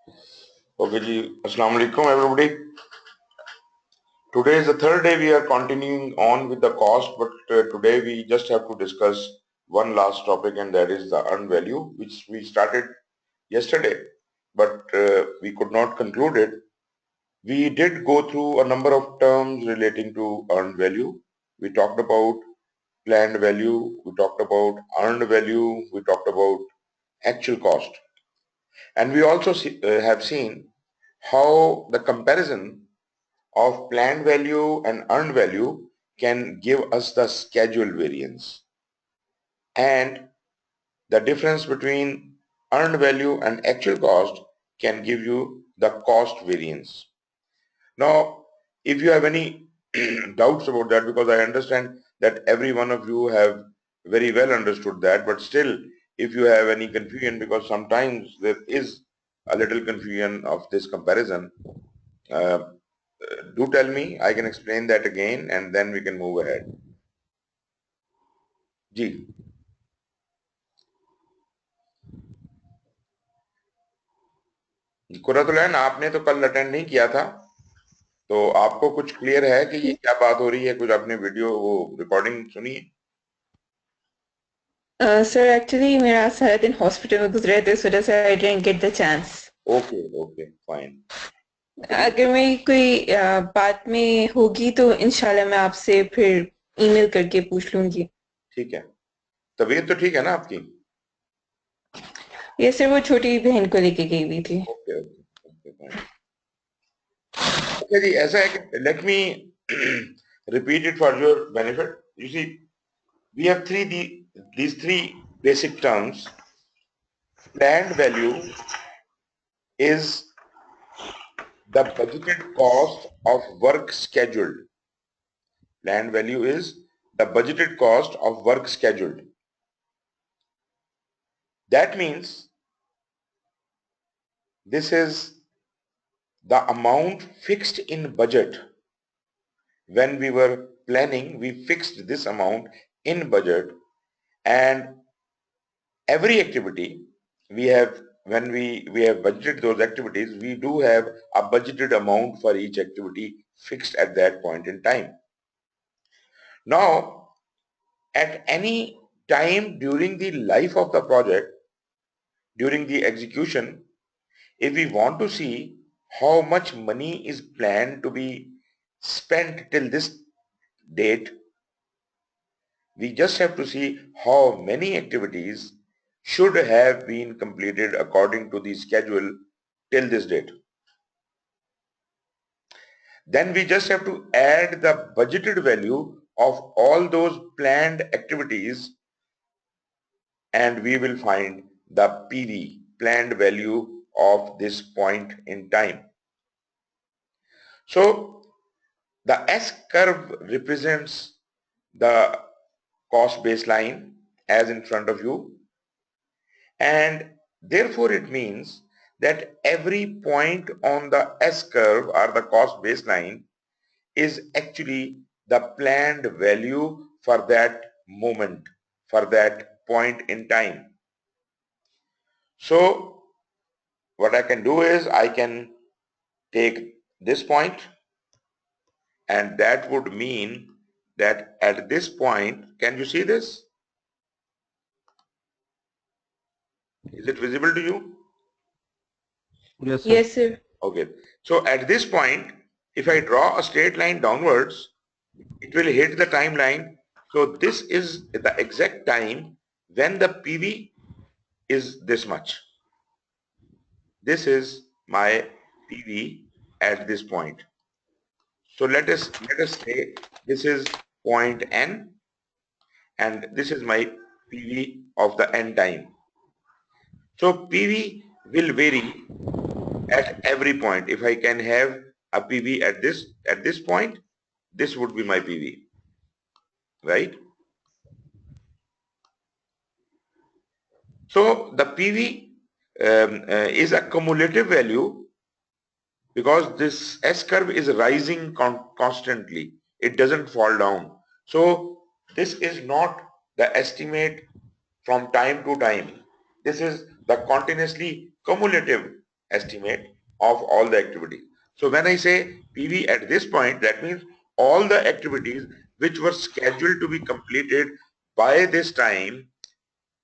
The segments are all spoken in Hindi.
Okay, ji. Assalamu alaikum, everybody. Today is the third day we are continuing on with the cost, but today we just have to discuss one last topic, and that is the earned value, which we started yesterday, but we could not conclude it. We did go through a number of terms relating to earned value. We talked about planned value, we talked about earned value, we talked about actual cost. And we also have seen how the comparison of planned value and earned value can give us the schedule variance, and the difference between earned value and actual cost can give you the cost variance. Now, if you have any doubts about that, because I understand that every one of you have very well understood that, but still, if you have any confusion, because sometimes there is a little confusion of this comparison, uh, do tell me. I can explain that again and then we can move ahead. जी. कुरातुलैन, आपने तो कल अटेंड नहीं किया था, तो आपको कुछ क्लियर है कि ये क्या बात हो रही है? कुछ आपने वीडियो वो रिकॉर्डिंग सुनी है? सर एक्चुअली मेरा सारा दिन हॉस्पिटल में गुजरा है तो इस वजह से I didn't get the chance. Okay okay fine. अगर मेरी कोई बात में होगी तो इंशाल्लाह मैं आपसे फिर ईमेल करके पूछ लूंगी। ठीक है. तबीयत तो ठीक है ना आपकी? ये सर वो छोटी बहन को लेके गई हुई थी। Okay okay okay fine. अच्छा जी, ऐसा है कि let me repeat it for your benefit. You see, we have these three basic terms. Planned value is the budgeted cost of work scheduled. Planned value is the budgeted cost of work scheduled. That means this is the amount fixed in budget. When we were planning, we fixed this amount in budget, and every activity we have, when we have budgeted those activities, we do have a budgeted amount for each activity fixed at that point in time. Now, at any time during the life of the project, during the execution, if we want to see how much money is planned to be spent till this date, we just have to see how many activities should have been completed according to the schedule till this date. Then we just have to add the budgeted value of all those planned activities, and we will find the PV, planned value of this point in time. So the S curve represents the cost baseline as in front of you, and therefore it means that every point on the S curve or the cost baseline is actually the planned value for that moment, for that point in time. So what I can do is I can take this point, and that would mean that at this point, can you see this? Is it visible to you? Yes, sir. Yes, sir. Okay. So at this point, if I draw a straight line downwards, it will hit the timeline. So this is the exact time when the PV is this much. This is my PV at this point. So let us say this is point N, and this is my PV of the N time. So PV will vary at every point. If I can have a PV at this point, this would be my PV, right? So the PV is a cumulative value because this S curve is rising constantly. It doesn't fall down. So this is not the estimate from time to time. This is the continuously cumulative estimate of all the activities. So when I say PV at this point, that means all the activities which were scheduled to be completed by this time,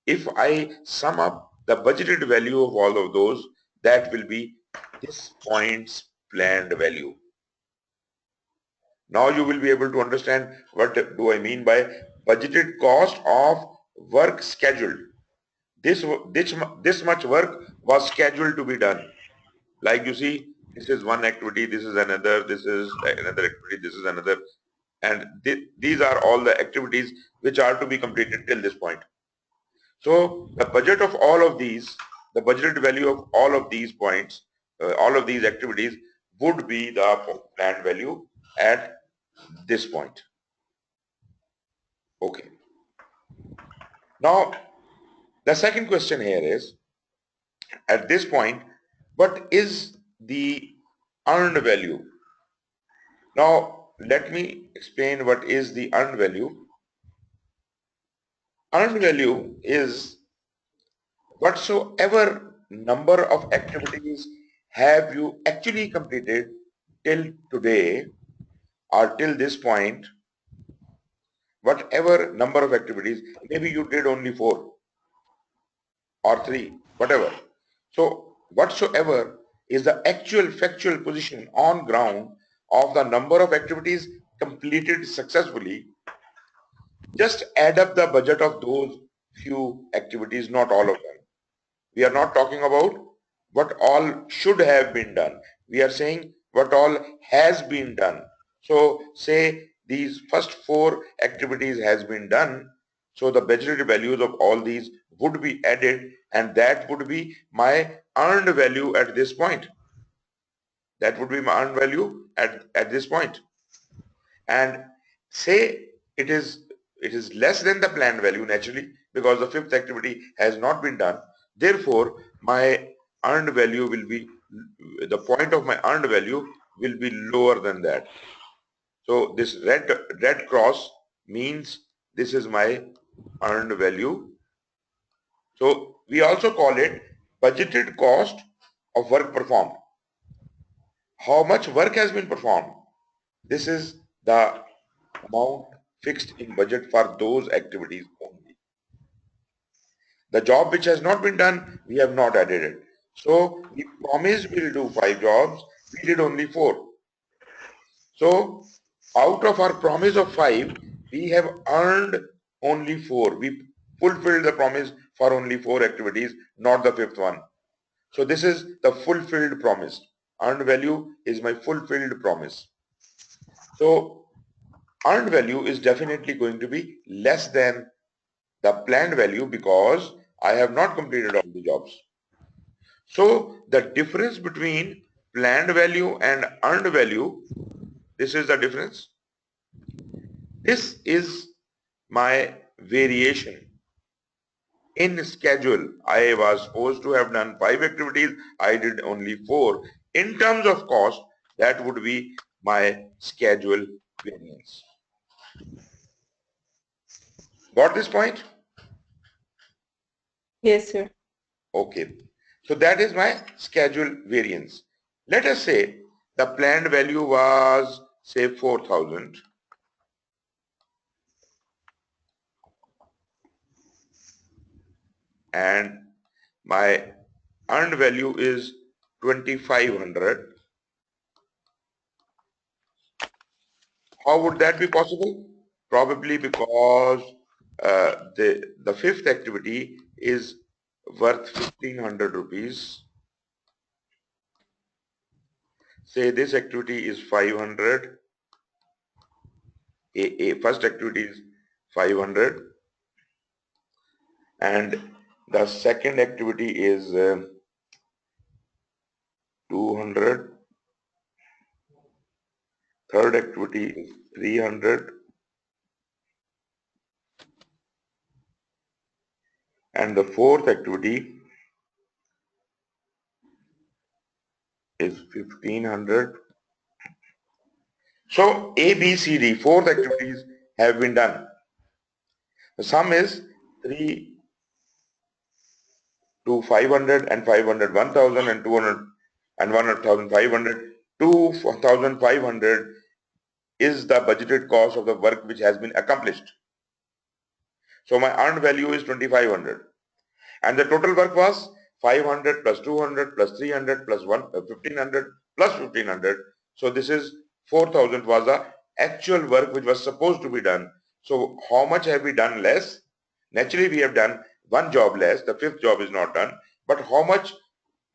if I sum up the budgeted value of all of those, that will be this point's planned value. Now you will be able to understand what do I mean by budgeted cost of work scheduled. This much work was scheduled to be done. Like you see, this is one activity, this is another, this is another activity, this is another, and these are all the activities which are to be completed till this point. So the budget of all of these, the budgeted value of all of these points, all of these activities would be the planned value at this point. Okay. Now, the second question here is, at this point, what is the earned value? Now, let me explain what is the earned value. Earned value is whatsoever number of activities have you actually completed till today or till this point, whatever number of activities, maybe you did only 4 or 3, whatever. So whatsoever is the actual factual position on ground of the number of activities completed successfully, just add up the budget of those few activities, not all of them. We are not talking about what all should have been done. We are saying what all has been done. So say these first 4 activities has been done. So the budgeted values of all these would be added, and that would be my earned value at this point. That would be my earned value at this point. And say it is less than the planned value naturally, because the 5th activity has not been done. Therefore, my earned value will be, the point of my earned value will be lower than that. So this red cross means this is my earned value. So we also call it budgeted cost of work performed. How much work has been performed? This is the amount fixed in budget for those activities only. The job which has not been done, we have not added it. So we promised we'll do 5 jobs, we did only 4. So out of our promise of 5, we have earned only 4. We fulfilled the promise for only 4 activities, not the 5th one. So this is the fulfilled promise. Earned value is my fulfilled promise. So earned value is definitely going to be less than the planned value because I have not completed all the jobs. So the difference between planned value and earned value, this is the difference. This is my variation in schedule. I was supposed to have done 5 activities, I did only 4. In terms of cost, that would be my schedule variance. Got this point? Yes, sir. Okay. So that is my schedule variance. Let us say the planned value was say 4,000 and my earned value is 2,500. How would that be possible? Probably because the 5th activity is worth 1,500 rupees. Say this activity is 500. First activity is 500 and the second activity is 200. Third activity is 300 and the fourth activity is 1,500. So A, B, C, D, 4 activities have been done. The sum is 3 to 500 and 500, 1,000 and 200, and 1,500. 2,500 is the budgeted cost of the work which has been accomplished. So my earned value is 2,500, and the total work was 500 plus 200 plus 300 plus 1,500 plus 1,500. So this is 4,000 was the actual work which was supposed to be done. So how much have we done less? Naturally, we have done one job less. The fifth job is not done. But how much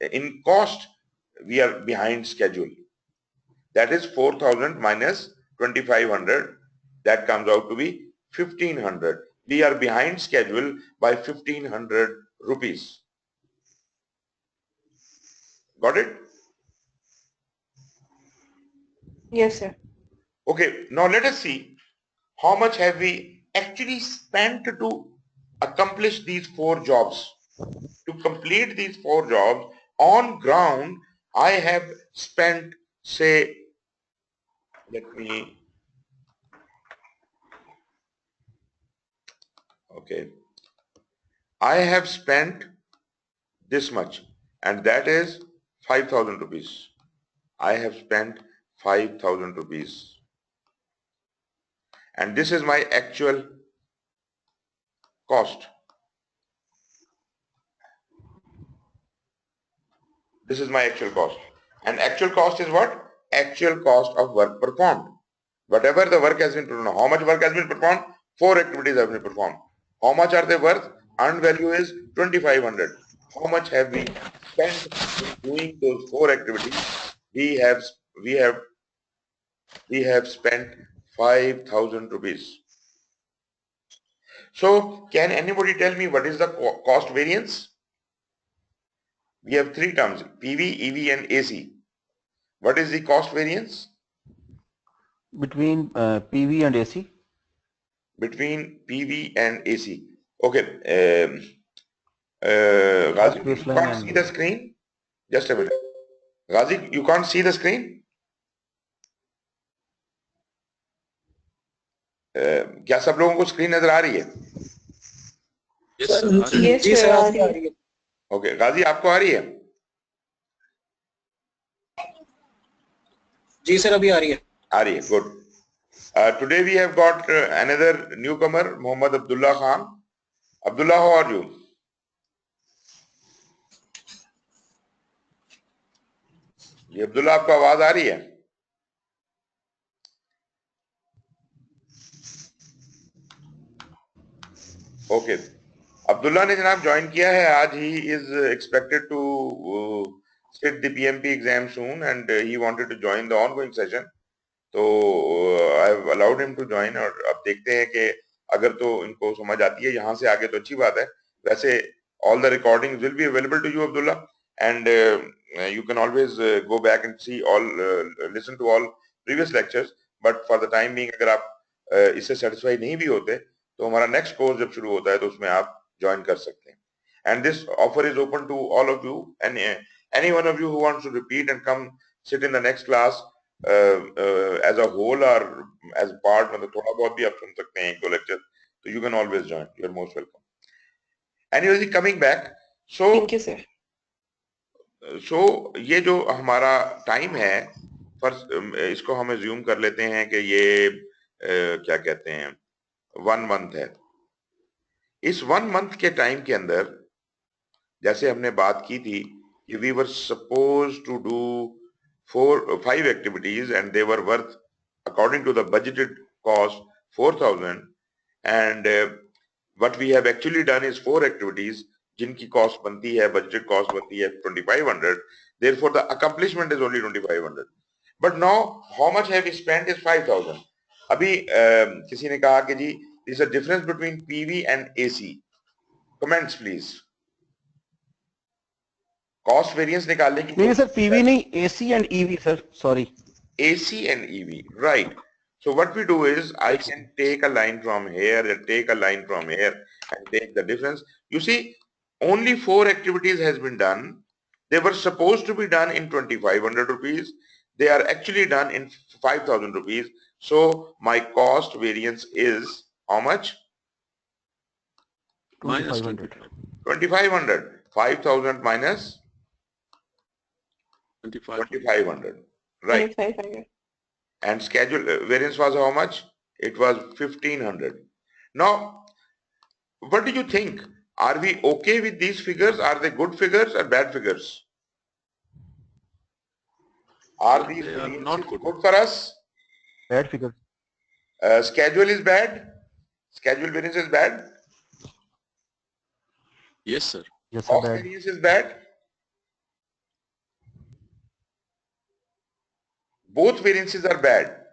in cost we are behind schedule? That is 4,000 minus 2,500. That comes out to be 1,500. We are behind schedule by 1,500 rupees. Got it? Yes, sir. Okay, now let us see how much have we actually spent to accomplish these 4 jobs. To complete these 4 jobs on ground, I have spent, say, I have spent this much, and that is 5,000 rupees. I have spent 5,000 rupees, and this is my actual cost. This is my actual cost. And actual cost is what? Actual cost of work performed. Whatever the work has been performed. How much work has been performed? 4 activities have been performed. How much are they worth? Earned value is 2,500. How much have we spent in doing those 4 activities? We have spent 5,000 rupees. So can anybody tell me what is the cost variance? We have 3 terms: PV, EV and AC. What is the cost variance? Between PV and AC? Between PV and AC. Okay. Ghazi, you Baseline can't and see the screen? Just a minute. Ghazi, you can't see the screen? क्या सब लोगों को स्क्रीन नजर आ रही है? Yes, sir, आ रही है. ओके, गाजी आपको आ रही है? जी सर, अभी आ रही है. आ रही है, good. Today we have got another newcomer, Mohammad Abdullah Khan. Abdullah, how are you? जी अब्दुल्ला, आपको आवाज आ रही है? ओके. अब्दुल्ला ने जनाब ज्वाइन किया है आज. He is expected to sit the PMP exam soon, and he wanted to join the ongoing session. तो I have allowed him to join. और अब देखते हैं कि अगर तो इनको समझ आती है यहाँ से आगे तो अच्छी बात है. वैसे all the recordings will be available to you, Abdullah, and you can always go back and see all, listen to all previous lectures. But for the time being, अगर आप इससे satisfied नहीं भी होते तो हमारा next course जब शुरू होता है तो उसमें आप join कर सकते हैं. And this offer is open to all of you, and any one of you who wants to repeat and come sit in the next class as a whole or as part, मतलब थोड़ा बहुत भी आप सुन सकते हैं 1-2 lecture, so you can always join. You are most welcome. Anyway, coming back, so Thank you, sir. so ये जो हमारा टाइम है, फर्स्ट इसको हम एज्यूम कर लेते हैं कि ये क्या कहते हैं 1 month है. इस 1 month के टाइम के अंदर जैसे हमने बात की थी कि we were supposed to do 5 activities and they were worth according to the budgeted cost 4,000, and what we have actually done is 4 activities जिनकी कॉस्ट बनती है, budgeted cost बनती है 2,500. Therefore the accomplishment is only 2,500. But now how much have we spent is 5,000. अभी किसी ने कहा कि जी there is a difference between PV and AC. Comments please. Cost variance निकालने की नहीं सर, पीवी नहीं, AC and EV sir, sorry. AC and EV, right? So what we do is I can take a line from here and take a line from here and take the difference. You see, only 4 activities has been done. They were supposed to be done in 2,500 rupees. They are actually done in 5,000 rupees. So my cost variance is how much? 2,500. 2,500. 5,000 minus 2500, right? 2500. And schedule variance was how much? It was 1500. Now, what do you think? Are we okay with these figures? Are they good figures or bad figures? Are these They are variances not good. good for us? Bad figure. Schedule is bad? Schedule variance is bad? Yes, sir. Yes, sir, Cost bad. variance is bad? Both variances are bad.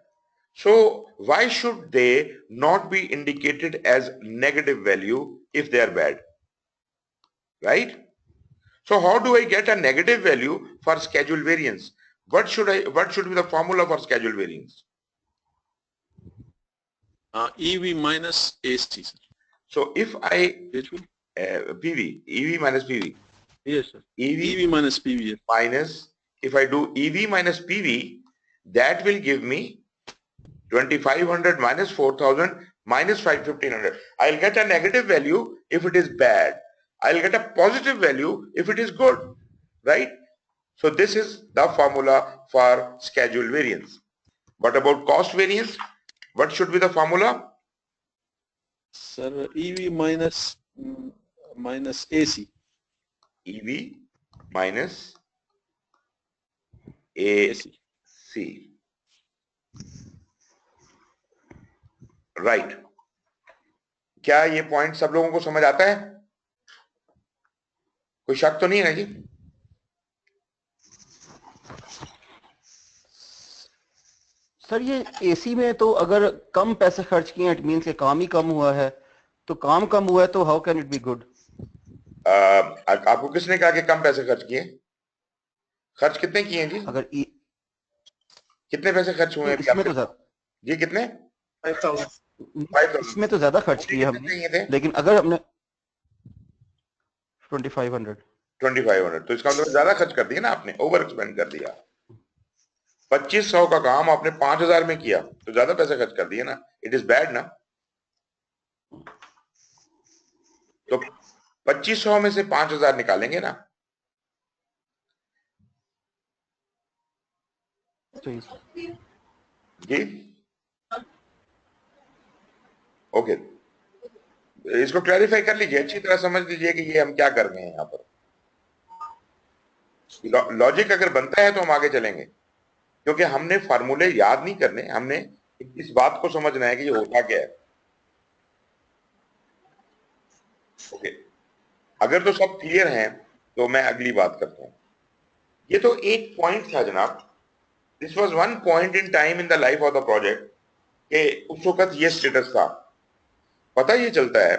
So why should they not be indicated as negative value if they are bad? Right? So how do I get a negative value for schedule variance? What should be the formula for schedule variance? EV minus AC, sir. So if I It will. PV, EV minus PV, Yes, sir. EV EV minus PV. minus, if I do EV minus PV, that will give me 2500 minus 4000 minus 1500. I'll get a negative value if it is bad. I'll get a positive value if it is good, right? So this is the formula for schedule variance. What about cost variance? What should be the formula? Sir, EV minus minus AC. EV minus AC. AC. Right. क्या ये पॉइंट सब लोगों को समझ आता है? कोई शक तो नहीं है ना जी? सर ये एसी में तो अगर कम पैसे खर्च किए इट मींस के काम ही कम हुआ है, तो काम कम हुआ है तो how can it be good? आपको किसने कहा कि कम पैसे खर्च किए? खर्च कितने किए हैं जी? अगर कितने पैसे खर्च हुए हैं इसमें तो जी? कितने? 5000। इसमें तो ज्यादा खर्च किए हमने, लेकिन अगर हमने 2500 तो इसका मतलब ज्यादा खर्च कर दिया ना आपने, ओवर एक्सपेंड कर दिया। 2500 का काम आपने 5000 में किया तो ज्यादा पैसे खर्च कर दिए ना, इट इज बैड ना। तो 2500 में से 5000 निकालेंगे ना। जी ओके, इसको क्लैरिफाई कर लीजिए, अच्छी तरह समझ लीजिए कि ये हम क्या कर रहे हैं यहाँ पर। लॉजिक अगर बनता है तो हम आगे चलेंगे, क्योंकि हमने फार्मूले याद नहीं करने, हमने इस बात को समझना है कि ये होता क्या है। ओके, अगर तो सब क्लियर हैं तो मैं अगली बात करता हूं। ये तो एक पॉइंट था जनाब, this was one point in time in the life of the project, कि उस वक्त ये स्टेटस था। पता ये चलता है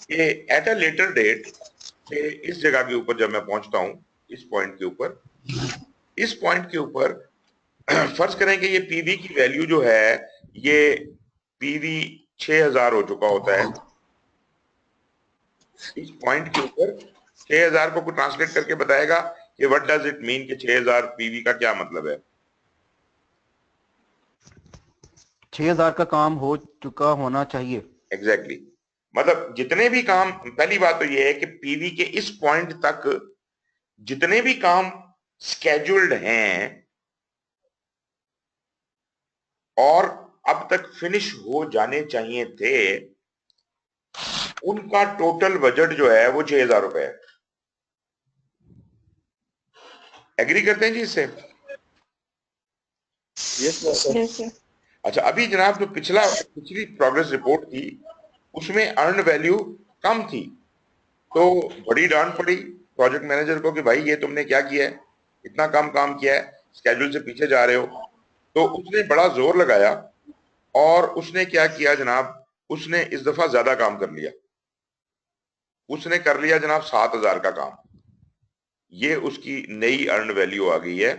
कि एट अ लेटर डेट इस जगह के ऊपर जब मैं पहुंचता हूं, इस पॉइंट के ऊपर फर्ज करें कि ये पीवी की वैल्यू जो है, ये पीवी 6000 हो चुका होता है। इस पॉइंट के ऊपर 6000 को ट्रांसलेट करके बताएगा कि व्हाट डज इट मीन कि 6000 पीवी का क्या मतलब है। 6000 का काम हो चुका होना चाहिए। एग्जैक्टली मतलब जितने भी काम, पहली बात तो ये है कि पीवी के इस पॉइंट तक जितने भी काम स्केड्यूल्ड हैं और अब तक फिनिश हो जाने चाहिए थे, उनका टोटल बजट जो है वो 6000 रुपए है। एग्री करते हैं जी इससे? यस। अच्छा, अभी जनाब जो पिछली प्रोग्रेस रिपोर्ट थी उसमें अर्न वैल्यू कम थी, तो बड़ी डांट पड़ी प्रोजेक्ट मैनेजर को कि भाई ये तुमने क्या किया है, इतना कम काम किया है, स्केड्यूल से पीछे जा रहे हो। तो उसने बड़ा जोर लगाया और उसने क्या किया जनाब, उसने इस दफा ज्यादा काम कर लिया। उसने कर लिया जनाब 7000 का काम। ये उसकी नई अर्न वैल्यू आ गई है,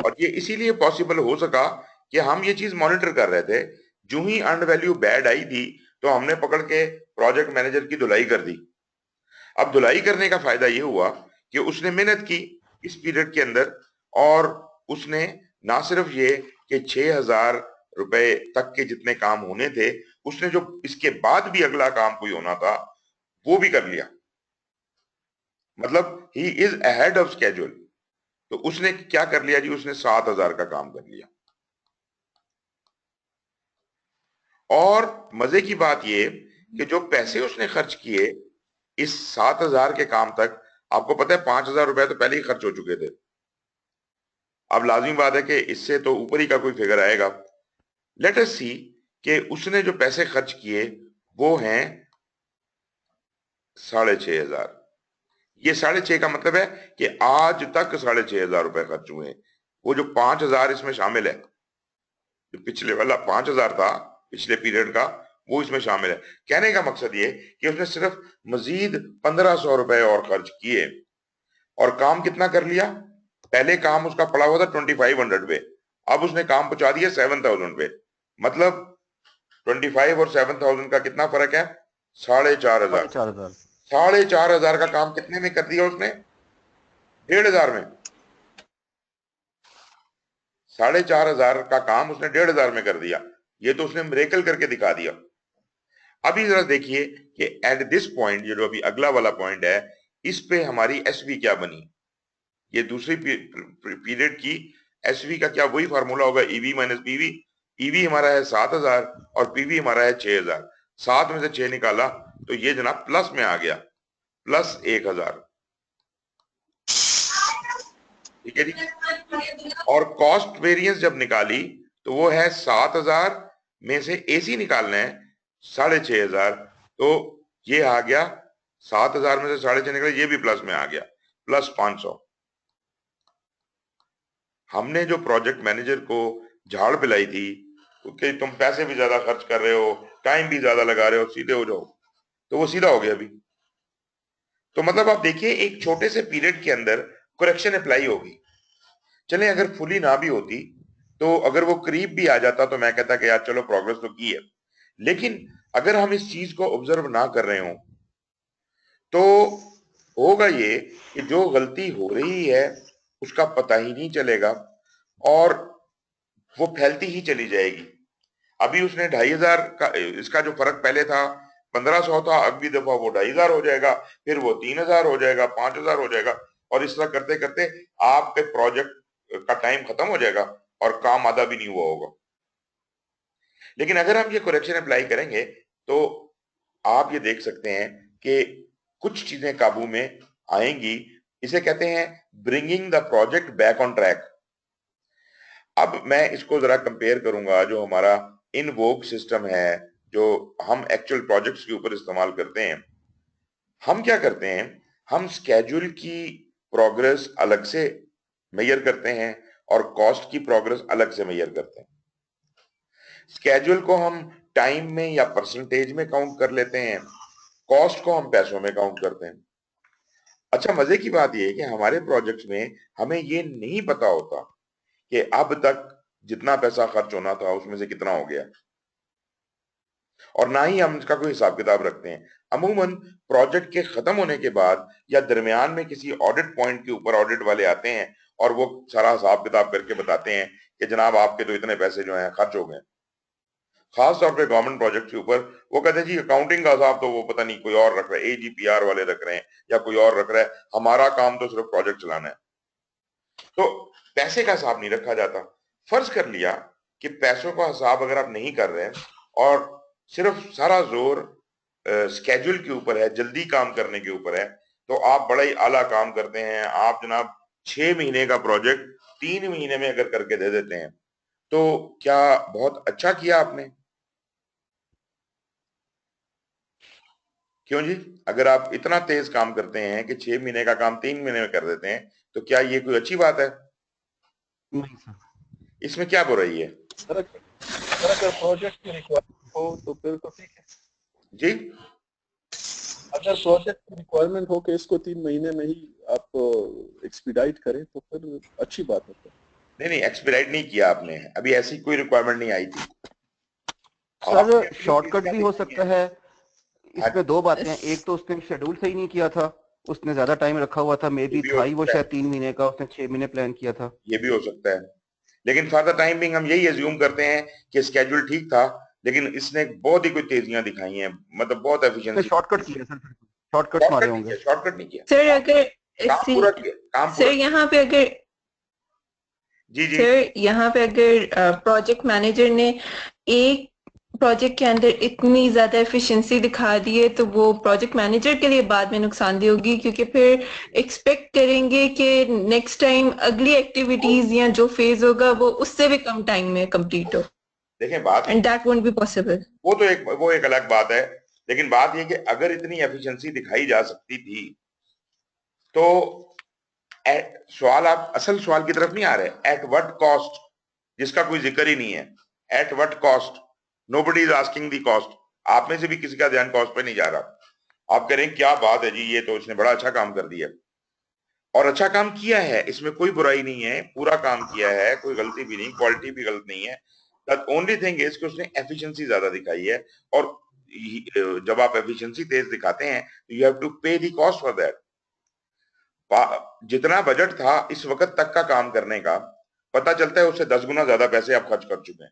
और ये इसीलिए पॉसिबल हो सका कि हम ये चीज मॉनिटर कर रहे थे। जो ही अर्न वैल्यू बैड आई थी तो हमने पकड़ के प्रोजेक्ट मैनेजर की धुलाई कर दी। अब धुलाई करने का फायदा ये हुआ कि उसने मेहनत की इस पीरियड के अंदर, और उसने ना सिर्फ ये कि 6000 रुपए तक के जितने काम होने थे, उसने जो इसके बाद भी अगला काम कोई होना था वो भी कर लिया। मतलब he is ahead of schedule. तो उसने क्या कर लिया जी, उसने 7,000 का काम कर लिया। और मजे की बात ये कि जो पैसे उसने खर्च किए इस 7,000 के काम तक, आपको पता है 5,000 रुपए तो पहले ही खर्च हो चुके थे। अब लाजमी बात है कि इससे तो ऊपर ही का कोई फिगर आएगा। लेट अस सी कि उसने जो पैसे खर्च किए वो हैं 6,500। ये 6,500 का मतलब है कि आज तक 6,500 रुपए खर्च हुए हैं। वो जो 5,000 इसमें शामिल है, जो पिछले वाला 5,000 था पिछले पीरियड का, वो इसमें शामिल है। कहने का मकसद ये कि उसने सिर्फ मजीद 1,500 रुपए और खर्च किए और काम कितना कर लिया। पहले काम उसका पड़ा हुआ था 2,500 पे, अब उसने काम पहुंचा दिया 7,000 पे। मतलब 25 और 7,000 का कितना फर्क है, 4,500। 4,500। 4,500 का काम कितने में कर दिया उसने, 1,500 में। 4,500 का काम उसने 1,500 में कर दिया। ये तो उसने मिरेकल करके दिखा दिया। अभी जरा देखिए कि एट दिस पॉइंट, ये जो अभी अगला वाला पॉइंट है, इस पे हमारी एसवी क्या बनी। ये दूसरी पीरियड की एसवी का क्या वही फार्मूला होगा, ईवी माइनस पीवी। ईवी हमारा है 7,000 और पीवी हमारा है 6,000। 7 में से 6 निकाला तो ये जनाब प्लस में आ गया, प्लस 1,000। ठीक है जी। और कॉस्ट वेरिएंस जब निकाली तो वो है 7,000 में से एसी निकालना है 6,500, तो ये आ गया 7,000 में से 6,500 निकले, ये भी प्लस में आ गया, प्लस 500। हमने जो प्रोजेक्ट मैनेजर को झाड़ पिलाई थी कि तुम पैसे भी ज्यादा खर्च कर रहे हो, टाइम भी ज्यादा लगा रहे हो, सीधे हो जाओ, तो वो सीधा हो गया अभी। तो मतलब आप देखिए एक छोटे से पीरियड के अंदर करेक्शन अप्लाई होगी। चले अगर फुली ना भी होती तो अगर वो करीब भी आ जाता तो मैं कहता कि यार चलो प्रोग्रेस तो की है। लेकिन अगर हम इस चीज को ऑब्जर्व ना कर रहे हो तो होगा ये कि जो गलती हो रही है उसका पता ही नहीं चलेगा और वो फैलती ही चली जाएगी। अभी उसने 2,500 का, इसका जो फर्क पहले था 1,500 था, अगली दफा वो 2,500 हो जाएगा, फिर वो 3,000 हो जाएगा, 5,000 हो जाएगा, और इस तरह करते करते आपके प्रोजेक्ट का टाइम खत्म हो जाएगा और काम आधा भी नहीं हुआ होगा। लेकिन अगर हम ये करेक्शन अप्लाई करेंगे तो आप ये देख सकते हैं कि कुछ चीजें काबू में आएंगी। इसे कहते हैं bringing the project back on track. अब मैं इसको जरा कंपेयर करूंगा जो हमारा इन वोक सिस्टम है, जो हम एक्चुअल प्रोजेक्ट्स के ऊपर इस्तेमाल करते हैं। हम क्या करते हैं, हम स्केड्यूल की प्रोग्रेस अलग से मेजर करते हैं और कॉस्ट की प्रोग्रेस अलग से मेजर करते हैं। स्केड्यूल को हम टाइम में या परसेंटेज में काउंट कर लेते हैं, कॉस्ट को हम पैसों में काउंट करते हैं। अच्छा, मजे की बात यह है कि हमारे प्रोजेक्ट्स में हमें ये नहीं पता होता कि अब तक जितना पैसा खर्च होना था उसमें से कितना हो गया, और ना ही हम इसका कोई हिसाब किताब रखते हैं। अमूमन प्रोजेक्ट के खत्म होने के बाद या दरमियान में किसी ऑडिट पॉइंट के ऊपर ऑडिट वाले आते हैं और वो सारा हिसाब किताब करके बताते हैं कि जनाब आपके तो इतने पैसे जो हैं खर्च हो गए। खास तौर पे गवर्नमेंट प्रोजेक्ट के ऊपर वो कहते हैं जी अकाउंटिंग का हिसाब तो वो पता नहीं कोई और रख रहा है, एजीपीआर वाले रख रहे हैं या कोई और रख रहा है, हमारा काम तो सिर्फ प्रोजेक्ट चलाना है। तो पैसे का हिसाब नहीं रखा जाता। फर्ज कर लिया कि पैसों का हिसाब अगर आप नहीं कर रहे हैं और सिर्फ सारा जोर स्केड्यूल के ऊपर है, जल्दी काम करने के ऊपर है, तो आप बड़ा ही आला काम करते हैं। आप जनाब 6 महीने का प्रोजेक्ट 3 महीने में अगर करके दे देते हैं तो क्या बहुत अच्छा किया आपने? क्यों जी? अगर आप इतना तेज काम करते हैं कि 6 महीने का काम 3 महीने में कर देते हैं तो क्या ये कोई अच्छी बात है? नहीं सर। इसमें क्या बुराई है सर अगर प्रोजेक्ट की रिक्वायरमेंट हो तो फिर तो ठीक है जी? अगर प्रोजेक्ट की रिक्वायरमेंट हो कि इसको 3 महीने में ही आप एक्सपीडाइट करें तो फिर अच्छी बात है। नहीं, एक्सपीराइट नहीं किया आपने, अभी ऐसी कोई रिक्वायरमेंट नहीं आई थी। सर शॉर्टकट भी हो सकता है। हाँ, इसमें दो बातें हैं, एक तो उसने शेड्यूल सही नहीं किया था, उसने ज्यादा टाइम रखा हुआ था, मे ये बी भी हो था ही वो सकता है, शायद 3 महीने का, उसने 6 महीने प्लान किया था। ये भी हो सकता है। लेकिन फॉर द टाइम बिंग हम यही एज्यूम करते हैं कि स्केड्यूल ठीक था, लेकिन इसने बहुत ही कोई तेजियां दिखाई हैं, मतलब बहुत उसने एफिशिएंसी। शॉर्टकट किया सर, शॉर्टकट्स मारे होंगे। शॉर्टकट नहीं किया, सर अगर काम सी पूरा किया, काम सर पूरा। यहाँ पे अगर जी जी। सर यहाँ पे अगर प्रोजेक्ट मैनेजर ने एक प्रोजेक्ट के अंदर इतनी ज्यादा एफिशिएंसी दिखा दी है तो वो प्रोजेक्ट मैनेजर के लिए बाद में नुकसानदेह होगी, क्योंकि फिर एक्सपेक्ट करेंगे कि नेक्स्ट टाइम अगली एक्टिविटीज या जो फेज होगा वो उससे भी कम टाइम में कंप्लीट हो, देखें बात, and that won't be possible. वो एक अलग बात है, लेकिन बात ये कि अगर इतनी एफिशिएंसी दिखाई जा सकती थी तो सवाल, आप असल सवाल की तरफ नहीं आ रहे, एट व्हाट कॉस्ट, जिसका कोई जिक्र ही नहीं है। At what cost, nobody is asking the cost. आप में से भी किसी का ध्यान कॉस्ट पे नहीं जा रहा। आप कह रहे हैं क्या बात है जी, ये तो इसने बड़ा अच्छा काम कर दिया, और अच्छा काम किया है, इसमें कोई बुराई नहीं है, पूरा काम किया है, कोई गलती भी नहीं, क्वालिटी भी गलत नहीं है। द ओनली थिंग इज कि उसने एफिशिएंसी ज्यादा दिखाई है, और जब आप एफिशिएंसी तेज दिखाते हैं यू हैव टू पे द कॉस्ट फॉर दैट। जितना बजट था इस वक्त तक का काम करने का, पता चलता है उससे 10 गुना ज्यादा पैसे आप खर्च कर चुके हैं।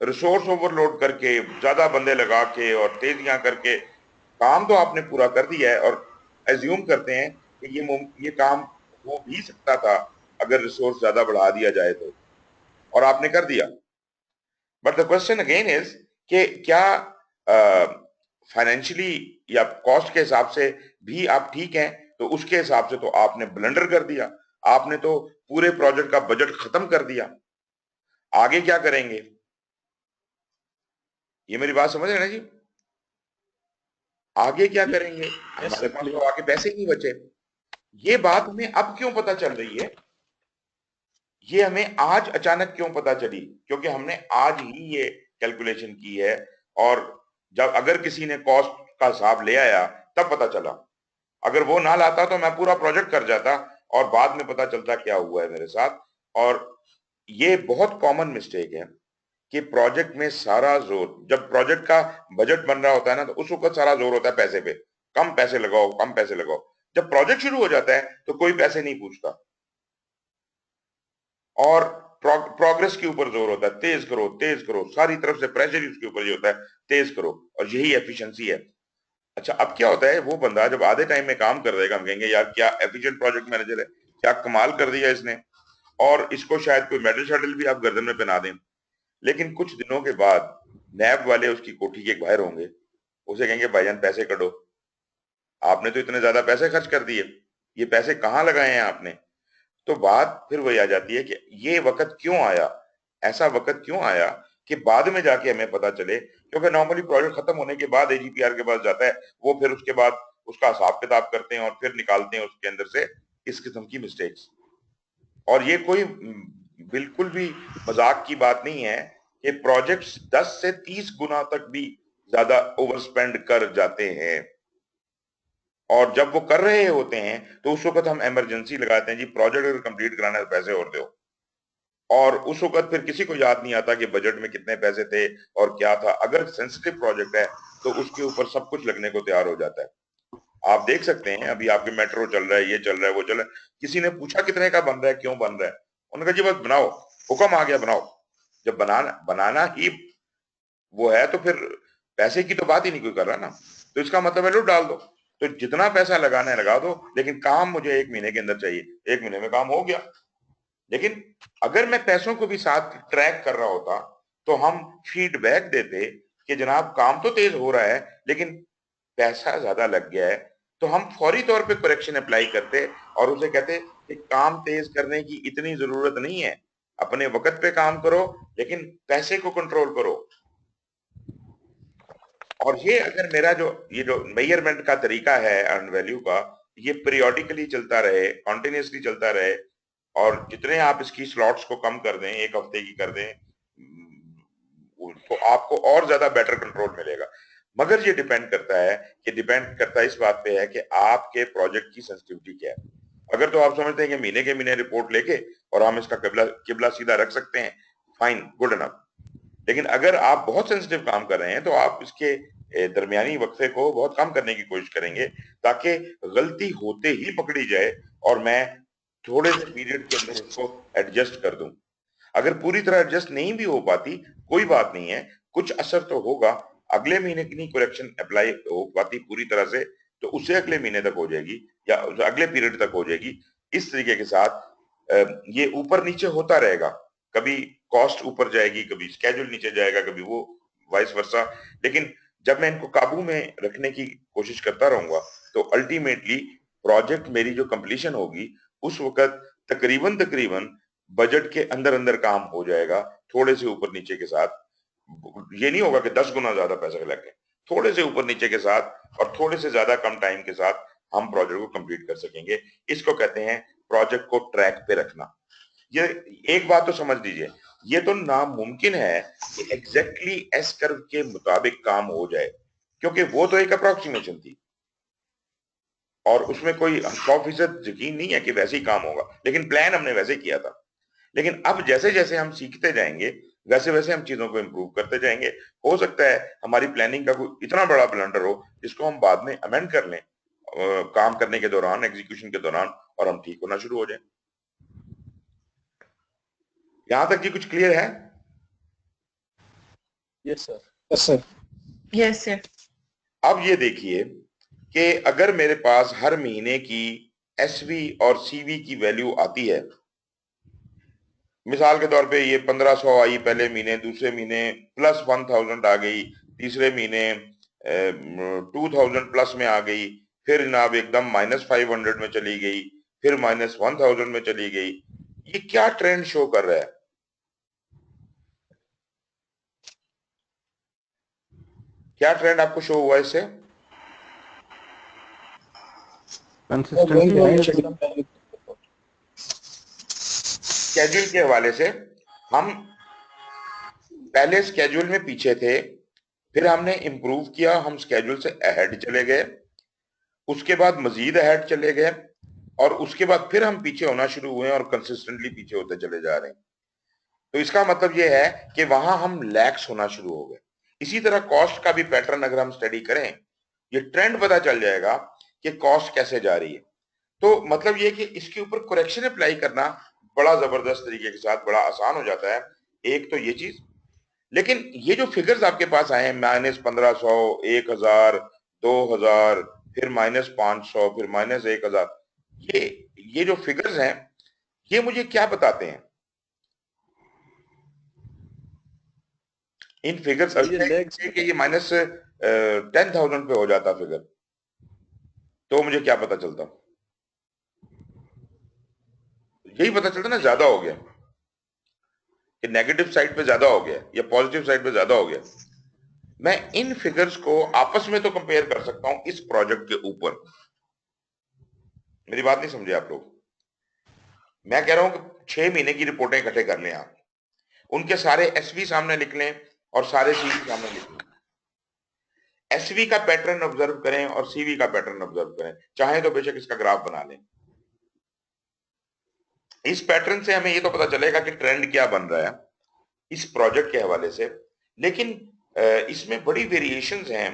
रिसोर्स ओवरलोड करके, ज्यादा बंदे लगा के और तेजियां करके काम तो आपने पूरा कर दिया है, और एज्यूम करते हैं कि ये काम हो भी सकता था अगर रिसोर्स ज्यादा बढ़ा दिया जाए तो, और आपने कर दिया। But the question again is कि क्या फाइनेंशियली या कॉस्ट के हिसाब से भी आप ठीक हैं? तो उसके हिसाब से तो आपने ब्लंडर कर दिया, आपने तो पूरे प्रोजेक्ट का बजट खत्म कर दिया। आगे क्या करेंगे? ये मेरी बात समझ रहे हैं ना जी? आगे क्या करेंगे? यस हमारे सर, पास तो क्लियर। आगे पैसे ही नहीं बचे। ये बात हमें अब क्यों पता चल रही है? ये हमें आज अचानक क्यों पता चली? क्योंकि हमने आज ही ये कैलकुलेशन की है, और जब अगर किसी ने कॉस्ट का हिसाब ले आया तब पता चला। अगर वो ना लाता तो मैं पूरा प्रोजेक्ट कर जाता, और बाद में पता चलता क्या हुआ है मेरे साथ। और ये बहुत कॉमन मिस्टेक है कि प्रोजेक्ट में सारा जोर, जब प्रोजेक्ट का बजट बन रहा होता है ना, तो उस वक्त सारा जोर होता है पैसे पे, कम पैसे लगाओ, कम पैसे लगाओ। जब प्रोजेक्ट शुरू हो जाता है तो कोई पैसे नहीं पूछता, और प्रोग्रेस के ऊपर जोर होता है, तेज करो, सारी तरफ से प्रेशर ही उसके ऊपर ही होता है, तेज करो, और यही एफिशिएंसी है। अच्छा, अब क्या होता है, वो बंदा जब आधे टाइम में काम कर देगा, हम कहेंगे यार क्या एफिशिएंट प्रोजेक्ट मैनेजर है, क्या कमाल कर दिया इसने, और इसको शायद कोई मेडल शेडल भी आप गर्दन में पहना दें। लेकिन कुछ दिनों के बाद नैब वाले उसकी कोठी के बाहर होंगे, उसे कहेंगे भाईजान पैसे कटो, आपने तो इतने ज्यादा पैसे खर्च कर दिए, ये पैसे कहाँ लगाए हैं आपने? तो बात फिर वही आ जाती है कि ये वक्त क्यों आया, ऐसा वक्त क्यों आया कि बाद में जाके हमें पता चले। क्योंकि नॉर्मली प्रोजेक्ट खत्म होने के बाद एजीपीआर के पास जाता है, वो फिर उसके बाद उसका हिसाब किताब करते हैं और फिर निकालते हैं उसके अंदर से इस किस्म की मिस्टेक्स। और ये कोई बिल्कुल भी मजाक की बात नहीं है कि प्रोजेक्ट्स 10 से 30 गुना तक भी ज्यादा ओवर स्पेंड कर जाते हैं, और जब वो कर रहे होते हैं तो उस वक्त हम इमरजेंसी लगाते हैं जी, प्रोजेक्ट अगर कंप्लीट कराना है तो पैसे और दो। और उस वक्त फिर किसी को याद नहीं आता कि बजट में कितने पैसे थे और क्या था। अगर सेंसिटिव प्रोजेक्ट है तो उसके ऊपर सब कुछ लगने को तैयार हो जाता है। आप देख सकते हैं अभी आपके मेट्रो चल रहा है, ये चल रहा है, वो चल रहा है, किसी ने पूछा कितने का बन रहा है, क्यों बन रहा है, उन्होंने कहा जी बस बनाओ, हुक्म आ गया बनाओ। जब बनाना बनाना ही वो है तो फिर पैसे की तो बात ही नहीं कोई कर रहा ना, तो इसका मतलब है लो डाल दो। तो जितना पैसा लगाना है लगा दो, लेकिन काम मुझे 1 महीने के अंदर चाहिए। 1 महीने में काम हो गया। लेकिन अगर मैं पैसों को भी साथ ट्रैक कर रहा होता तो हम फीडबैक देते कि जनाब काम तो तेज हो रहा है लेकिन पैसा ज्यादा लग गया है, तो हम फौरी तौर पे करेक्शन अप्लाई करते और उसे कहते कि काम तेज करने की इतनी जरूरत नहीं है, अपने वक्त पे काम करो लेकिन पैसे को कंट्रोल करो। और ये अगर मेरा ये जो मेजरमेंट का तरीका है अर्न वैल्यू का, ये पीरियोडिकली चलता रहे, कॉन्टिन्यूसली चलता रहे, और जितने आप इसकी स्लॉट्स को कम कर दें, 1 हफ्ते की कर दें, तो आपको और ज्यादा बेटर कंट्रोल मिलेगा। मगर ये डिपेंड करता है इस बात पे है कि आपके प्रोजेक्ट की सेंसिटिविटी क्या है। अगर तो आप समझते हैं कि महीने के महीने रिपोर्ट लेके और हम इसका किबला सीधा रख सकते हैं, फाइन, गुड इनफ। लेकिन अगर आप बहुत सेंसिटिव काम कर रहे हैं तो आप इसके दरमियानी वक्फे को बहुत कम करने की कोशिश करेंगे, ताकि गलती होते ही पकड़ी जाए और मैं थोड़े से पीरियड के अंदर उसको एडजस्ट कर दूं। अगर पूरी तरह एडजस्ट नहीं भी हो पाती, कोई बात नहीं है, कुछ असर तो होगा। अगले महीने की नहीं करेक्शन अप्लाई हो पाती पूरी तरह से, तो उसे अगले महीने तक हो जाएगी या अगले पीरियड तक हो जाएगी। इस तरीके के साथ ये ऊपर नीचे होता रहेगा, कभी कॉस्ट ऊपर जाएगी, कभी स्केड्यूल नीचे जाएगा, कभी वो वाइस वर्सा। लेकिन जब मैं इनको काबू में रखने की कोशिश करता रहूंगा तो अल्टीमेटली प्रोजेक्ट मेरी जो कंप्लीशन होगी उस वक्त तकरीबन तकरीबन बजट के अंदर अंदर काम हो जाएगा, थोड़े से ऊपर नीचे के साथ। ये नहीं होगा कि 10 गुना ज्यादा पैसा लगे, थोड़े से ऊपर नीचे के साथ और थोड़े से ज्यादा कम टाइम के साथ हम प्रोजेक्ट को कंप्लीट कर सकेंगे। इसको कहते हैं प्रोजेक्ट को ट्रैक पे रखना। ये एक बात तो समझ लीजिए, ये तो नामुमकिन है कि एग्जैक्टली एस कर्व के मुताबिक काम हो जाए, क्योंकि वो तो एक अप्रोक्सीमेशन थी और उसमें कोई 100% यकीन नहीं है कि वैसे ही काम होगा, लेकिन प्लान हमने वैसे ही किया था। लेकिन अब जैसे जैसे हम सीखते जाएंगे वैसे वैसे हम चीजों को इम्प्रूव करते जाएंगे। हो सकता है हमारी प्लानिंग का कोई इतना बड़ा ब्लंडर हो जिसको हम बाद में अमेंड कर लें काम करने के दौरान, एग्जीक्यूशन के दौरान, और हम ठीक होना शुरू हो जाए। यहां तक जी कुछ क्लियर है? Yes sir. Yes sir. Yes sir. अब ये देखिए कि अगर मेरे पास हर महीने की एसवी और सीवी की वैल्यू आती है, मिसाल के तौर पे ये 1500 आई पहले महीने, दूसरे महीने प्लस 1000 आ गई, तीसरे महीने 2000 प्लस में आ गई, फिर जनाब एकदम -500 में चली गई, फिर -1000 में चली गई। ये क्या ट्रेंड शो कर रहा है? क्या ट्रेंड आपको शो हुआ इससे? कंसिस्टेंसी। स्केड्यूल के हवाले से हम पहले स्केड्यूल में पीछे थे, फिर हमने इंप्रूव किया, हम स्केड्यूल से अहेड चले गए, उसके बाद मजीद अहेड चले गए, और उसके बाद फिर हम पीछे होना शुरू हुए और कंसिस्टेंटली पीछे होते चले जा रहे हैं। तो इसका मतलब यह है कि वहां हम लैक्स होना शुरू हो गए। इसी तरह कॉस्ट का भी पैटर्न अगर हम स्टडी करें, ये ट्रेंड पता चल जाएगा कि कॉस्ट कैसे जा रही है। तो मतलब ये कि इसके ऊपर करेक्शन अप्लाई करना बड़ा जबरदस्त तरीके के साथ बड़ा आसान हो जाता है। एक तो ये चीज, लेकिन ये जो फिगर्स आपके पास आए हैं -1500, 1000, 2000, फिर -500, फिर -1000, ये जो फिगर्स हैं ये मुझे क्या बताते हैं? इन फिगर्स कि ये -10,000 पे हो जाता फिगर, तो मुझे क्या पता चलता? यही पता चलता ना ज्यादा हो गया, कि नेगेटिव साइड पे ज्यादा हो गया या पॉजिटिव साइड पे ज्यादा हो गया। मैं इन फिगर्स को आपस में तो कंपेयर कर सकता हूं इस प्रोजेक्ट के ऊपर। मेरी बात नहीं समझे आप लोग? मैं कह रहा हूं कि 6 महीने की रिपोर्टें इकट्ठे कर लें आप, उनके सारे एसवी सामने लिख लें और सारे सीवी सामने लिख लें। एसवी का पैटर्न ऑब्जर्व करें और सीवी का पैटर्न ऑब्जर्व करें, चाहे तो बेशक इसका ग्राफ बना लें। इस पैटर्न से हमें ये तो पता चलेगा कि ट्रेंड क्या बन रहा है इस प्रोजेक्ट के हवाले से। लेकिन इसमें बड़ी वेरिएशंस हैं।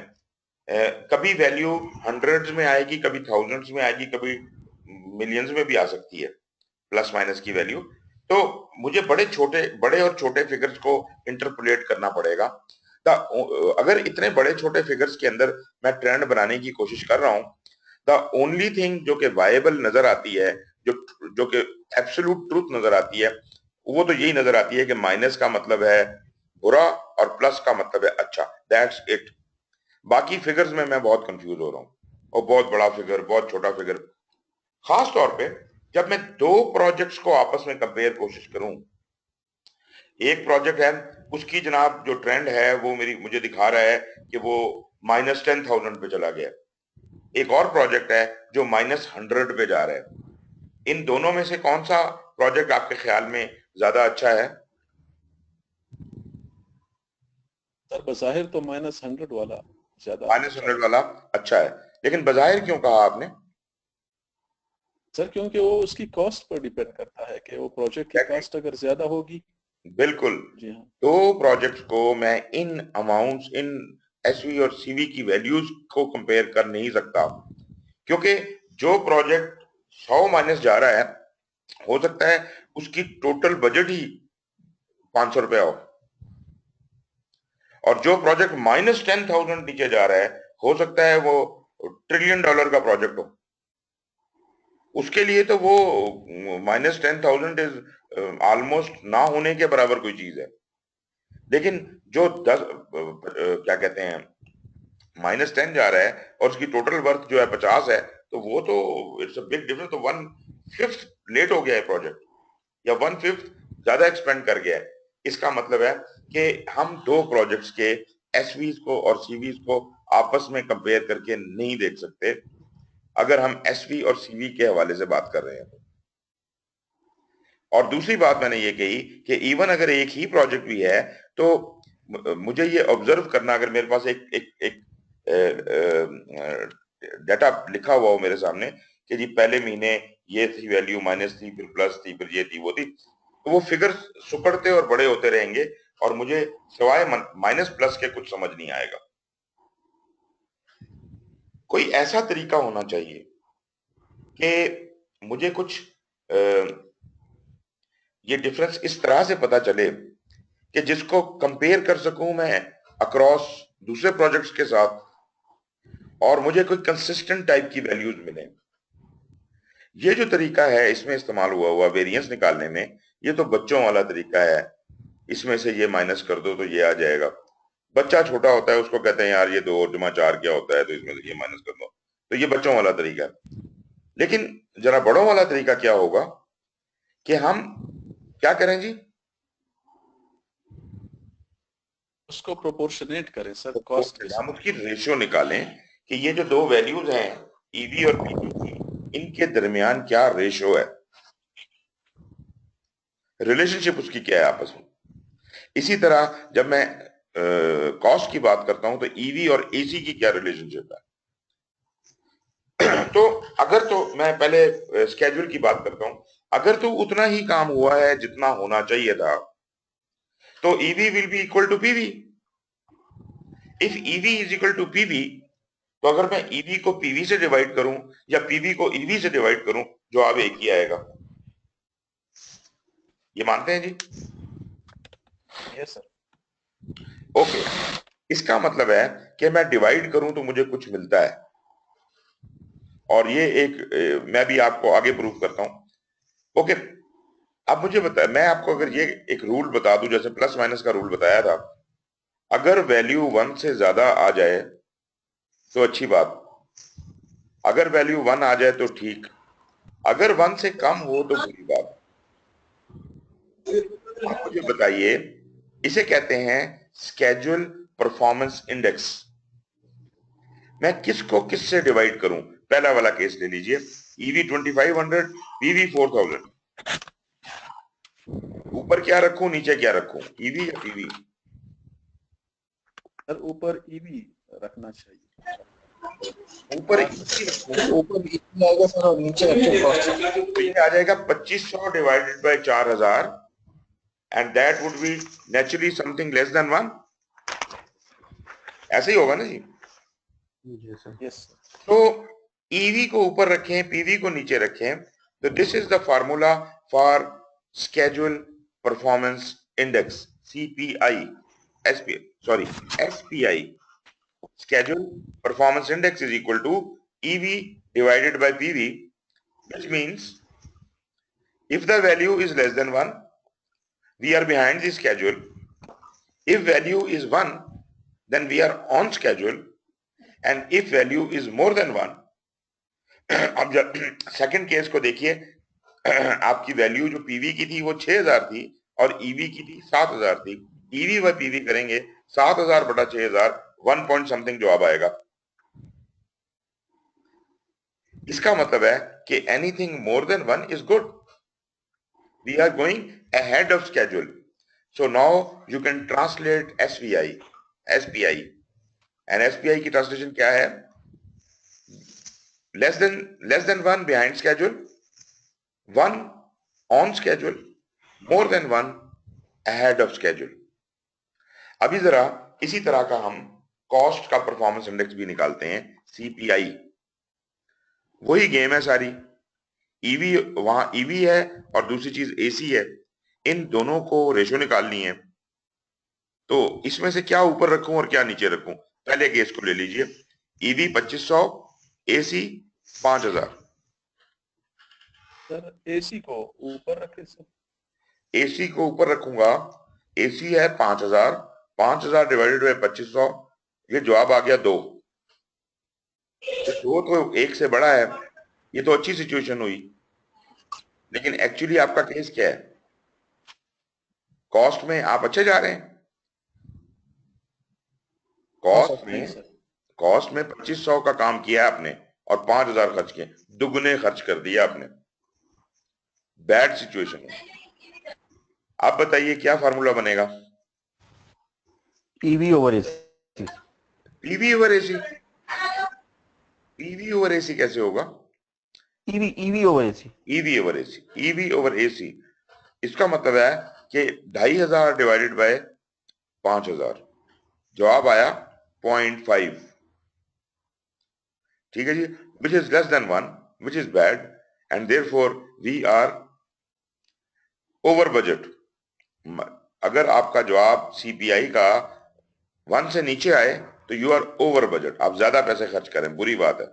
कभी वैल्यू हंड्रेड्स में आएगी, कभी थाउजेंड्स में आएगी, कभी मिलियंस में भी आ सकती है प्लस माइनस की वैल्यू। तो मुझे बड़े और छोटे फिगर्स को इंटरपोलेट करना पड़ेगा। अगर इतने बड़े छोटे फिगर्स के अंदर मैं ट्रेंड बनाने की कोशिश कर रहा हूं, द ओनली थिंग जो कि वायबल नजर आती है, जो कि एब्सोल्यूट ट्रूथ नजर आती है, वो तो यही नजर आती है कि माइनस का मतलब है बुरा और प्लस का मतलब है अच्छा। That's it. बाकी फिगर्स में मैं बहुत कंफ्यूज हो रहा हूँ, और बहुत बड़ा फिगर, बहुत छोटा फिगर। खास तौर पे जब मैं दो प्रोजेक्ट्स को आपस में कंपेयर कोशिश करूं, एक प्रोजेक्ट है उसकी जनाब जो ट्रेंड है वो मुझे दिखा रहा है कि वो -10,000 पे चला गया, एक और प्रोजेक्ट है जो -100 पे जा रहा है। इन दोनों में से कौन सा प्रोजेक्ट आपके ख्याल में ज्यादा अच्छा है? सर बज़ाहिर तो -100 वाला ज्यादा -100 वाला अच्छा है, लेकिन बज़ाहिर क्यों कहा आपने? सर क्योंकि वो उसकी कॉस्ट पर डिपेंड करता है कि वो प्रोजेक्ट की कॉस्ट अगर ज्यादा होगी। बिल्कुल। जी हाँ। दो प्रोजेक्ट्स को मैं इन अमाउंट्स, इन एसवी और सीवी की वैल्यूज को कंपेयर कर नहीं सकता, क्योंकि जो प्रोजेक्ट 100 माइनस जा रहा है हो सकता है उसकी टोटल बजट ही 500 रुपया हो, और जो प्रोजेक्ट -10,000 नीचे जा रहा है हो सकता है वो $1 ट्रिलियन का प्रोजेक्ट हो। उसके लिए तो वो -10,000 इज ऑलमोस्ट ना होने के बराबर कोई चीज है। लेकिन जो 10 क्या कहते हैं -10 जा रहा है और उसकी टोटल वर्थ जो है 50 है, तो वो तो इट्स अ बिग डिफरेंस। तो 1/5 लेट हो गया है प्रोजेक्ट, या 1/5 ज्यादा एक्सपेंड कर गया है। इसका मतलब है कि हम दो प्रोजेक्ट्स के एसवीज को और सीवीज को आपस में कंपेयर करके नहीं देख सकते, अगर हम एसवी और सीवी के हवाले से बात कर रहे हैं। और दूसरी बात मैंने ये कही कि इवन अगर एक ही प्रोजेक्ट भी है, तो मुझे ये ऑब्जर्व करना, अगर मेरे पास एक एक एक डाटा लिखा हुआ हो मेरे सामने कि जी पहले महीने ये थी वैल्यू, माइनस थी, फिर प्लस थी, फिर ये थी, वो थी, तो वो फिगर सुकड़ते और बड़े होते रहेंगे और मुझे सिवाय माइनस प्लस के कुछ समझ नहीं आएगा। कोई ऐसा तरीका होना चाहिए कि मुझे कुछ ये डिफरेंस इस तरह से पता चले कि जिसको कंपेयर कर सकूं मैं अक्रॉस दूसरे प्रोजेक्ट्स के साथ, और मुझे कोई कंसिस्टेंट टाइप की वैल्यूज मिले। ये जो तरीका है इसमें इस्तेमाल हुआ वेरिएंस निकालने में, ये तो बच्चों वाला तरीका है। इसमें से ये माइनस कर दो तो ये आ जाएगा। बच्चा छोटा होता है, उसको कहते हैं यार ये 2 और जमा 4 क्या होता है, तो इसमें से ये माइनस कर दो, तो ये बच्चों वाला तरीका है। लेकिन जरा बड़ों वाला तरीका क्या होगा कि हम क्या करें जी, उसको प्रोपोर्शनेट करें सर कॉस्ट के हम साथ। उसकी रेशियो निकालें कि ये जो दो वैल्यूज हैं ईवी और पीवी की, इनके दरमियान क्या रेशियो है, रिलेशनशिप उसकी क्या है आपस में। इसी तरह जब मैं कॉस्ट की बात करता हूं तो ईवी और एसी की क्या रिलेशनशिप है। तो अगर, तो मैं पहले स्केड्यूल की बात करता हूं, अगर तो उतना ही काम हुआ है जितना होना चाहिए था, तो EV will be equal to PV. If EV is equal to PV, तो अगर मैं ईवी को पीवी से डिवाइड करूं या पीवी को ईवी से डिवाइड करूं, जवाब एक ही आएगा। ये मानते हैं जी? Yes sir. ओके, इसका मतलब है कि मैं डिवाइड करूं तो मुझे कुछ मिलता है, और ये एक मैं भी आपको आगे प्रूव करता हूं। ओके, अब मुझे बता, मैं आपको अगर ये एक रूल बता दूं, जैसे प्लस माइनस का रूल बताया था, अगर वैल्यू 1 से ज्यादा आ जाए तो अच्छी बात, अगर वैल्यू 1 आ जाए तो ठीक, अगर 1 से कम हो तो बुरी बात। अब मुझे बताइए, इसे कहते हैं स्केड्यूल परफॉर्मेंस इंडेक्स। मैं किसको किससे डिवाइड करूं? पहला वाला केस ले लीजिए, ईवी 2500, पीवी 4000। ऊपर क्या रखूं, नीचे क्या रखूं, ईवी या पीवी? सर ऊपर ईवी रखना चाहिए। ऊपर ईवी रखूं ऊपर इतना आएगा सर और नीचे एक्चुअल कॉस्ट। तो ये आ जाएगा 2500 divided by 4000, and that would be naturally something less than 1। ऐसे ही होगा ना जी? Yes sir. तो ईवी को ऊपर रखें, पीवी को नीचे रखें, तो this is the formula for schedule performance index, CPI, SPI. Schedule performance index is equal to EV divided by PV, which means if the value is less than 1, we are behind the schedule. If value is 1, then we are on schedule, and if value is more than 1, अब जब सेकंड केस को देखिए, आपकी वैल्यू जो पीवी की थी वो 6000 थी और ईवी की थी 7000 थी। ईवी व पीवी करेंगे 7000 बटा 6000, 1 पॉइंट समथिंग जवाब आएगा। इसका मतलब है कि anything more than 1 is good, we are going ahead of schedule. So now you can translate SVI, SPI, and SPI की ट्रांसलेशन क्या है? less than 1 behind schedule, 1 on schedule, more than 1 ahead of schedule. अभी जरा इसी तरह का हम कॉस्ट का परफॉर्मेंस इंडेक्स भी निकालते हैं, सीपीआई। वही गेम है सारी, ईवी वहां ईवी है और दूसरी चीज एसी है, इन दोनों को रेशो निकालनी है। तो इसमें से क्या ऊपर रखूं और क्या नीचे रखूं? पहले केस को ले लीजिए, ईवी 2500, एसी 5000। सर एसी को ऊपर रखे सर। एसी को ऊपर रखूंगा, एसी है 5,000, 5,000 डिवाइडेड बाय 2500, ये जवाब आ गया 2। दो तो एक से बड़ा है, ये तो अच्छी सिचुएशन हुई। लेकिन एक्चुअली आपका केस क्या है? कॉस्ट में आप अच्छे जा रहे हैं, हाँ सर कॉस्ट ठीक में सर। कॉस्ट में 2500 का काम किया आपने और 5,000 खर्च किए, दुगने खर्च कर दिए आपने। बैड सिचुएशन है। आप बताइए क्या फार्मूला बनेगा? EV over AC. PV over AC? PV over AC कैसे होगा? EV EV over AC. EV over AC, EV over AC. इसका मतलब है कि 2,500 डिवाइडेड बाय 5,000, जवाब आया 0.5। ठीक है जी, which is less than 1, which is bad, and therefore we are over budget. अगर आपका जवाब सीपीआई का 1 से नीचे आए तो यू आर ओवर बजट, आप ज्यादा पैसे खर्च करें, बुरी बात है।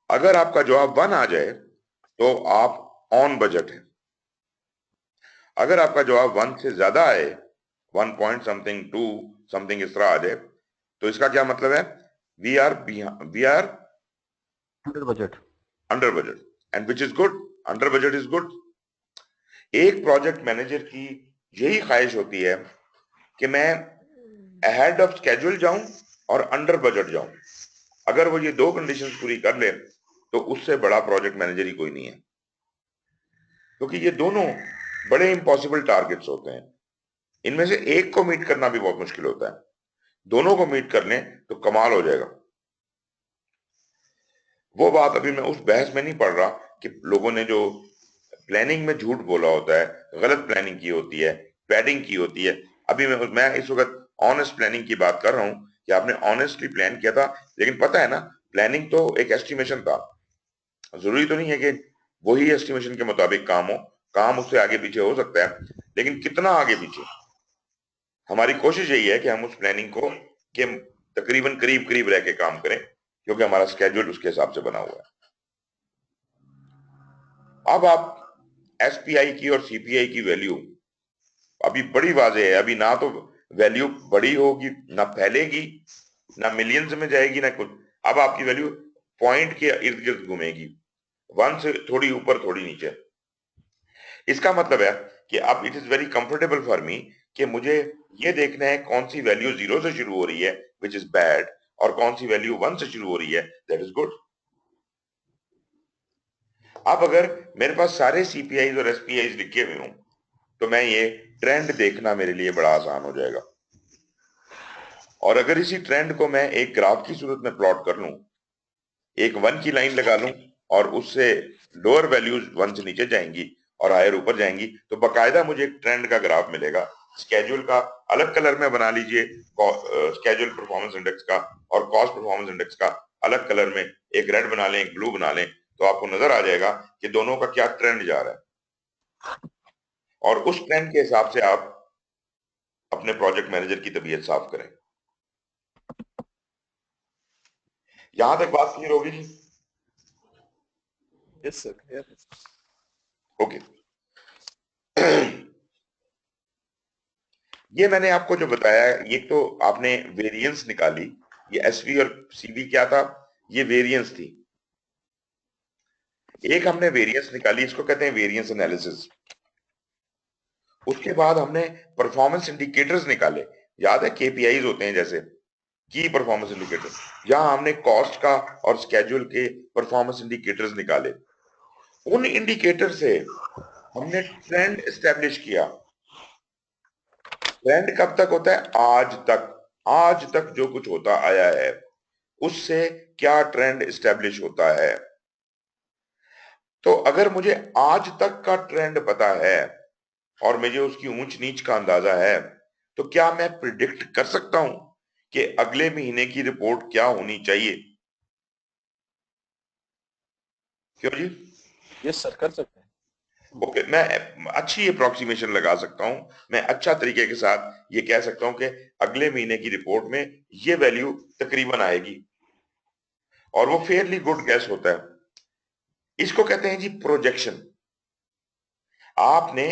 अगर आपका जवाब 1 आ जाए तो आप ऑन बजट है। अगर आपका जवाब 1 से ज्यादा आए, 1 पॉइंट समथिंग 2 समथिंग इस तरह आ जाए, तो इसका क्या मतलब है? We are under budget. Under budget, and which is good. Under budget is good. एक प्रोजेक्ट मैनेजर की यही ख्वाहिश होती है कि मैं अहेड ऑफ स्केड्यूल जाऊं और अंडर बजट जाऊं। अगर वो ये दो कंडीशंस पूरी कर ले तो उससे बड़ा प्रोजेक्ट मैनेजर ही कोई नहीं है, क्योंकि ये दोनों बड़े इम्पॉसिबल टारगेट्स होते हैं। इनमें से एक को मीट करना भी बहुत मुश्किल होता है, दोनों को मीट कर लें तो कमाल हो जाएगा। वो बात अभी मैं उस बहस में नहीं पढ़ रहा कि लोगों ने जो प्लानिंग में झूठ बोला होता है, गलत प्लानिंग की होती है, पैडिंग की होती है। अभी मैं इस वक्त ऑनेस्ट प्लानिंग की बात कर रहा हूं कि आपने ऑनेस्टली प्लान किया था। लेकिन पता है ना, प्लानिंग तो एक एस्टिमेशन था, जरूरी तो नहीं है कि वही एस्टिमेशन के मुताबिक काम हो, काम उससे आगे पीछे हो सकता है, लेकिन कितना आगे पीछे। हमारी कोशिश यही है कि हम उस प्लानिंग को के तकरीबन करीब करीब रह के काम करें, क्योंकि हमारा स्केड्यूल उसके हिसाब से बना हुआ है। अब आप एसपीआई की और सीपीआई की वैल्यू अभी बड़ी वाजे है। अभी ना तो वैल्यू बड़ी होगी, ना फैलेगी, ना मिलियंस में जाएगी, ना कुछ। अब आपकी वैल्यू पॉइंट के इर्द गिर्द घूमेगी, 1 से थोड़ी ऊपर थोड़ी नीचे। इसका मतलब है कि अब it is very comfortable for me कि मुझे ये देखना है कौन सी वैल्यू 0 से शुरू हो रही है विच इज बैड, और कौन सी वैल्यू 1 से शुरू हो रही है दैट इज गुड। अब अगर मेरे पास सारे सीपीआई और एसपीआई लिखे हुए हों तो मैं ये ट्रेंड देखना मेरे लिए बड़ा आसान हो जाएगा। और अगर इसी ट्रेंड को मैं एक ग्राफ की सूरत में प्लॉट कर लूं, एक 1 की लाइन लगा लूं और उससे लोअर वैल्यूज 1 से नीचे जाएंगी और हायर ऊपर जाएंगी, तो बकायदा मुझे एक ट्रेंड का ग्राफ मिलेगा। स्केड्यूल का अलग कलर में बना लीजिए, स्केड्यूल परफॉर्मेंस इंडेक्स का, और कॉस्ट परफॉर्मेंस इंडेक्स का अलग कलर में, एक रेड बना लें, एक ब्लू बना लें, तो आपको नजर आ जाएगा कि दोनों का क्या ट्रेंड जा रहा है। और उस ट्रेंड के हिसाब से आप अपने प्रोजेक्ट मैनेजर की तबीयत साफ करें। यहां तक बात क्लियर होगी जी? Yes sir clear. ओके। ये मैंने आपको जो बताया, ये तो आपने वेरिएंस निकाली, ये एसवी और सीवी क्या था? ये वेरिएंस थी। एक हमने वेरिएंस निकाली, इसको कहते हैं वेरिएंस एनालिसिस। उसके बाद हमने परफॉर्मेंस इंडिकेटर्स निकाले। याद है केपीआईज होते हैं जैसे की परफॉर्मेंस इंडिकेटर, यहां हमने कॉस्ट का और स्केड्यूल के परफॉर्मेंस इंडिकेटर्स निकाले। उन इंडिकेटर से हमने ट्रेंड एस्टेब्लिश किया। ट्रेंड कब तक होता है? आज तक। आज तक जो कुछ होता आया है उससे क्या ट्रेंड एस्टेब्लिश होता है। तो अगर मुझे आज तक का ट्रेंड पता है और मुझे उसकी ऊंच नीच का अंदाजा है, तो क्या मैं प्रिडिक्ट कर सकता हूं कि अगले महीने की रिपोर्ट क्या होनी चाहिए? क्यों जी? यस सर कर सकते हैं। ओके, मैं अच्छी अप्रोक्सीमेशन लगा सकता हूं, मैं अच्छा तरीके के साथ ये कह सकता हूं कि अगले महीने की रिपोर्ट में ये वैल्यू तकरीबन आएगी, और वो फेयरली गुड गैस होता है। इसको कहते हैं जी प्रोजेक्शन। आपने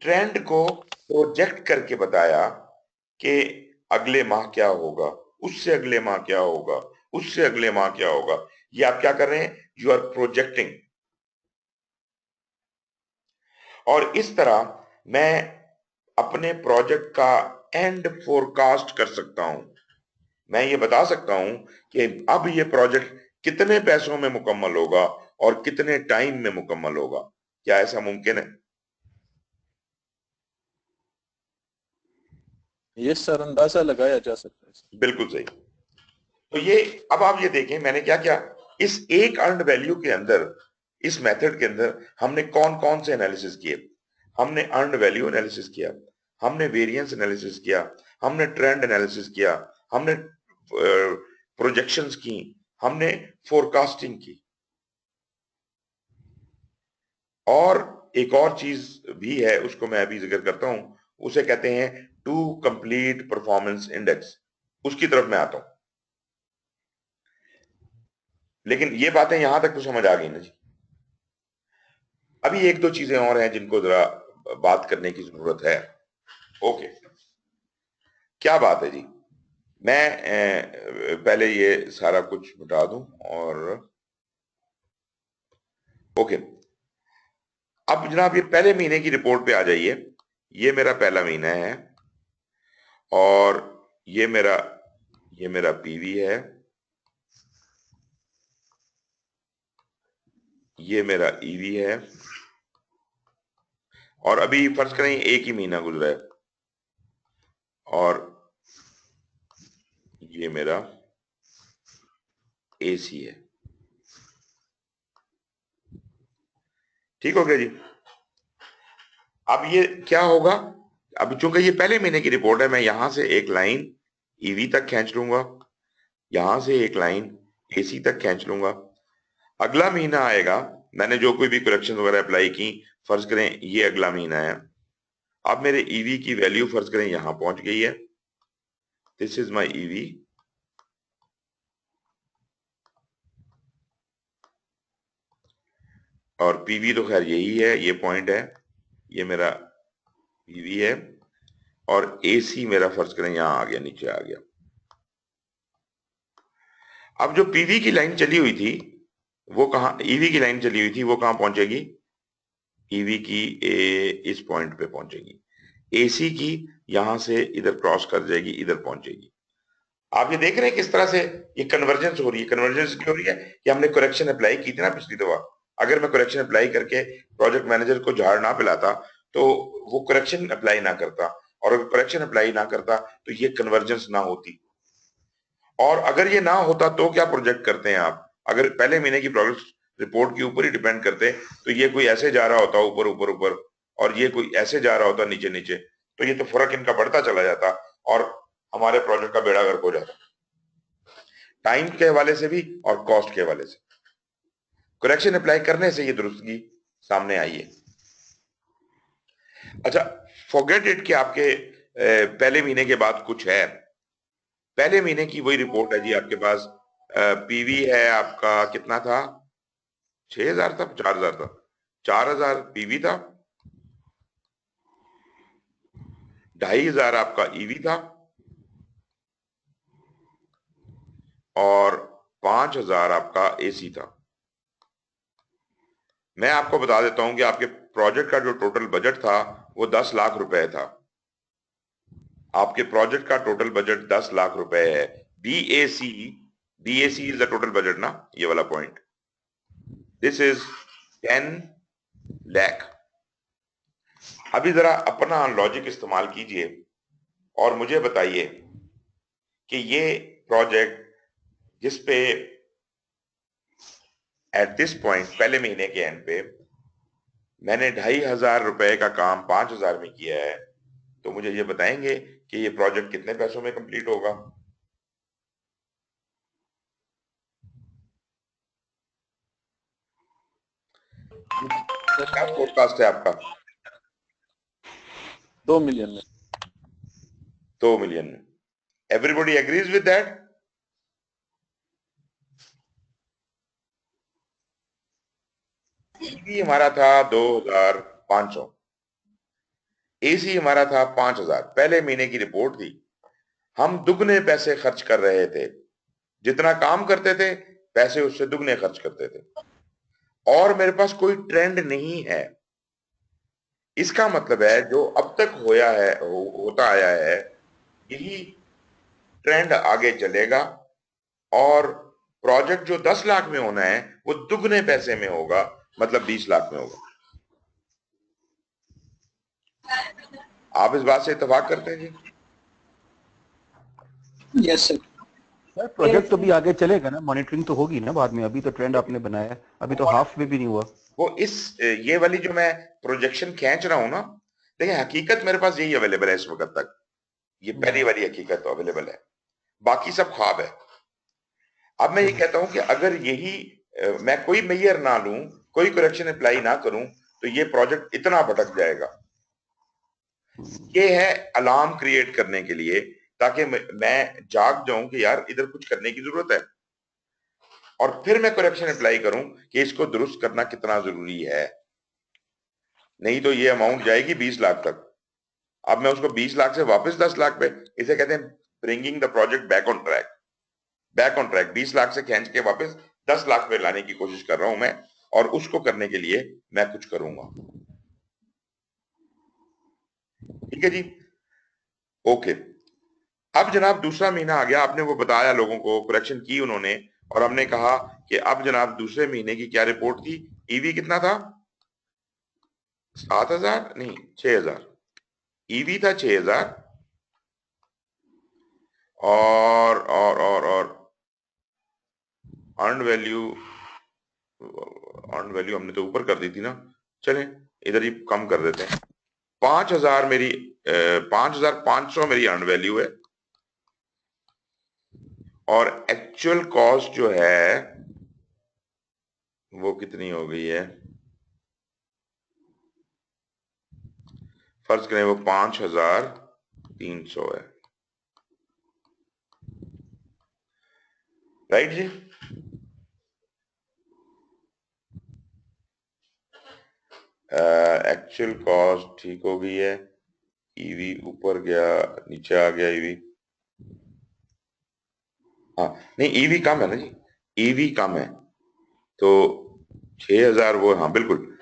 ट्रेंड को प्रोजेक्ट करके बताया कि अगले माह क्या होगा, उससे अगले माह क्या होगा, उससे अगले माह क्या होगा। ये आप क्या कर रहे हैं? You are projecting. और इस तरह मैं अपने प्रोजेक्ट का एंड फोरकास्ट कर सकता हूं। मैं ये बता सकता हूं कि अब ये प्रोजेक्ट कितने पैसों में मुकम्मल होगा और कितने टाइम में मुकम्मल होगा। क्या ऐसा मुमकिन है? ये सर अंदाजा लगाया जा सकता है सर। बिल्कुल सही। तो ये अब आप ये देखें मैंने क्या किया, इस एक अर्नड वैल्यू के अंदर, इस मेथड के अंदर हमने कौन कौन से एनालिसिस किए। हमने अर्नड वैल्यू एनालिसिस किया, हमने वेरिएंस एनालिसिस किया, हमने ट्रेंड एनालिसिस किया, हमने प्रोजेक्शंस की, हमने फोरकास्टिंग की। और एक और चीज भी है, उसको मैं अभी जिक्र करता हूं, उसे कहते हैं टू कंप्लीट परफॉर्मेंस इंडेक्स। उसकी तरफ मैं आता हूं। लेकिन ये बातें यहां तक तो समझ आ गई ना जी। अभी एक दो चीजें और हैं जिनको जरा बात करने की जरूरत है। ओके, क्या बात है जी। मैं पहले ये सारा कुछ मिटा दूं और ओके। अब जनाब ये पहले महीने की रिपोर्ट पे आ जाइए। ये मेरा पहला महीना है और ये मेरा पीवी है, ये मेरा ईवी है। और अभी फर्ज करें एक ही महीना गुजरा है और ये मेरा एसी है। ठीक हो गया जी। अब ये क्या होगा, अब चूंकि ये पहले महीने की रिपोर्ट है, मैं यहां से एक लाइन ईवी तक खींच लूंगा, यहां से एक लाइन एसी तक खींच लूंगा। अगला महीना आएगा, मैंने जो कोई भी करेक्शन वगैरह अप्लाई की, फर्ज करें ये अगला महीना है। अब मेरे ईवी की वैल्यू फर्ज करें यहां पहुंच गई है। This is my EV. और पीवी तो खैर यही है, ये पॉइंट है, ये मेरा पीवी है। और एसी मेरा फर्ज करें यहां आ गया, नीचे आ गया। अब जो पीवी की लाइन चली हुई थी वो कहां, ईवी की लाइन चली हुई थी वो कहां पहुंचेगी? ईवी की इस पॉइंट पे पहुंचेगी। एसी की यहां से इधर क्रॉस कर जाएगी, इधर पहुंचेगी। आप ये देख रहे हैं किस तरह से ये कन्वर्जेंस हो रही है। कन्वर्जेंस क्यों हो रही है? कि हमने करेक्शन अप्लाई की थी ना पिछली दफा। अगर मैं करेक्शन अप्लाई करके प्रोजेक्ट मैनेजर को झाड़ ना पिलाता तो वो करेक्शन अप्लाई ना करता, और अगर करेक्शन अप्लाई ना करता तो ये कन्वर्जेंस ना होती। और अगर ये ना होता तो क्या प्रोजेक्ट करते हैं आप? अगर पहले महीने की प्रोग्रेस रिपोर्ट के ऊपर ही डिपेंड करते तो ये कोई ऐसे जा रहा होता ऊपर ऊपर ऊपर और ये कोई ऐसे जा रहा होता नीचे नीचे, तो ये तो फर्क इनका बढ़ता चला जाता और हमारे प्रोजेक्ट का बेड़ा गर्क हो जाता, टाइम के हवाले से भी और कॉस्ट के हवाले से। करेक्शन अप्लाई करने से ये दुरुस्तगी सामने आई है। अच्छा, फॉरगेट इट कि आपके पहले महीने के बाद कुछ है। पहले महीने की वही रिपोर्ट है जी आपके पास। पीवी है आपका, कितना था? 6,000 था, 4,000 था? 4,000 पीवी था, 2,500 आपका ईवी था और 5,000 आपका एसी था। मैं आपको बता देता हूं कि आपके प्रोजेक्ट का जो टोटल बजट था वो 10 लाख रुपए था। आपके प्रोजेक्ट का टोटल बजट 10 लाख रुपए है। BAC, BAC is the total budget ना, ये वाला पॉइंट। This is 10 lakh. अभी जरा अपना लॉजिक इस्तेमाल कीजिए और मुझे बताइए कि ये प्रोजेक्ट जिस पे एट दिस पॉइंट पहले महीने के एंड पे मैंने 2,500 रुपए का काम 5,000 में किया है, तो मुझे ये बताएंगे कि ये प्रोजेक्ट कितने पैसों में कंप्लीट होगा? क्या फोरकास्ट है आपका? 2 मिलियन में। 2 मिलियन में। Everybody agrees with that? EV हमारा था 2500, एसी हमारा था 5000। पहले महीने की रिपोर्ट थी, हम दुगने पैसे खर्च कर रहे थे, जितना काम करते थे पैसे उससे दुगने खर्च करते थे, और मेरे पास कोई ट्रेंड नहीं है। इसका मतलब है जो अब तक होया है होता आया है, यही ट्रेंड आगे चलेगा, और प्रोजेक्ट जो 10 लाख में होना है वो दुगने पैसे में होगा, मतलब 20 लाख में होगा। आप इस बात से इत्तेफाक करते हैं जी? Yes sir. सर प्रोजेक्ट तो भी आगे चलेगा ना, मॉनिटरिंग तो होगी ना बाद में, अभी तो ट्रेंड आपने बनाया है, अभी तो हाफ में भी नहीं हुआ। वो ये वाली जो मैं प्रोजेक्शन खींच रहा हूं ना, देखिए हकीकत मेरे पास यही अवेलेबल है इस वक्त तक, ये पहली वाली हकीकत तो अवेलेबल है, बाकी सब ख्वाब है। अब मैं ये कहता हूं कि अगर यही मैं कोई मेजर ना लूं, कोई करेक्शन अप्लाई ना करूं, तो ये प्रोजेक्ट इतना भटक जाएगा। ये है अलार्म क्रिएट करने के लिए, ताकि मैं जाग जाऊं कि यार इधर कुछ करने की जरूरत है, और फिर मैं करेक्शन अप्लाई करूं कि इसको दुरुस्त करना कितना जरूरी है। नहीं तो ये अमाउंट जाएगी 20 लाख तक। अब मैं उसको 20 लाख से वापस 10 लाख पे, इसे कहते हैं bringing the project back on track. Back on track 20 lakh से खींच के वापस 10 लाख पे लाने की कोशिश कर रहा हूं मैं, और उसको करने के लिए मैं कुछ करूंगा। ठीक है जी, ओके। अब जनाब दूसरा महीना आ गया, आपने वो बताया लोगों को, करेक्शन की उन्होंने, और हमने कहा कि अब जनाब दूसरे महीने की क्या रिपोर्ट थी? ईवी कितना था? 7000 नहीं 6000। ईवी था 6000, और अर्न वैल्यू हमने तो ऊपर कर दी थी ना, चलें इधर ही कम कर देते हैं। 5000 मेरी 5500 मेरी अर्न वैल्यू है, और एक्चुअल कॉस्ट जो है वो कितनी हो गई है? फर्ज करें वो 5300 है, राइट जी? एक्चुअल कॉस्ट ठीक हो गई है, ईवी ऊपर गया, नीचे आ गया ईवी। हाँ नहीं, ईवी कम है ना जी, ईवी कम है, तो 6000 वो, हाँ बिल्कुल।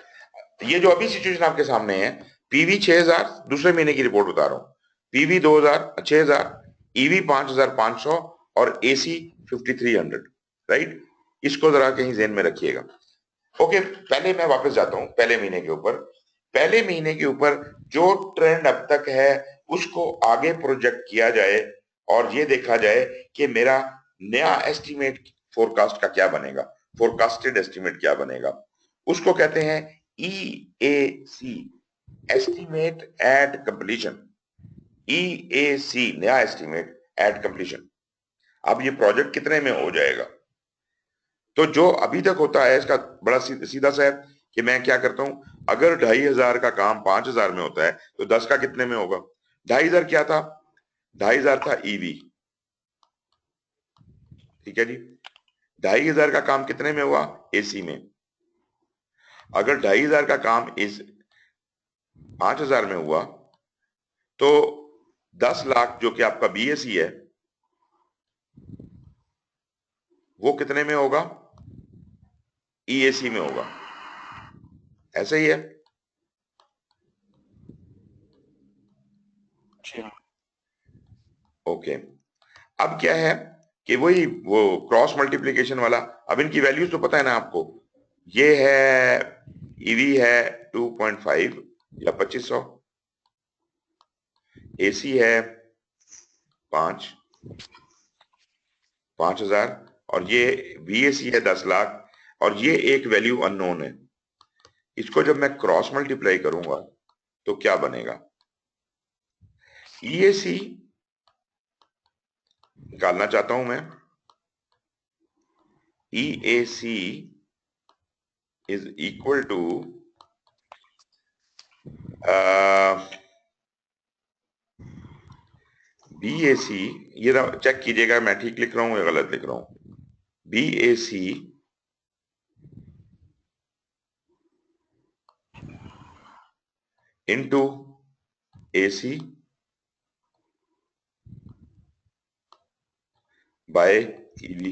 ये जो अभी सिचुएशन आपके सामने है, पीवी 6000, दूसरे महीने की रिपोर्ट बता रहा हूं, पीवी 6000, ईवी 5500, और एसी 5300, राइट? इसको जरा कहीं ज़हन में रखिएगा। ओके, पहले मैं वापस जाता हूं पहले महीने के ऊपर। पहले महीने के ऊपर जो ट्रेंड अब तक है उसको आगे प्रोजेक्ट किया जाए, और ये देखा जाए कि मेरा नया एस्टिमेट फोरकास्ट का क्या बनेगा, फोरकास्टेड एस्टिमेट क्या बनेगा। उसको कहते हैं EAC, estimate at completion. EAC नया एस्टिमेट एट कंप्लीशन। अब ये प्रोजेक्ट कितने में हो जाएगा? तो जो अभी तक होता है इसका बड़ा सीधा सा है कि मैं क्या करता हूं, अगर 2500 का काम 5000 में होता है तो 10 का कितने में होगा? 2500 क्या था? 2500 था ईवी, ठीक है जी। 2500 का काम कितने में हुआ? एसी में। अगर 2500 का काम इस 5000 में हुआ, तो 10 लाख जो कि आपका बीएसी है वो कितने में होगा? ईएसी में होगा। ऐसे ही है। ओके, अब क्या है कि वही वो क्रॉस मल्टीप्लिकेशन वाला, अब इनकी वैल्यूज तो पता है ना आपको। ये है ईवी है 2.5 या 2500, एसी है 5000, और ये बीएसी है 10 लाख, और ये एक वैल्यू अननोन है। इसको जब मैं क्रॉस मल्टीप्लाई करूंगा तो क्या बनेगा? ईएसी निकालना चाहता हूं मैं। EAC is equal to BAC, ये चेक कीजिएगा मैं ठीक लिख रहा हूं या गलत लिख रहा हूं। BAC into AC by EV।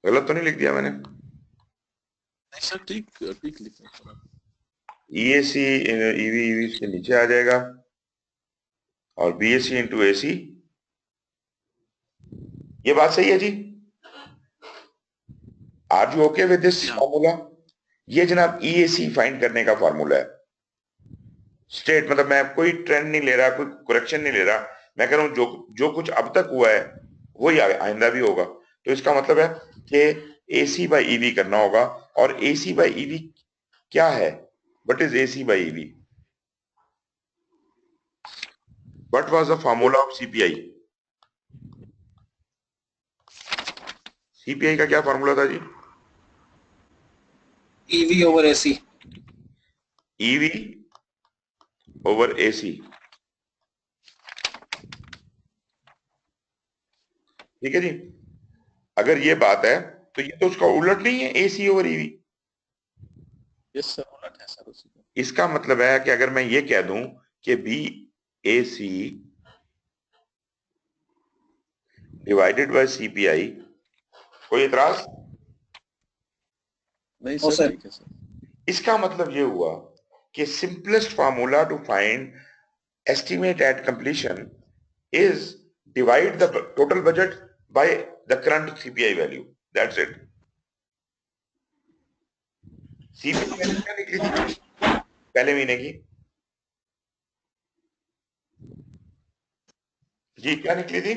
गलत तो नहीं लिख दिया मैंने? नहीं सर, ठीक ठीक लिखा सर आप। EAC EV इसके नीचे आ जाएगा और BAC इंटू AC। ये बात सही है जी? Are you okay with this formula? ये जनाब EAC फाइंड करने का फॉर्मूला है। स्टेट मतलब मैं कोई ट्रेंड नहीं ले रहा, कोई करेक्शन नहीं ले रहा, मैं कह रहा हूं जो कुछ अब तक हुआ है वही आइंदा भी होगा। तो इसका मतलब है कि AC बाई EV करना होगा। और AC बाई EV क्या है? What is AC by EV? What was the formula of CPI? CPI का क्या फॉर्मूला था जी? EV over AC। EV over AC। ठीक है जी। अगर ये बात है तो ये तो उसका उलट नहीं है, AC over EV। Yes sir, उलट है सर उसी का। इसका मतलब है कि अगर मैं ये कह दूं कि BAC डिवाइडेड बाय CPI, कोई इतराज? नहीं नो सर, सर। ठीक है सर। इसका मतलब ये हुआ कि simplest formula to find estimate at completion is divide the total budget by the current CPI value. That's it. CPI value क्या निकली थी पहले महीने की? जी क्या निकली थी?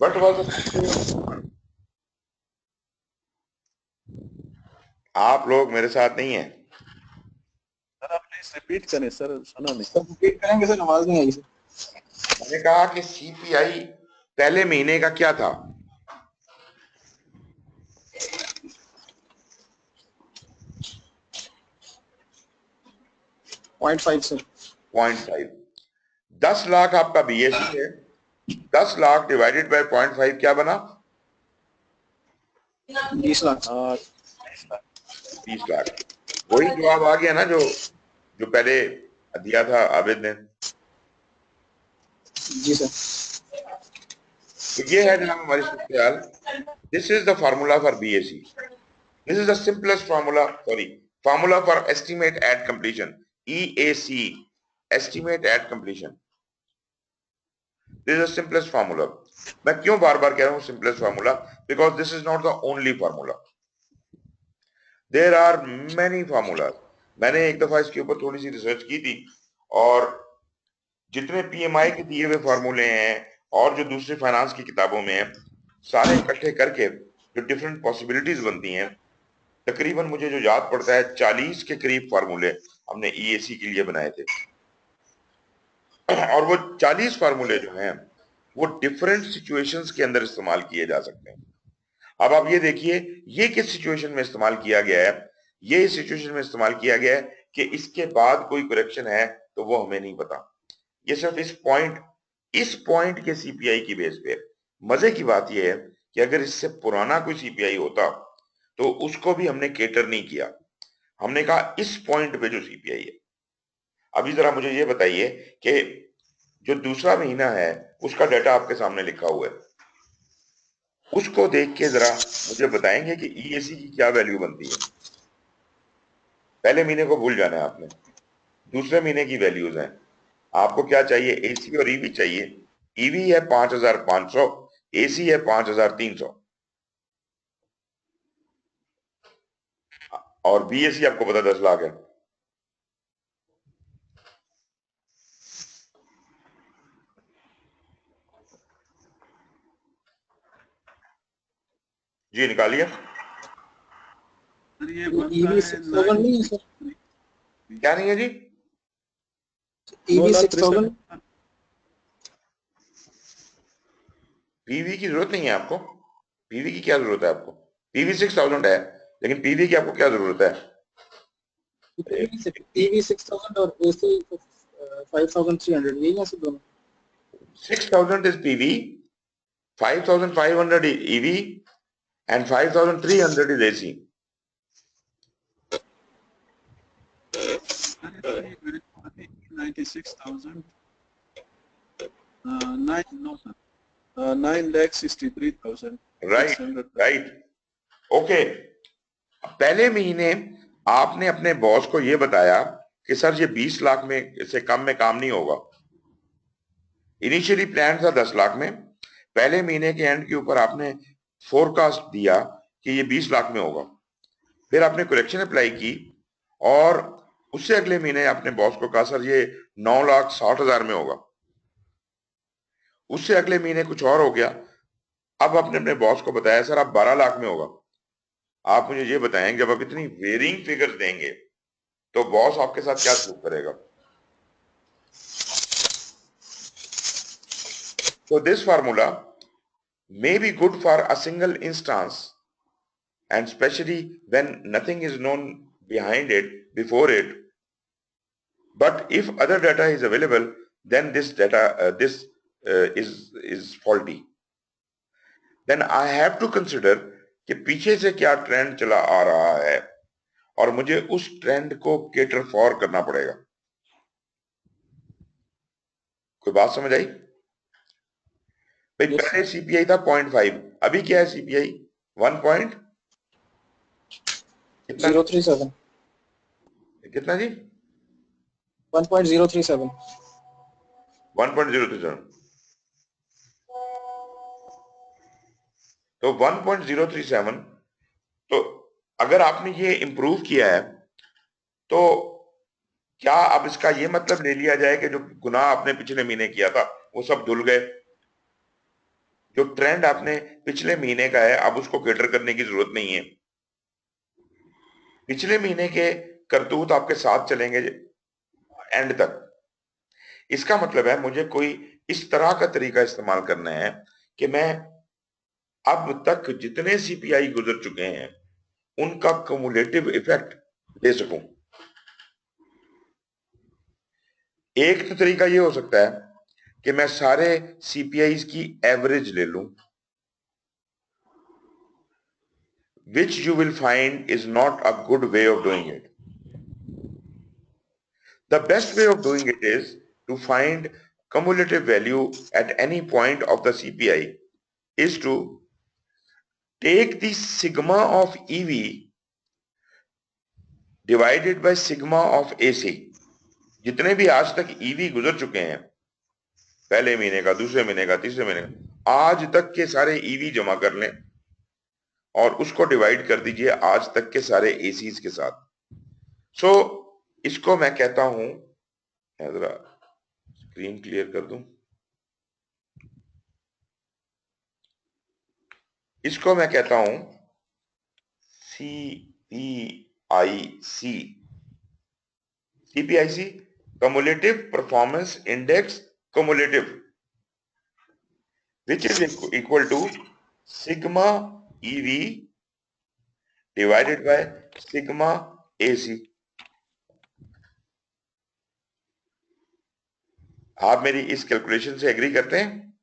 What was the? आप लोग मेरे साथ नहीं है। सर आप प्लीज रिपीट करें सर, सुना नहीं। सर रिपीट करेंगे सर, आवाज नहीं आई सर। मैंने कहा कि CPI पहले महीने का क्या था? 0.5 सर। 0.5। 10 लाख आपका BAC है, 10 लाख डिवाइडेड बाय 0.5 क्या बना? 20 लाख। 30 लाख। वही जवाब आ गया ना जो पहले दिया था आबिद ने। जी सर। तो ये है जनाब हमारी सूरत-ए-हाल। This is the formula for BAC। This is the simplest formula, formula for estimate at completion, EAC, estimate at completion. This is the simplest formula. मैं क्यों बार बार कह रहा हूं simplest formula? Because this is not the only formula, there are many formulas. मैंने एक दफा इसके ऊपर थोड़ी सी रिसर्च की थी और जितने PMI के दिए हुए फार्मूले हैं और जो दूसरी फाइनेंस की किताबों में हैं, सारे इकट्ठे करके जो डिफरेंट पॉसिबिलिटीज बनती हैं, तकरीबन मुझे जो याद पड़ता है 40 के करीब फार्मूले हमने EAC के लिए बनाए थे। और वो 40 फार्मूले जो हैं वो डिफरेंट सिचुएशंस के अंदर इस्तेमाल किए जा सकते हैं। अब आप ये देखिए, ये किस सिचुएशन में इस्तेमाल किया गया है? ये इस सिचुएशन में इस्तेमाल किया गया है कि इसके बाद कोई करेक्शन है तो वो हमें नहीं पता। ये सिर्फ इस पॉइंट के CPI की बेस पे। मजे की बात यह है कि अगर इससे पुराना कोई CPI होता तो उसको भी हमने केटर नहीं किया, हमने कहा इस पॉइंट पे जो CPI है। अभी जरा मुझे ये बताइए कि जो दूसरा महीना है उसका डाटा आपके सामने लिखा हुआ है, उसको देख के जरा मुझे बताएंगे कि EAC की क्या वैल्यू बनती है। पहले महीने को भूल जाना है आपने, दूसरे महीने की वैल्यूज हैं। आपको क्या चाहिए? AC और EV चाहिए। EV है 5500, AC है 5300 और BAC आपको पता 10 लाख है। जी निकालिए। सर ये बनता EV है 6000 नहीं है सर? क्या नहीं है जी? EV 6000। PV की जरूरत नहीं है आपको। PV की क्या जरूरत है आपको? PV 6000 है, लेकिन PV की आपको क्या जरूरत है? EV 6000 और AC 5300, यही है सर दोनों? 6000 is PV 5,500 EV and 5,300 is AC. Currently, we're at 96,000. 9,63,600. Right. Okay. पहले महीने आपने अपने बॉस को ये बताया कि सर ये 20 लाख में से कम में काम नहीं होगा। इनिशियली प्लान था 10 लाख में। पहले महीने के एंड के ऊपर आपने फोरकास्ट दिया कि ये 20 लाख में होगा। फिर आपने करेक्शन अप्लाई की और उससे अगले महीने आपने बॉस को कहा सर ये 9,60,000 में होगा। उससे अगले महीने कुछ और हो गया। अब आपने अपने बॉस को बताया सर आप 12 लाख में होगा। आप मुझे ये बताएं जब आप इतनी वेरिंग फिगर्स देंगे तो बॉस आपके साथ क्या सलूक करेगा? So this formula may be good for a single instance and especially when nothing is known behind it, before it. But if other data is available, then this data is faulty. Then I have to consider कि पीछे से क्या ट्रेंड चला आ रहा है और मुझे उस ट्रेंड को केटर फॉर करना पड़ेगा। कोई बात समझ आई? भाई Yes, पहले सीपीआई था 0.5, अभी क्या है सीपीआई 1 पॉइंट कितना 037. कितना जी 1.037. 1.037। तो 1.037, तो अगर आपने ये इंप्रूव किया है तो क्या अब इसका ये मतलब ले लिया जाए कि जो गुनाह आपने पिछले महीने किया था वो सब धुल गए? जो ट्रेंड आपने पिछले महीने का है अब उसको केटर करने की जरूरत नहीं है। पिछले महीने के करतूत आपके साथ चलेंगे एंड तक। इसका मतलब है मुझे कोई इस तरह का तरीका इस्तेमाल करना है कि मैं अब तक जितने सीपीआई गुजर चुके हैं उनका क्युमुलेटिव इफेक्ट ले सकूं। एक तो तरीका ये हो सकता है कि मैं सारे सीपीआईज की एवरेज ले लूं, which you will find is not a good way of doing it. The best way of doing it is to find cumulative value at any point of the CPI is to take the sigma of EV divided by sigma of AC. जितने भी आज तक EV गुजर चुके हैं, पहले महीने का, दूसरे महीने का, तीसरे महीने का, आज तक के सारे EV जमा कर लें और उसको डिवाइड कर दीजिए आज तक के सारे एसीज के साथ। सो इसको मैं कहता हूं, जरा स्क्रीन क्लियर कर दूं, इसको मैं कहता हूं CPIC cumulative performance index cumulative, which is equal to sigma EV divided by sigma AC। आप मेरी इस कैलकुलेशन से एग्री करते हैं?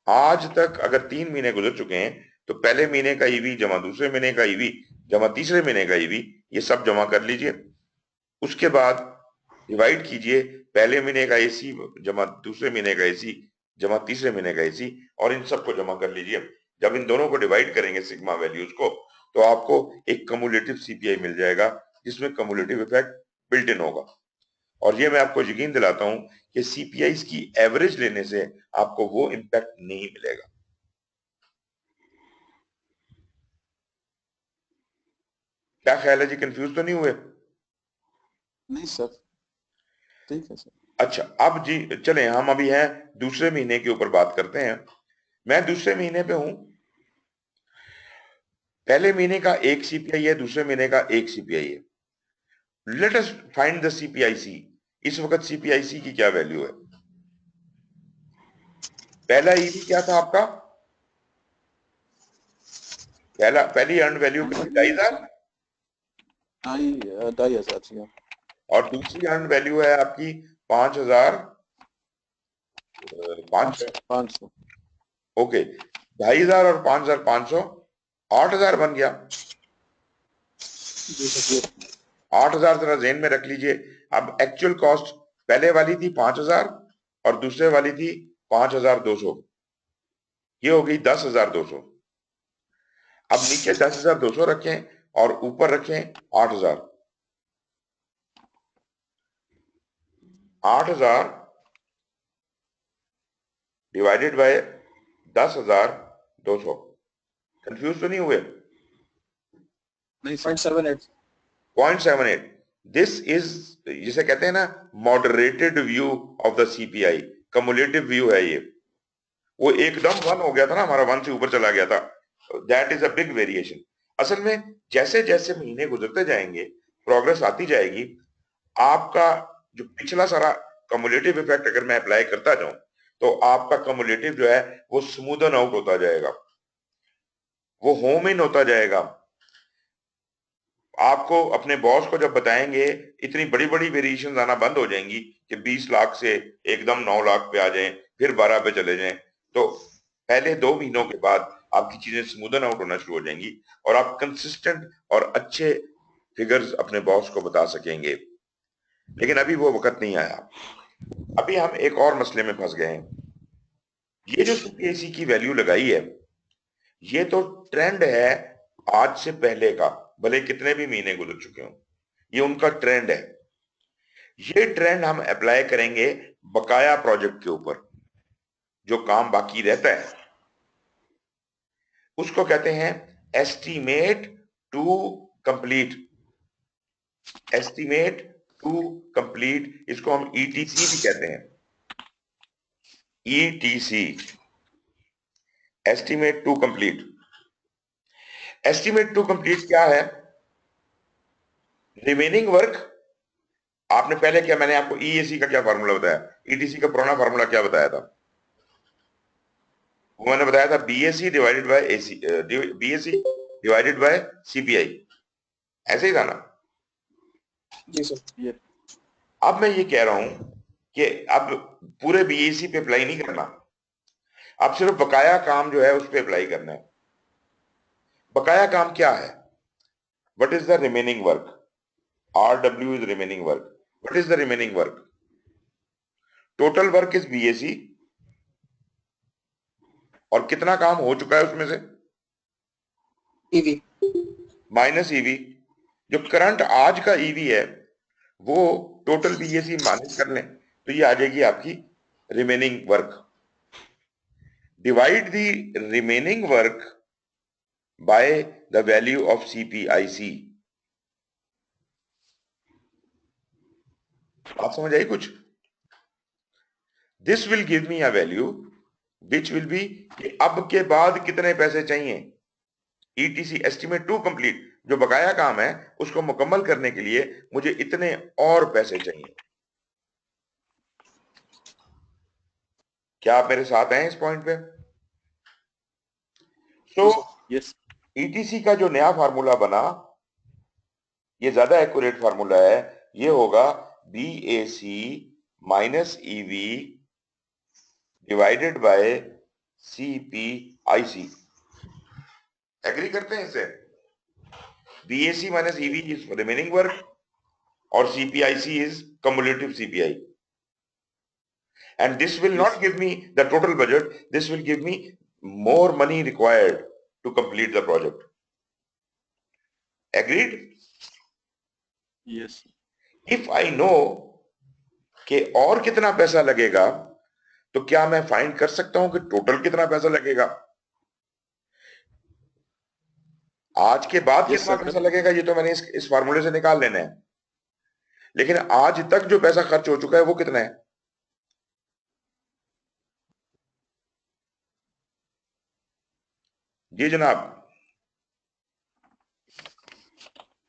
आज तक अगर 3 महीने गुजर चुके हैं तो पहले महीने का ईवी जमा दूसरे महीने का ईवी जमा तीसरे महीने का ईवी, ये सब जमा कर लीजिए। उसके बाद डिवाइड कीजिए पहले महीने का एसी जमा दूसरे महीने का एसी जमा तीसरे महीने का एसी और इन सबको जमा कर लीजिए। जब इन दोनों को डिवाइड करेंगे सिग्मा वैल्यूज को तो आपको एक कम्युलेटिव सीपीआई मिल जाएगा जिसमें कम्युलेटिव इफेक्ट बिल्ट इन होगा। और ये मैं आपको यकीन दिलाता हूं कि सीपीआई की एवरेज लेने से आपको वो इंपैक्ट नहीं मिलेगा। क्या ख्याल है जी? कंफ्यूज तो नहीं हुए? नहीं सर, ठीक है सर। अच्छा, अब जी चलें, हम अभी हैं दूसरे महीने के ऊपर बात करते हैं। मैं दूसरे महीने पे हूं। पहले महीने का एक सीपीआई है, दूसरे महीने का एक सीपीआई है। Let us find the CPIC. इस वक्त सीपीआईसी की क्या वैल्यू है? पहला ईवी क्या था आपका? पहली अर्न वैल्यू 2,500 2,500 और दूसरी अर्न वैल्यू है आपकी 5,000 500। ओके, 2500 और 5500 8000 बन गया। जी सर। 8000 जरा जेन में रख लीजिए। अब एक्चुअल कॉस्ट पहले वाली थी 5000 और दूसरे वाली थी 5200, ये हो गई 10200। अब नीचे 10200 रखें और ऊपर रखें 8000। 8000 डिवाइडेड बाय 10200। कंफ्यूज तो नहीं हुए? नहीं सर। 0.78 0.78। दिस इज, जिसे कहते हैं ना, moderated view of the CPI, cumulative view है ये। वो एकदम 1 हो गया था ना हमारा, 1 से ऊपर चला गया था। That is a big variation. असल में जैसे जैसे महीने गुजरते जाएंगे, प्रोग्रेस आती जाएगी, आपका जो पिछला सारा कमुलेटिव इफेक्ट अगर मैं अप्लाई करता जाऊं, तो आपका कमुलेटिव जो है वो स्मूदन आउट होता जाएगा, वो होम इन होता जाएगा। आपको अपने बॉस को जब बताएंगे, इतनी बड़ी बड़ी वेरिएशन आना बंद हो जाएंगी कि 20 लाख से एकदम 9 लाख पे आ जाएं, फिर 12 पे चले जाएं। तो पहले 2 महीनों के बाद आपकी चीजें स्मूदन आउट होना शुरू हो जाएंगी और आप कंसिस्टेंट और अच्छे फिगर्स अपने बॉस को बता सकेंगे। लेकिन अभी वो वक्त नहीं आया। अभी हम एक और मसले में फंस गए हैं। ये जो सीपीएसी की वैल्यू लगाई है, ये तो ट्रेंड है आज से पहले का, भले कितने भी महीने गुजर चुके हों, ये उनका ट्रेंड है। ये ट्रेंड हम अप्लाई करेंगे बकाया प्रोजेक्ट के ऊपर। जो काम बाकी रहता है उसको कहते हैं estimate to complete. Estimate to complete, इसको हम ईटीसी भी कहते हैं। ETC, estimate to complete. Estimate to complete क्या है? Remaining work. आपने पहले क्या, मैंने आपको ईएसी का क्या फार्मूला बताया, ईटीसी का पुराना फार्मूला क्या बताया था? वो मैंने बताया था BAC divided by AC, BAC divided by CPI, ऐसे ही था ना? जी सर। अब मैं ये कह रहा हूं कि अब पूरे बीएसी पे अप्लाई नहीं करना, अब सिर्फ बकाया काम जो है उस पर अप्लाई करना है। बकाया काम क्या है? What is the remaining work? RW is remaining work. What is the remaining work? Total work is BAC, और कितना काम हो चुका है उसमें से? EV minus EV. जो करंट आज का ईवी है वो टोटल बीएसी माइनस कर लें तो ये आ जाएगी आपकी remaining work. Divide the remaining work by the value of CPIC. आप समझ आई कुछ? This will give me a value which will be, अब के बाद कितने पैसे चाहिए। ईटीसी एस्टीमेट टू कंप्लीट, जो बकाया काम है उसको मुकम्मल करने के लिए मुझे इतने और पैसे चाहिए। क्या आप मेरे साथ हैं इस पॉइंट पे? तो यस। ईटीसी का जो नया फार्मूला बना, ये ज्यादा एक्यूरेट फार्मूला है। ये होगा BAC minus EV divided by CPIC. Agree करते हैं इससे? BAC minus EV is remaining work और CPIC is cumulative CPI, and this will not give me the total budget, this will give me more money required to complete the project. Agreed? Yes. If I know कि और कितना पैसा लगेगा, तो क्या मैं फाइंड कर सकता हूं कि टोटल कितना पैसा लगेगा? आज के बाद कितना पैसा लगेगा ये तो मैंने इस फार्मूले से निकाल लेना है, लेकिन आज तक जो पैसा खर्च हो चुका है वो कितना है? जी जनाब।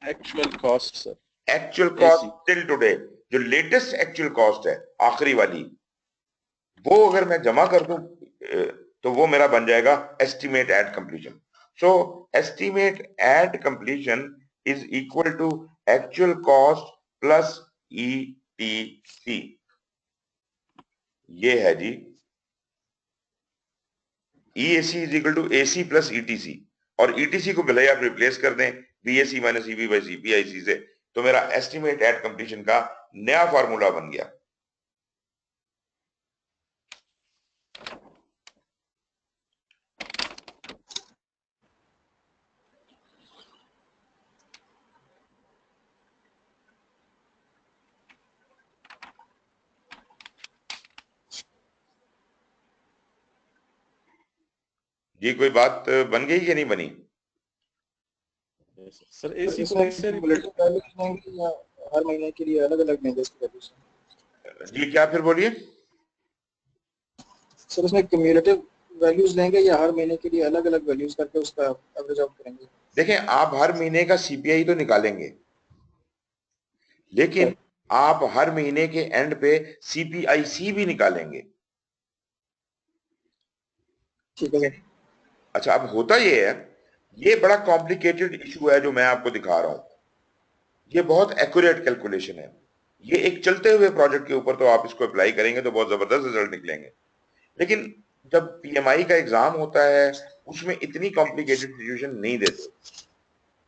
Actual cost, sir. Actual cost till today, जो लेटेस्ट एक्चुअल कॉस्ट है आखिरी वाली, वो अगर मैं जमा कर दूं तो वो मेरा बन जाएगा estimate at completion. So estimate at completion is equal to actual cost plus ETC। ये है जी EAC is equal to AC plus ETC, और ETC को भले आप रिप्लेस कर दें BAC minus EB by CPIC से, तो मेरा एस्टिमेट एट कंप्लीशन का नया फार्मूला बन गया। जी कोई बात बन गई कि नहीं बनी? सर सर AC को इसमें किससे क्यूमुलेटिव वैल्यूज लेंगे या हर महीने के लिए अलग अलग लेंगे इसकी वैल्यूज? जी क्या फिर बोलिए? सर इसमें क्यूमुलेटिव वैल्यूज लेंगे या हर महीने के लिए अलग अलग वैल्यूज करके उसका एवरेज आउट करेंगे? देखें, आप हर महीने का CPI तो निकालेंगे, लेकिन सर आप हर महीने के एंड पे CPIC भी निकालेंगे। ठीक है सर। अच्छा, अब होता ये है, ये बड़ा कॉम्प्लिकेटेड इशू है जो मैं आपको दिखा रहा हूं। ये बहुत एक्यूरेट कैलकुलेशन है। ये एक चलते हुए प्रोजेक्ट के ऊपर तो आप इसको अप्लाई करेंगे तो बहुत जबरदस्त रिजल्ट निकलेंगे, लेकिन जब PMI का एग्जाम होता है उसमें इतनी कॉम्प्लिकेटेड सिचुएशन नहीं देते।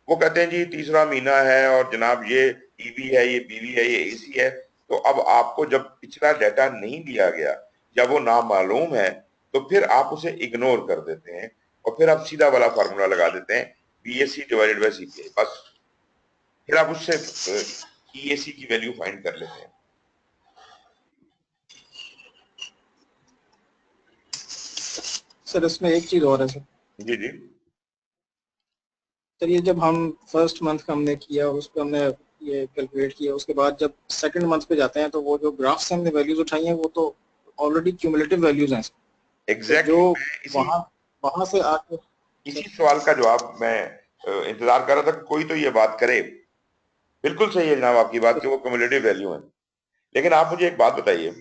वो कहते हैं जी तीसरा महीना है और जनाब ये EV है, ये PV है, ये AC है। तो अब आपको जब पिछला डाटा नहीं दिया गया या वो नामालूम है, तो फिर आप उसे इग्नोर कर देते हैं और फिर आप सीधा वाला फार्मूला लगा देते हैं BAC डिवाइडेड बाय CPI, बस। फिर आप उससे EAC की वैल्यू फाइंड कर लेते हैं। सर इसमें एक चीज और है सर। जी जी। सर ये जब हम फर्स्ट मंथ का हमने किया उस पर हमने ये कैलकुलेट किया, उसके बाद जब सेकंड मंथ पे जाते हैं तो वो जो ग्राफ से हमने वैल्यूज उठाई हैं वो तो ऑलरेडी क्यूमुलेटिव वैल्यूज हैं। तो एग्जैक्टली जो मैं वहाँ वहाँ से आके इसी सर सवाल का जवाब मैं इंतजार कर रहा था कि कोई तो ये बात करे। बिल्कुल सही है जनाब आपकी बात कि वो क्यूमुलेटिव वैल्यू है, लेकिन आप मुझे एक बात बताइए,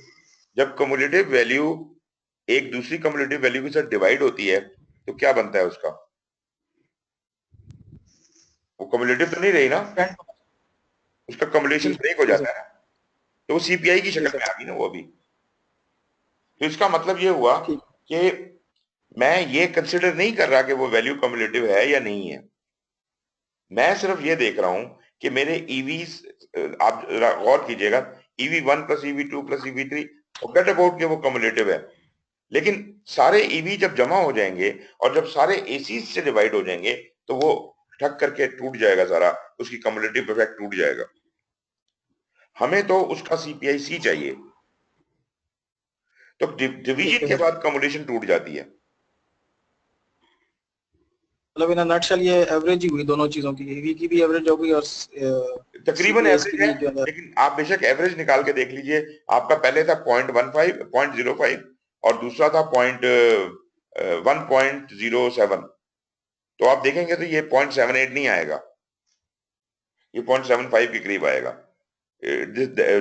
जब क्यूमुलेटिव वैल्यू एक दूसरी क्यूमुलेटिव वैल्यू के साथ डिवाइड होती है तो क्या बनता है उसका? वो क्यूमुलेटिव तो नहीं रही ना, ट्रेंड। उसका कम्युलेशन जी ब्रेक हो जी सर। जाता है ना, तो वो CPI की जी शक्ल सर। में आ गई ना वो अभी। तो इसका मतलब ये हुआ ठीक। कि मैं ये कंसिडर नहीं कर रहा कि वो वैल्यू कम्युलेटिव है या नहीं है। मैं सिर्फ ये देख रहा हूं कि मेरे ईवीज, आप जरा गौर कीजिएगा, EV1 plus EV2 plus EV3, forget about कि वो कम्युलेटिव है, लेकिन सारे EV जब जमा हो जाएंगे और जब सारे AC से डिवाइड हो जाएंगे तो वो ठक करके टूट जाएगा, सारा उसकी कम्युलेटिव इफेक्ट टूट जाएगा। हमें तो उसका CPIC चाहिए, तो ठीक डिवीजन है के सर। बाद कम्युलेशन टूट जाती है। मतलब इन नटशेल ये एवरेज ही हुई दोनों चीजों की, ईवी की भी एवरेज हो गई और तकरीबन सीपीआई की एवरेज है, भी जो है। लेकिन आप बेशक एवरेज निकाल के देख लीजिए। आपका पहले था 0.15 0.05 और दूसरा था 1.07, तो आप देखेंगे तो ये 0.78 नहीं आएगा, ये 0.75 के करीब आएगा।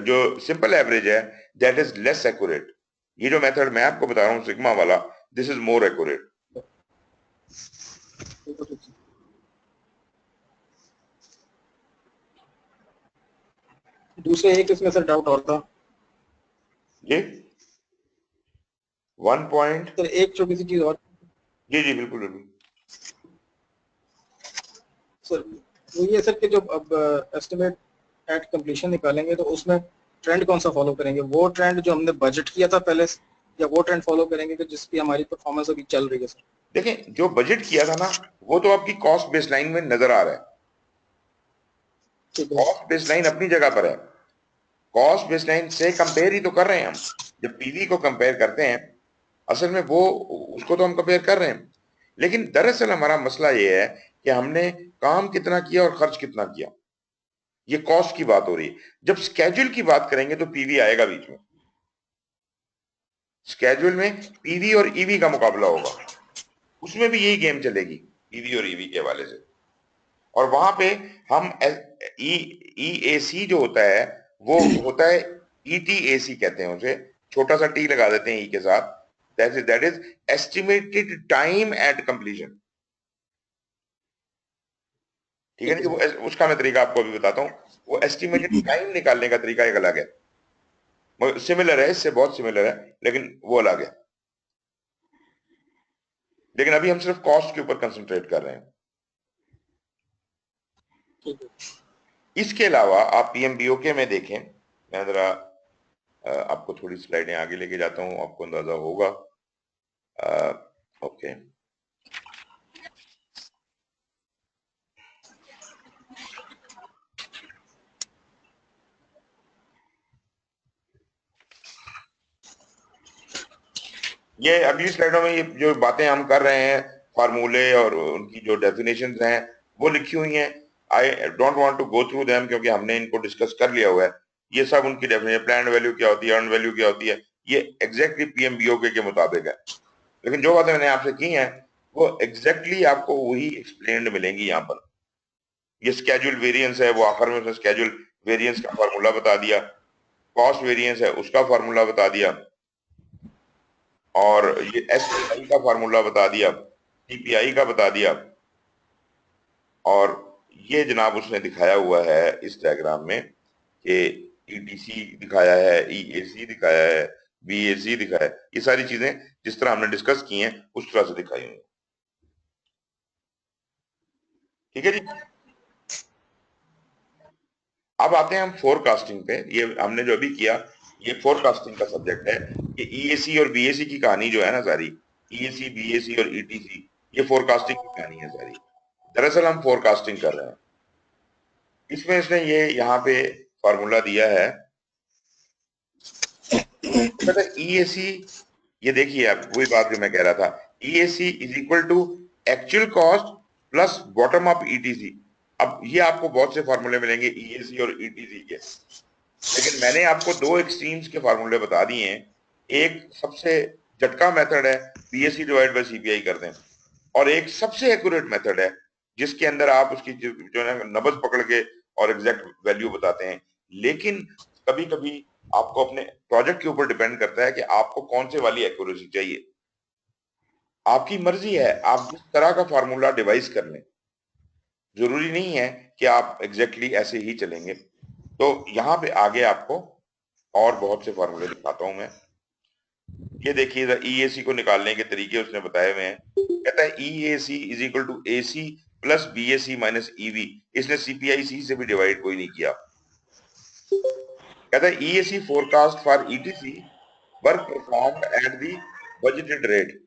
जो सिंपल एवरेज है दैट इज लेस एक्यूरेट। ये जो मेथड मैं आपको बता रहा हूँ सिग्मा वाला, दिस इज मोर एक्यूरेट। दूसरे एक इसमें सर डाउट और था। जी 1 पॉइंट, सर एक छोटी सी चीज और। जी जी बिल्कुल बिल्कुल। सर वो ये सर कि जो अब एस्टिमेट एट कंप्लीशन निकालेंगे तो उसमें ट्रेंड कौन सा फॉलो करेंगे? वो ट्रेंड जो हमने बजट किया था पहले से, या वो ट्रेंड फॉलो करेंगे कि जिस पे हमारी परफॉर्मेंस अभी चल रही है सर? देखें, जो बजट किया था ना वो तो आपकी कॉस्ट बेसलाइन में नजर आ रहा है। ठीक है। कॉस्ट बेसलाइन अपनी जगह पर है, कॉस्ट बेसलाइन से कंपेयर ही तो कर रहे हैं हम। जब PV को कंपेयर करते हैं, असल में वो उसको तो हम कंपेयर कर रहे हैं, लेकिन दरअसल हमारा मसला ये है कि हमने काम कितना किया और खर्च कितना किया, ये कॉस्ट की बात हो रही है। जब स्केड्यूल की बात करेंगे तो PV आएगा बीच में। स्केड्यूल में PV और EV का मुकाबला होगा, उसमें भी यही गेम चलेगी PV और EV के हवाले से। और वहां पे हम EAC जो होता है वो होता है ETAC कहते हैं उसे, छोटा सा टी लगा देते हैं E के साथ, that is estimated time at completion. ठीक है ठीक ना है कि सर। वो उसका मैं तरीका आपको अभी बताता हूँ। वो एस्टिमेटेड टाइम निकालने का तरीका एक अलग है, सिमिलर है, इससे बहुत सिमिलर है, लेकिन वो अलग है। लेकिन अभी हम सिर्फ कॉस्ट के ऊपर कंसंट्रेट कर रहे हैं। ठीक है। इसके अलावा आप पीएमबीओके में देखें, मैं जरा आपको थोड़ी स्लाइडें आगे लेके जाता हूं, आपको अंदाजा होगा। ओके, ये अगली स्लाइडों में ये जो बातें हम कर रहे हैं, फार्मूले और उनकी जो डेफिनेशन हैं वो लिखी हुई हैं। I don't want to go through them क्योंकि हमने इनको डिस्कस कर लिया हुआ है। ये सब उनकी डेफिनेशन, प्लान वैल्यू क्या होती है, अर्न वैल्यू क्या होती है, ये एग्जैक्टली पीएमबीओके के मुताबिक है। लेकिन जो बातें मैंने आपसे की हैं वो एग्जैक्टली आपको वही एक्सप्लेन्ड मिलेंगी यहाँ पर। ये स्केड्यूल वेरिएंस है, वो आखिर में उसने स्केड्यूल वेरिएंस का फार्मूला बता दिया, कॉस्ट वेरिएंस है उसका फार्मूला बता दिया, और ये एसपीआई का फार्मूला बता दिया, सीपीआई का बता दिया, और ये जनाब उसने दिखाया हुआ है इस डायग्राम में कि ईटीसी दिखाया है, ईएसी दिखाया है, बीएसी दिखाया है। ये सारी चीजें जिस तरह हमने डिस्कस की हैं उस तरह से दिखाई हुई। ठीक है जी। अब आते हैं हम फोरकास्टिंग पे। ये हमने जो अभी किया ये फोरकास्टिंग का सब्जेक्ट है। ये ईएसी और बीएसी की कहानी जो है ना सारी, ईएसी, बीएसी और ईटीसी, ये फोरकास्टिंग की कहानी है सारी। दरअसल हम फोरकास्टिंग कर रहे हैं। इसमें इसने ये यहाँ पे फॉर्मूला दिया है, ईएसी, ये देखिए आप वही बात जो मैं कह रहा था, EAC is equal to actual cost plus bottom up ETC. अब ये आपको बहुत से फॉर्मूले मिलेंगे ईएसी और ईटीसी के, लेकिन मैंने आपको दो एक्सट्रीम्स के फार्मूले बता दिए हैं। एक सबसे झटका मेथड है बीएससी डिवाइड बाय सीपीआई कर दें, और एक सबसे एक्यूरेट मेथड है जिसके अंदर आप उसकी जो है नब्ज पकड़ के और एग्जैक्ट वैल्यू बताते हैं। लेकिन कभी कभी आपको अपने प्रोजेक्ट के ऊपर डिपेंड करता है कि आपको कौन से वाली एक्यूरेसी चाहिए। आपकी मर्जी है, आप जिस तरह का फार्मूला डिवाइस कर लें, जरूरी नहीं है कि आप एग्जैक्टली ऐसे ही चलेंगे। तो यहाँ पे आगे आपको और बहुत से फार्मूले दिखाता हूं मैं। ये देखिए ईएसी को निकालने के तरीके उसने बताए हुए हैं। कहता है EAC is equal to AC plus BAC minus EV. इसने सीपीआई सी से भी डिवाइड कोई नहीं किया। कहता है EAC forecast for ETC work performed at the budgeted rate.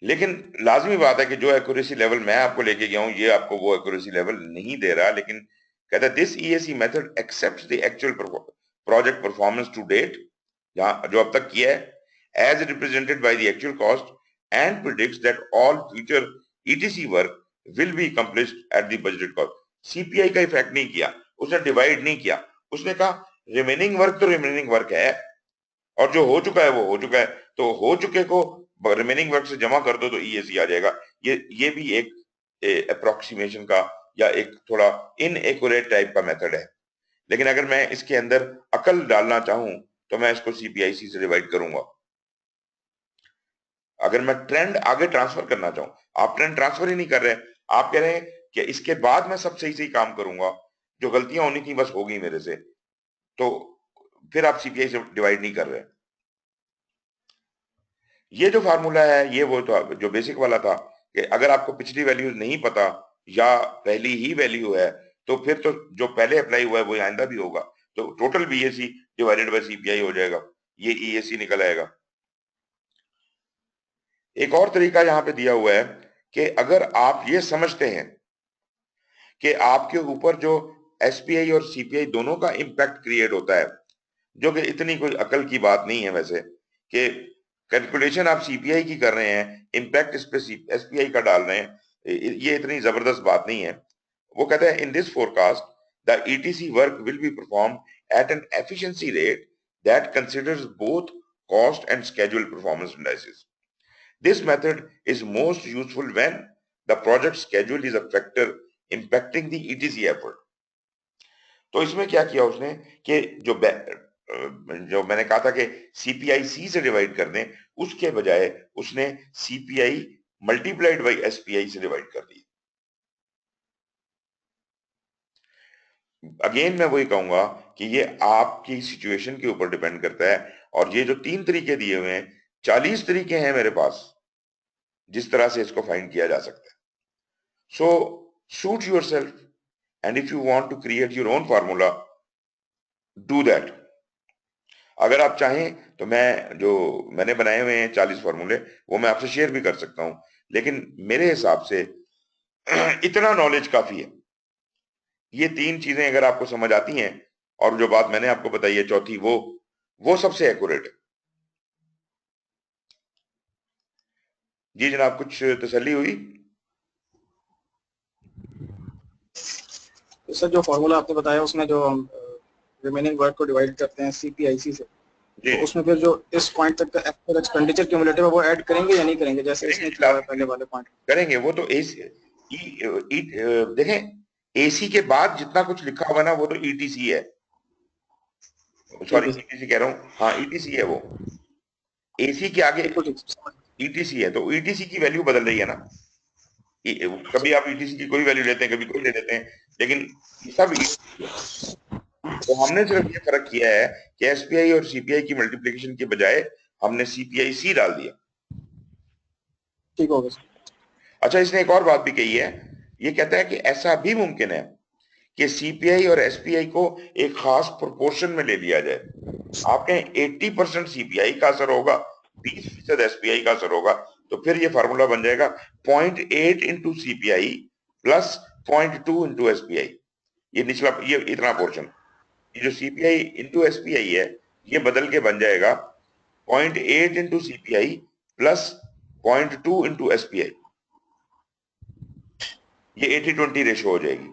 लेकिन लाजमी बात है कि जो एक्यूरेसी लेवल मैं आपको लेके गया हूं ये आपको वो एक्यूरेसी लेवल नहीं दे रहा। लेकिन कहता है this EAC method accepts the actual project performance to डेट, जहां जो अब तक किया है, as represented by the actual cost, and predicts that all future ETC work will be accomplished at the budgeted cost. CPI का इफेक्ट नहीं किया, उसने डिवाइड नहीं किया, उसने कहा रिमेनिंग वर्क तो रिमेनिंग वर्क है और जो हो चुका है वो हो चुका है, तो हो चुके को रिमेनिंग वर्क से जमा कर दो तो ईएसी आ जाएगा। ये भी एक अप्रोक्सीमेशन का या एक थोड़ा इनएक्यूरेट टाइप का मेथड है। लेकिन अगर मैं इसके अंदर अकल डालना चाहूं तो मैं इसको सीपीआईसी से डिवाइड करूंगा। अगर मैं ट्रेंड आगे ट्रांसफर करना चाहूं, आप ट्रेंड ट्रांसफर ही नहीं कर रहे, आप कह रहे हैं कि इसके बाद मैं सब सही सही काम करूंगा, जो गलतियां होनी थी बस होगी मेरे से, तो फिर आप सीपीआई से डिवाइड नहीं कर रहे। ये जो फार्मूला है ये वो तो जो बेसिक वाला था कि अगर आपको पिछली वैल्यू नहीं पता या पहली ही वैल्यू है तो फिर तो जो पहले अप्लाई हुआ है वो आइंदा भी होगा, तो total BAC divided by CPI हो जाएगा, ये ईएसी निकल आएगा। एक और तरीका यहाँ पे दिया हुआ है कि अगर आप ये समझते हैं कि आपके ऊपर जो एसपीआई और सीपीआई दोनों का इंपैक्ट क्रिएट होता है, जो कि इतनी कोई अकल की बात नहीं है वैसे, कि कैलकुलेशन आप सीपीआई की कर रहे हैं, इंपैक्ट इस पे एसपीआई का डाल रहे हैं, ये इतनी जबरदस्त बात नहीं है। वो कहता है in this forecast the ETC work will be perform at an efficiency rate that considers both cost and schedule performance analysis. This method is most useful when the project schedule is a factor impacting the ETC effort. तो इसमें क्या किया उसने कि जो मैंने कहा था कि सीपीआई सी से डिवाइड कर दें, उसके बजाय उसने सीपीआई मल्टीप्लाइड बाई एसपीआई से डिवाइड कर दी। अगेन मैं वही कहूंगा कि ये आपकी सिचुएशन के ऊपर डिपेंड करता है, और ये जो 3 तरीके दिए हुए हैं, 40 तरीके हैं मेरे पास जिस तरह से इसको फाइंड किया जा सकता है. सो suit yourself, and if you want to create your own formula, do that. अगर आप चाहें तो मैं जो मैंने बनाए हुए हैं 40 फार्मूले वो मैं आपसे शेयर भी कर सकता हूं, लेकिन मेरे हिसाब से इतना नॉलेज काफी है. ये 3 चीजें अगर आपको समझ आती हैं, और जो बात मैंने आपको बताई है चौथी, वो सबसे एक्यूरेट है. जी जनाब, कुछ तसल्ली हुई? तो सर जो फॉर्मूला आपने बताया उसमें जो हम रिमेनिंग वर्क को डिवाइड करते हैं सीपीआईसी से, जी तो उसमें फिर जो इस पॉइंट तक का एक्चुअल एक्सपेंडिचर क्यूमुलेटिव है वो ऐड करेंगे या नहीं करेंगे, जैसे इसने किया हुआ है पहले वाले पॉइंट? करेंगे. वो तो देखें, एसी के बाद जितना कुछ लिखा हुआ ना वो तो ईटीसी है. सॉरी, ईटीसी कह रहा हूँ, हाँ ईटीसी है वो. एसी के आगे बिल्कुल ठीक समझ गया। ईटीसी है, तो ईटीसी की वैल्यू बदल रही है ना. कभी आप ईटीसी की कोई वैल्यू लेते हैं, कभी कोई ले लेते हैं, लेकिन सब ETC है. तो हमने सिर्फ ये फर्क किया है कि एसपीआई और सीपीआई की मल्टीप्लिकेशन के बजाय हमने सीपीआई सी डाल दिया. ठीक होगा सर। अच्छा, इसने एक और बात भी कही है. ये कहता है कि ऐसा भी मुमकिन है कि सीपीआई और एसपीआई को एक खास प्रोपोर्शन में ले लिया जाए. आप कहें 80% सीपीआई का असर होगा, 20% एसपीआई का असर होगा, तो फिर ये फार्मूला बन जाएगा 0.8 into CPI plus 0.2 into SPI. ये निचला, ये इतना पोर्शन, ये जो सीपीआई इंटू एसपीआई है, ये बदल के बन जाएगा 0.8 into CPI plus 0.2 into SPI. ये 80-20 रेशो हो जाएगी.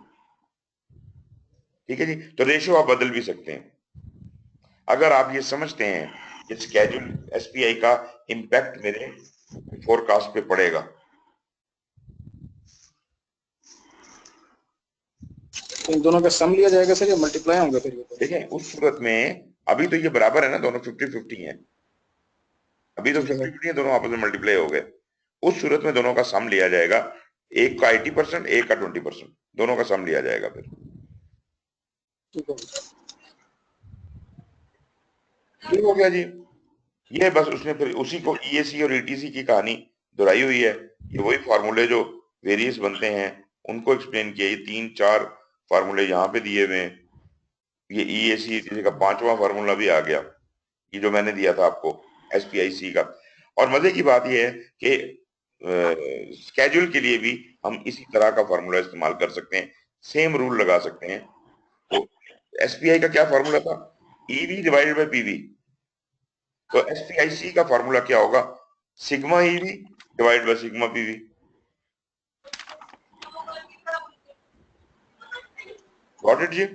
ठीक है जी. तो रेशो आप बदल भी सकते हैं अगर आप ये समझते हैं कि स्केड्यूल एसपीआई का इंपैक्ट मेरे फोरकास्ट पे पड़ेगा. तो इन दोनों का सम लिया जाएगा सर या मल्टीप्लाई होंगे फिर ये? देखें, उस सूरत में अभी तो ये बराबर है ना, दोनों 50-50 हैं. अभी तो 50-50 है, दोनों आपस में मल्टीप्लाई हो गए. उस सूरत में दोनों का सम लिया जाएगा. एक का 80%, एक का 20%, दोनों का सम लिया जाएगा फिर. ठीक हो गया जी. ये बस उसने फिर उसी को ईएसी और ईटीसी की कहानी दोहराई हुई है. ये वही फार्मूले जो वेरियस बनते हैं उनको एक्सप्लेन किया. ये 3-4 फार्मूले यहाँ पे दिए हुए हैं. ये ईएसी ईटीसी का 5वां फार्मूला भी आ गया, ये जो मैंने दिया था आपको एसपीआईसी का. और मजे की बात यह है कि स्केड्यूल के लिए भी हम इसी तरह का फार्मूला इस्तेमाल कर सकते हैं, सेम रूल लगा सकते हैं. तो एसपीआई का क्या फार्मूला था? EV divided by PV. तो एसपीआईसी का फार्मूला क्या होगा? Sigma EV divide by sigma PV. Got it जी?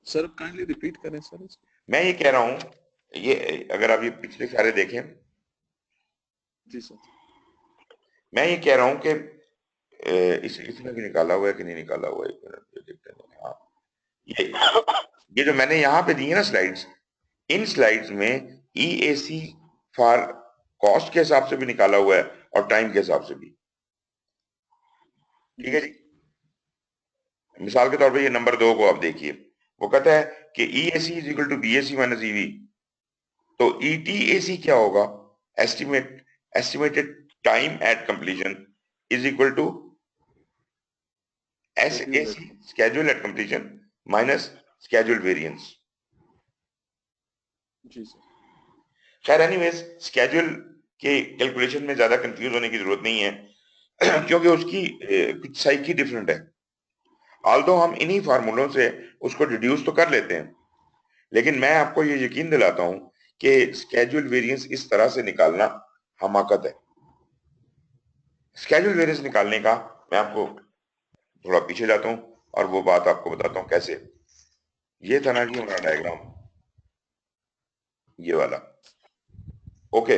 सर काइंडली रिपीट करें सर. मैं ये कह रहा हूं, ये अगर आप ये पिछले सारे देखें, जी सर. मैं ये कह रहा हूं कि इसमें भी निकाला हुआ है कि नहीं निकाला हुआ है, एक मिनट देखते हैं. हाँ, ये जो मैंने यहाँ पे दी है ना स्लाइड्स, इन स्लाइड्स में ईएसी फॉर कॉस्ट के हिसाब से भी निकाला हुआ है और टाइम के हिसाब से भी. ठीक है जी. मिसाल के तौर पे ये नंबर 2 को आप देखिए, वो कहता है कि EAC is equal to BAC minus EV. तो ईटीएसी क्या होगा? Estimated time at completion is equal to SAC schedule at completion minus schedule variance. जी सर. खैर एनीवेज, स्केड्यूल के कैलकुलेशन में ज्यादा कंफ्यूज होने की जरूरत नहीं है क्योंकि उसकी कुछ साइकी डिफरेंट है. ऑल्दो हम इन्हीं फार्मूलों से उसको डिड्यूस तो कर लेते हैं, लेकिन मैं आपको ये यकीन दिलाता हूं कि स्केड्यूल वेरिएंस इस तरह से निकालना हमाकत है. स्केड्यूल वेरिएंस निकालने का मैं आपको थोड़ा पीछे जाता हूं और वो बात आपको बताता हूं कैसे. ये था ना जी हमारा डायग्राम, ये वाला. ओके,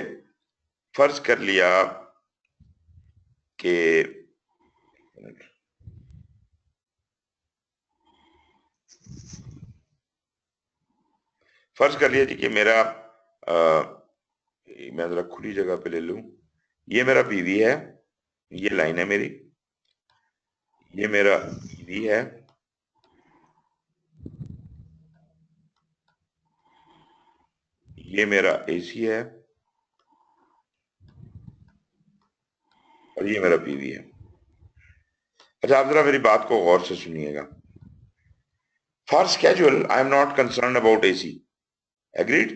फर्ज कर लिया कि फर्ज कर लिया जी कि मेरा मैं जरा खुली जगह पे ले लूं. ये मेरा पीवी है, ये लाइन है मेरी, ये मेरा ईवी है, ये मेरा एसी है, और ये मेरा पीवी है। अच्छा, आप जरा मेरी बात को गौर से सुनिएगा। For schedule I am not concern about AC, agreed?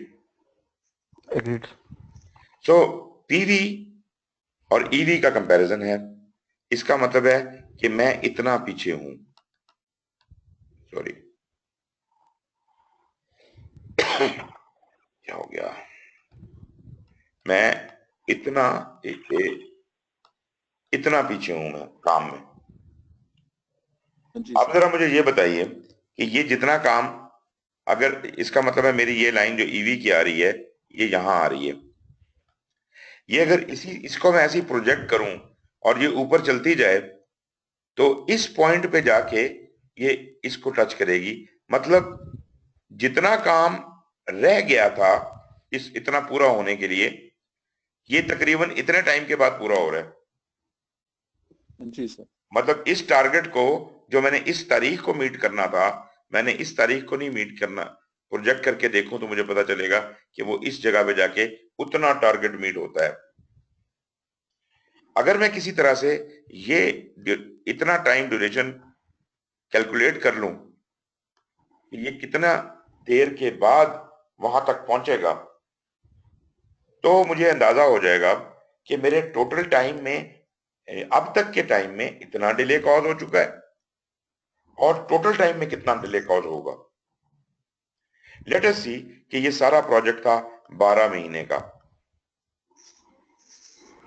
Agreed. So PV और ईवी का कंपैरिजन है, इसका मतलब है कि मैं इतना पीछे हूं, सॉरी क्या हो गया, मैं इतना इतना पीछे हूं मैं काम में। जी आप सर। जरा मुझे ये बताइए कि ये जितना काम, अगर इसका मतलब है मेरी ये लाइन जो ईवी की आ रही है ये यहां आ रही है, ये अगर इसको मैं ऐसी प्रोजेक्ट करूं और ये ऊपर चलती जाए तो इस पॉइंट पे जाके ये इसको टच करेगी। मतलब जितना काम रह गया था इस इतना पूरा होने के लिए, ये तकरीबन इतने टाइम के बाद पूरा हो रहा है। जी सर। मतलब इस टारगेट को जो मैंने इस तारीख को मीट करना था, मैंने इस तारीख को नहीं मीट करना। प्रोजेक्ट करके देखूं तो मुझे पता चलेगा कि वो इस जगह पे जाके उतना टारगेट मीट होता है। अगर मैं किसी तरह से ये इतना टाइम ड्यूरेशन कैलकुलेट कर लूं कि ये कितना देर के बाद वहां तक पहुंचेगा, तो मुझे अंदाजा हो जाएगा कि मेरे टोटल टाइम में अब तक के टाइम में इतना डिले कॉज हो चुका है और टोटल टाइम में कितना डिले कॉज होगा। लेट अस सी कि ये सारा प्रोजेक्ट था 12 महीने का,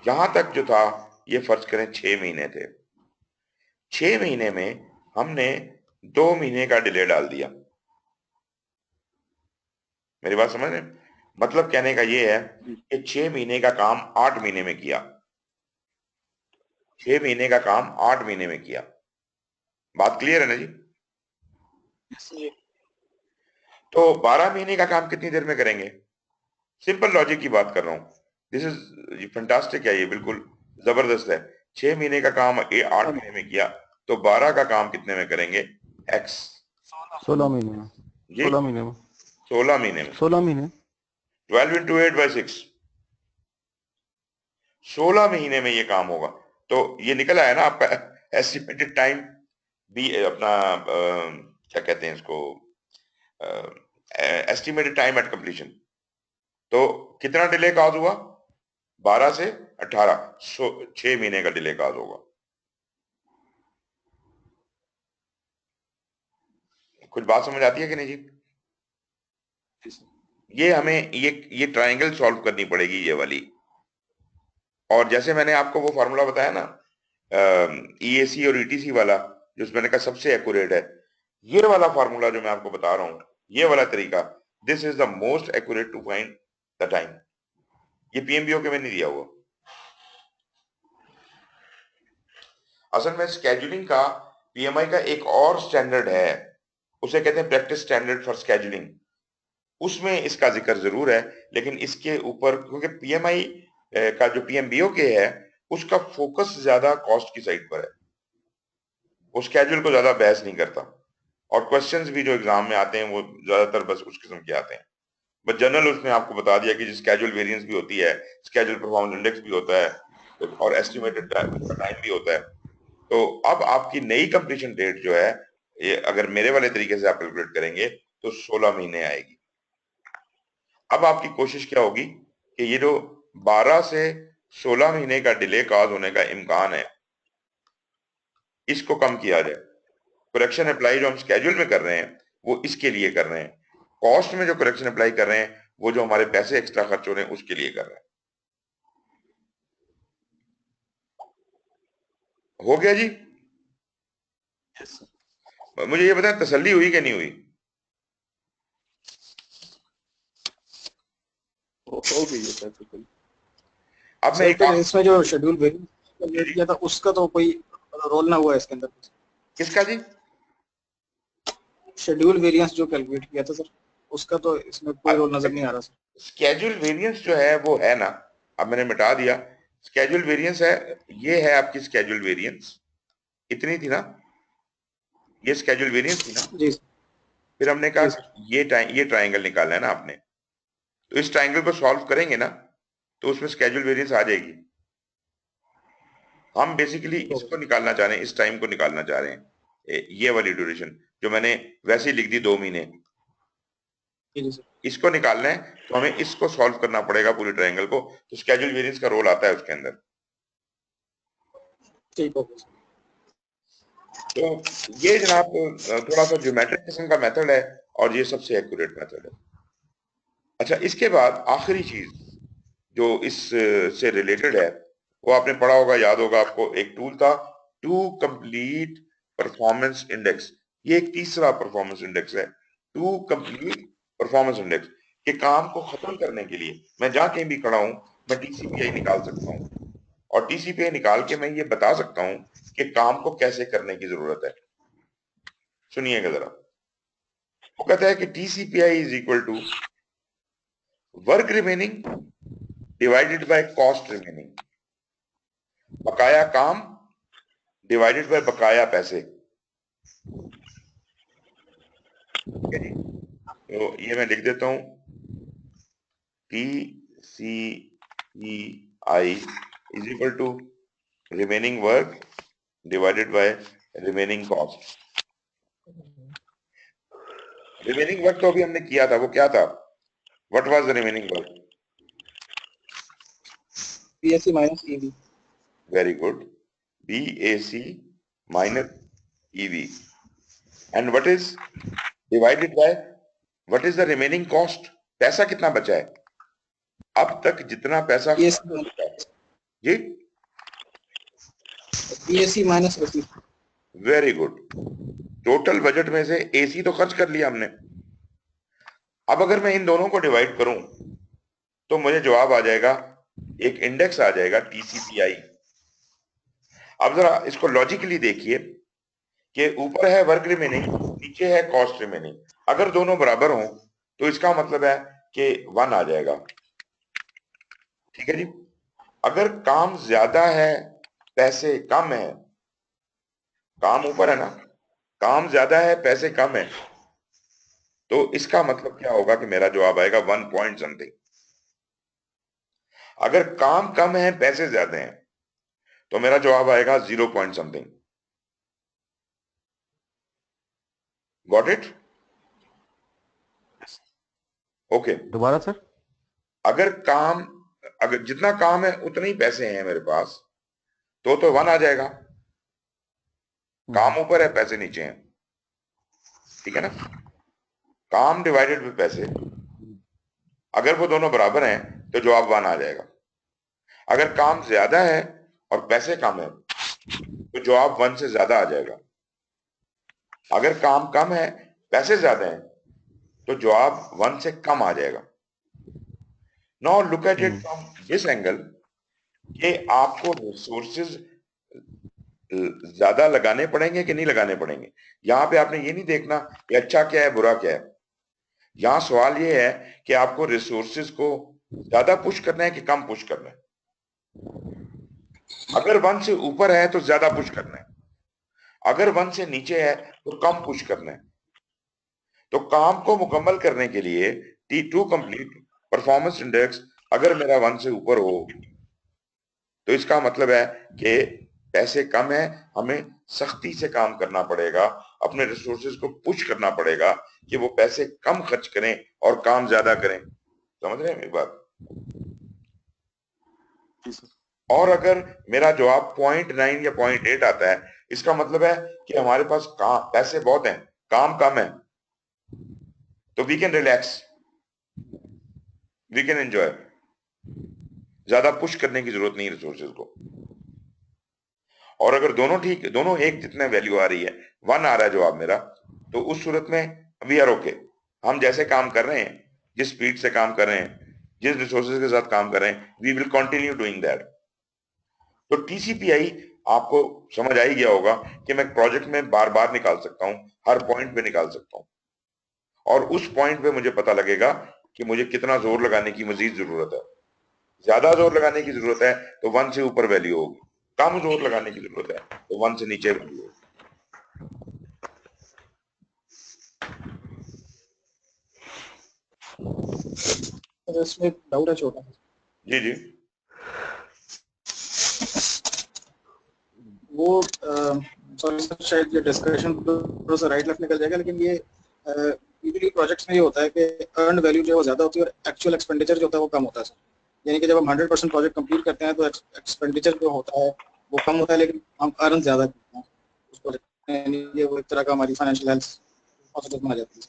यहां तक जो था ये फर्ज करें 6 महीने थे। 6 महीने में हमने 2 महीने का डिले डाल दिया। मेरी बात समझ रहे हैं? मतलब कहने का ये है कि 6 महीने का काम 8 महीने में किया, 6 महीने का काम 8 महीने में किया। बात क्लियर है ना जी? जी तो 12 महीने का काम कितनी देर में करेंगे? सिंपल लॉजिक की बात कर रहा हूं। दिस इज फंटास्टिक है, ये बिल्कुल जबरदस्त है। 6 महीने का काम 8 महीने में किया, तो 12 का काम कितने में करेंगे? एक्स। 16 महीने में। जी 16 महीने में। 16 महीने में। 16 महीने। 12 इंटू 8/6, 16 महीने में ये काम होगा। तो ये निकल आया ना आपका एस्टिमेटेड टाइम भी, अपना क्या कहते हैं इसको, एस्टिमेटेड टाइम एट कंप्लीशन। तो कितना डिले काज हुआ? 12 से 18, 6 महीने का डिले काज होगा। कुछ बात समझ आती है कि नहीं जी? जी सर। ये हमें ये ट्रायंगल सॉल्व करनी पड़ेगी, ये वाली। और जैसे मैंने आपको वो फार्मूला बताया ना, ईएसी और ईटीसी वाला, जो मैंने कहा सबसे एक्यूरेट है, ये वाला फार्मूला जो मैं आपको बता रहा हूं, ये वाला तरीका, this is the most accurate to find the time. ये पीएमबीओ के में नहीं दिया हुआ। असल में स्केड्यूलिंग का, पीएमआई का एक और स्टैंडर्ड है, उसे कहते हैं प्रैक्टिस स्टैंडर्ड फॉर स्केड्यूलिंग। उसमें इसका जिक्र जरूर है, लेकिन इसके ऊपर, क्योंकि पीएमआई का जो पीएमबीओ के है, उसका फोकस ज्यादा कॉस्ट की साइड पर है, वो स्केड्यूल को ज्यादा बहस नहीं करता। और क्वेश्चंस भी जो एग्जाम में आते हैं वो ज्यादातर बस उस किस्म के आते हैं। बस जनरल उसमें आपको बता दिया कि स्केड्यूल वेरिएंस भी होती है, स्केड्यूल परफॉर्मेंस इंडेक्स भी होता है, और एस्टिमेटेड टाइम भी होता है। तो अब आपकी नई कंप्लीशन डेट जो है, ये अगर मेरे वाले तरीके से आप कैलकुलेट करेंगे तो 16 महीने आएगी। अब आपकी कोशिश क्या होगी कि ये जो 12 से 16 महीने का डिले काज होने का इम्कान है, इसको कम किया जाए। करेक्शन अप्लाई जो हम स्केड्यूल में कर रहे हैं वो इसके लिए कर रहे हैं, कॉस्ट में जो करेक्शन अप्लाई कर रहे हैं वो जो हमारे पैसे एक्स्ट्रा खर्च हो रहे हैं उसके लिए कर रहे हैं। हो गया जी? Yes sir. मुझे ये बताएं, तसल्ली हुई कि नहीं हुई? हो गई है सर बिल्कुल। अब मैं सर, एक फिर इसमें जो शेड्यूल वेरिएंस किया था उसका तो कोई रोल ना हुआ इसके अंदर? किसका जी? शेड्यूल वेरिएंस जो कैलकुलेट किया था सर, उसका तो इसमें कोई रोल नजर नहीं आ रहा सर। स्केड्यूल वेरिएंस जो है वो है ना, अब मैंने मिटा दिया। स्केड्यूल वेरिएंस है, ये है आपकी स्केड्यूल वेरिएंस, इतनी थी ना, ये स्केड्यूल वेरिएंस थी ना। जी फिर हमने जी कहा सर। ये ट्राइंगल निकालना है ना आपने, तो इस ट्राइंगल को सॉल्व करेंगे ना तो उसमें स्केड्यूल वेरिएंस आ जाएगी। हम बेसिकली इसको निकालना चाह रहे हैं, इस टाइम को निकालना चाह रहे हैं, ये वाली ड्यूरेशन जो मैंने वैसे ही लिख दी 2 महीने, जी सर। इसको निकालना है तो हमें इसको सॉल्व करना पड़ेगा पूरी ट्राइंगल को, तो स्केड्यूल वेरिएंस का रोल आता है उसके अंदर। ठीक हो गया। तो ये जनाब थोड़ा सा ज्योमेट्रिक किस्म का मेथड है और ये सबसे एक्यूरेट मेथड है। अच्छा, इसके बाद आखिरी चीज जो इस से रिलेटेड है वो आपने पढ़ा होगा, याद होगा आपको, एक टूल था टू कंप्लीट परफॉर्मेंस इंडेक्स। ये एक तीसरा परफॉर्मेंस इंडेक्स है, टू कंप्लीट परफॉर्मेंस इंडेक्स, के काम को खत्म करने के लिए मैं जहां कहीं भी खड़ा हूं मैं टीसीपीआई निकाल सकता हूं और टीसीपीआई निकाल के मैं ये बता सकता हूं कि काम को कैसे करने की जरूरत है। सुनिएगा जरा, वो कहता है कि TCPI is equal to work remaining divided by cost remaining, बकाया काम डिवाइडेड बाय बकाया पैसे। ठीक है जी, तो ये मैं लिख देता हूं, T C E I is equal to remaining work divided by remaining cost. Remaining work तो अभी हमने किया था, वो क्या था, what was the remaining work? BSC minus EV. Very good, BAC minus EV, and what is divided by what is the remaining cost? पैसा कितना बचा है अब तक, जितना पैसा खर्च हो चुका है जी? बीएससी माइनस रसीद। वेरी गुड, टोटल बजट में से AC तो खर्च कर लिया हमने। अब अगर मैं इन दोनों को डिवाइड करूं तो मुझे जवाब आ जाएगा, एक इंडेक्स आ जाएगा TCPI। अब जरा इसको लॉजिकली देखिए कि ऊपर है वर्क रिमेनिंग, नीचे है कॉस्ट रिमेनिंग। अगर दोनों बराबर हों तो इसका मतलब है कि 1 आ जाएगा। ठीक है जी, अगर काम ज्यादा है पैसे कम है, काम ऊपर है ना, काम ज्यादा है पैसे कम है, तो इसका मतलब क्या होगा कि मेरा जवाब आएगा 1 पॉइंट समथिंग। अगर काम कम है पैसे ज्यादा हैं तो मेरा जवाब आएगा 0 point something. Got it? Okay, दोबारा सर। अगर जितना काम है उतने ही पैसे हैं मेरे पास, तो 1 आ जाएगा। काम ऊपर है पैसे नीचे हैं, ठीक है ना, काम डिवाइडेड बाय पैसे, अगर वो दोनों बराबर हैं तो जवाब 1 आ जाएगा। अगर काम ज्यादा है और पैसे कम है तो जवाब 1 से ज्यादा आ जाएगा। अगर काम कम है पैसे ज्यादा हैं तो जवाब 1 से कम आ जाएगा। Now look at it from this angle कि आपको रिसोर्सेज ज्यादा लगाने पड़ेंगे कि नहीं लगाने पड़ेंगे। यहां पे आपने ये नहीं देखना कि अच्छा क्या है बुरा क्या है, यहां सवाल ये है कि आपको रिसोर्सेज को ज्यादा पुश करना है कि कम पुश करना है। अगर 1 से ऊपर है तो ज्यादा पुश करना है, अगर 1 से नीचे है तो कम पुश करना है। तो काम को मुकम्मल करने के लिए T2 कंप्लीट परफॉर्मेंस इंडेक्स अगर मेरा 1 से ऊपर हो तो इसका मतलब है कि पैसे कम है, हमें सख्ती से काम करना पड़ेगा, अपने रिसोर्सेज को पुश करना पड़ेगा कि वो पैसे कम खर्च करें और काम ज्यादा करें। समझ रहे हैं मेरी बात? और अगर मेरा जवाब 0.9 या 0.8 आता है, इसका मतलब है कि हमारे पास पैसे बहुत हैं, काम कम है, तो we can relax, we can enjoy, ज्यादा पुश करने की जरूरत नहीं रिसोर्सेज को। और अगर दोनों ठीक, दोनों एक जितने वैल्यू आ रही है, 1 आ रहा है जवाब मेरा, तो उस सूरत में वी आर ओके। हम जैसे काम कर रहे हैं, जिस स्पीड से काम कर रहे हैं, जिस रिसोर्सेज के साथ काम कर रहे हैं, we will continue doing that. तो टीसीपीआई आपको समझ आ ही गया होगा कि मैं प्रोजेक्ट में बार बार निकाल सकता हूं, हर पॉइंट पे निकाल सकता हूं, और उस पॉइंट पे मुझे पता लगेगा कि मुझे कितना जोर लगाने की मजीद जरूरत है। ज्यादा जोर लगाने की जरूरत है तो 1 से ऊपर वैल्यू होगी, कम जोर लगाने की जरूरत है तो 1 से नीचे वैल्यू होगी। सर इसमें डाउट है छोटा। जी जी। वो सॉरी सर, शायद ये डिस्कशन थोड़ा सा राइट लेफ्ट निकल जाएगा, लेकिन ये यूजुअली प्रोजेक्ट्स में ये होता है कि अर्न वैल्यू जो है वो ज्यादा होती है और एक्चुअल एक्सपेंडिचर जो होता है वो कम होता है सर। यानी कि जब हम 100% प्रोजेक्ट कंप्लीट करते हैं तो एक्सपेंडिचर जो होता है वो कम होता है, लेकिन हम अर्न ज्यादा करते हैं उस प्रोजेक्ट में, यानी कि वो एक तरह का हमारी फाइनेंशियल हेल्थ पॉजिटिव में आ जाती है।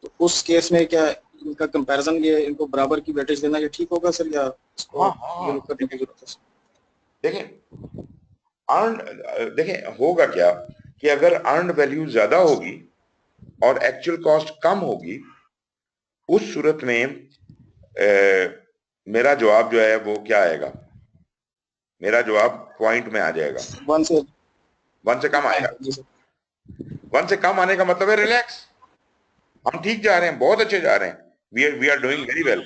तो उस केस में क्या इनका कंपैरिजन, ये इनको बराबर की वेटेज देना ये ठीक होगा सर, या इसको हाँ हाँ ये लोग करने की जरूरत है सर? देखें, अर्न देखें होगा क्या कि अगर अर्न वैल्यू ज्यादा होगी और एक्चुअल कॉस्ट कम होगी, उस सूरत में मेरा जवाब जो है वो क्या आएगा, मेरा जवाब पॉइंट में आ जाएगा, 1 से कम आएगा। जी सर। 1 से कम आने का मतलब है रिलैक्स, हम ठीक जा रहे हैं, बहुत अच्छे जा रहे हैं, we are doing very well.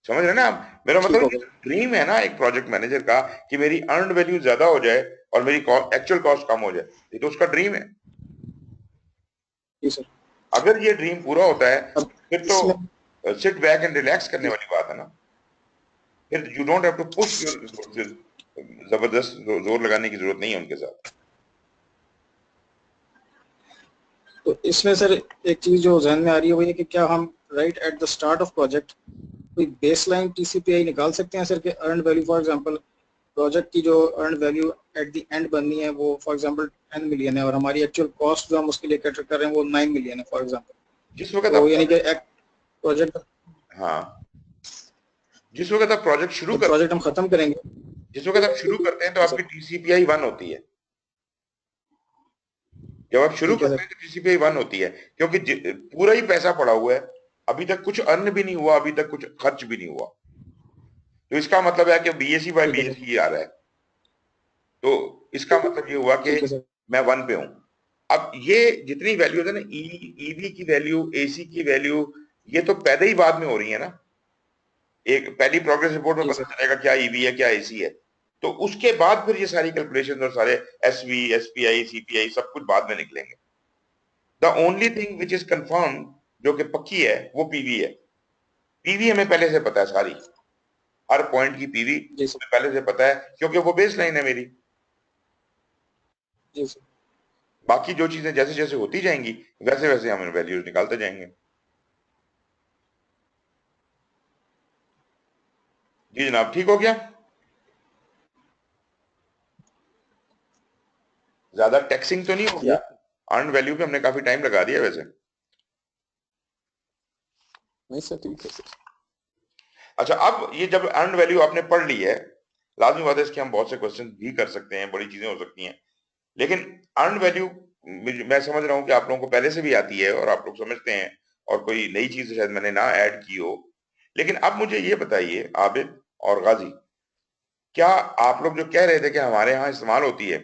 समझ रहे हैं ना आप मेरा ठीक हो मतलब? गया ड्रीम है ना एक प्रोजेक्ट मैनेजर का कि मेरी अर्न वैल्यू ज्यादा हो जाए और मेरी एक्चुअल कॉस्ट कम हो जाए, ये तो उसका ड्रीम है। जी सर। अगर ये ड्रीम पूरा होता है अब फिर इसमें तो सिट बैक एंड रिलैक्स करने वाली बात है ना, फिर you don't have to push your resources, जबरदस्त जोर लगाने की जरूरत नहीं है उनके साथ। तो इसमें सर एक चीज जो जहन में आ रही है वो ये कि क्या हम right at the start of project कोई बेसलाइन टीसीपीआई निकाल सकते हैं सर कि earn value, for example project की जो earn value at the end बननी है वो फॉर एग्जांपल 10 मिलियन है और हमारी एक्चुअल कॉस्ट जो हम उसके लिए कैटर कर रहे हैं वो 9 मिलियन है फॉर एग्जांपल। जिस वक्त तो आप यानी कि एक प्रोजेक्ट, हाँ जिस वक्त आप प्रोजेक्ट शुरू जब करते प्रोजेक्ट हम खत्म करेंगे। जिस वक्त आप शुरू करते हैं तो जी आपकी सर। टीसीपीआई 1 होती है। जब आप शुरू ठीक है करते सर। हैं तो टीसीपीआई 1 होती है, क्योंकि पूरा ही पैसा पड़ा हुआ है, अभी तक कुछ अर्न भी नहीं हुआ, अभी तक कुछ खर्च भी नहीं हुआ, तो इसका मतलब है कि बीएसई बाय ठीक है सर। बीएसई आ रहा है, तो इसका मतलब ये हुआ कि ठीक है सर। मैं 1 पे हूं। अब ये जितनी वैल्यूज है ना, ईवी की वैल्यू, एसी की वैल्यू, ये तो पैदा ही बाद में हो रही है ना, एक पहली प्रोग्रेस रिपोर्ट में जी पता सर। चलेगा क्या ईवी है क्या एसी है, तो उसके बाद फिर ये सारी कैलकुलेशन और सारे एसवी एसपीआई सीपीआई सब कुछ बाद में निकलेंगे। The only thing which is confirm, जो कि पक्की है, वो पीवी है। पीवी हमें पहले से पता है सारी, हर पॉइंट की पीवी जी सर। हमें पहले से पता है, क्योंकि वो बेस लाइन है मेरी। जी सर। बाकी जो चीजें जैसे जैसे होती जाएंगी वैसे वैसे हम वैल्यूज निकालते जाएंगे। जी जनाब, ठीक हो गया? ज्यादा टैक्सिंग तो नहीं हो गया? अर्न वैल्यू पे हमने काफी टाइम लगा दिया वैसे। नहीं सर, ठीक है सर। अच्छा, अब ये जब अर्न वैल्यू आपने पढ़ ली है, लाजमी बात है इसके हम बहुत से क्वेश्चन भी कर सकते हैं, बड़ी चीजें हो सकती हैं, लेकिन अर्न वैल्यू मैं समझ रहा हूं कि आप लोगों को पहले से भी आती है और आप लोग समझते हैं, और कोई नई चीज शायद मैंने ना ऐड की हो। लेकिन अब मुझे ये बताइए आबिद और गाजी, क्या आप लोग जो कह रहे थे कि हमारे यहाँ इस्तेमाल होती है,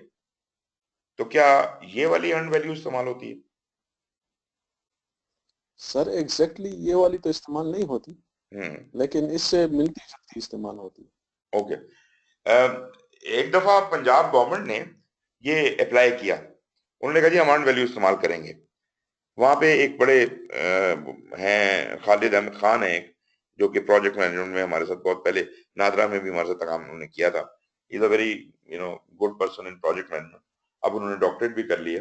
तो क्या ये वाली अर्न वैल्यू इस्तेमाल होती है? सर एग्जैक्टली ये वाली तो इस्तेमाल नहीं होती, लेकिन इससे मिलती जुलती इस्तेमाल होती है। ओके। एक दफा पंजाब गवर्नमेंट ने ये अप्लाई किया, उन्होंने कहा जी हम अर्न वैल्यू इस्तेमाल करेंगे। वहां पे एक बड़े हैं, खालिद अहमद खान है एक, जो कि प्रोजेक्ट मैनेजमेंट में हमारे साथ बहुत पहले नादरा में भी हमारे साथ काम उन्होंने किया था। Is a very good person in project management. अब उन्होंने डॉक्टरेट भी कर लिया।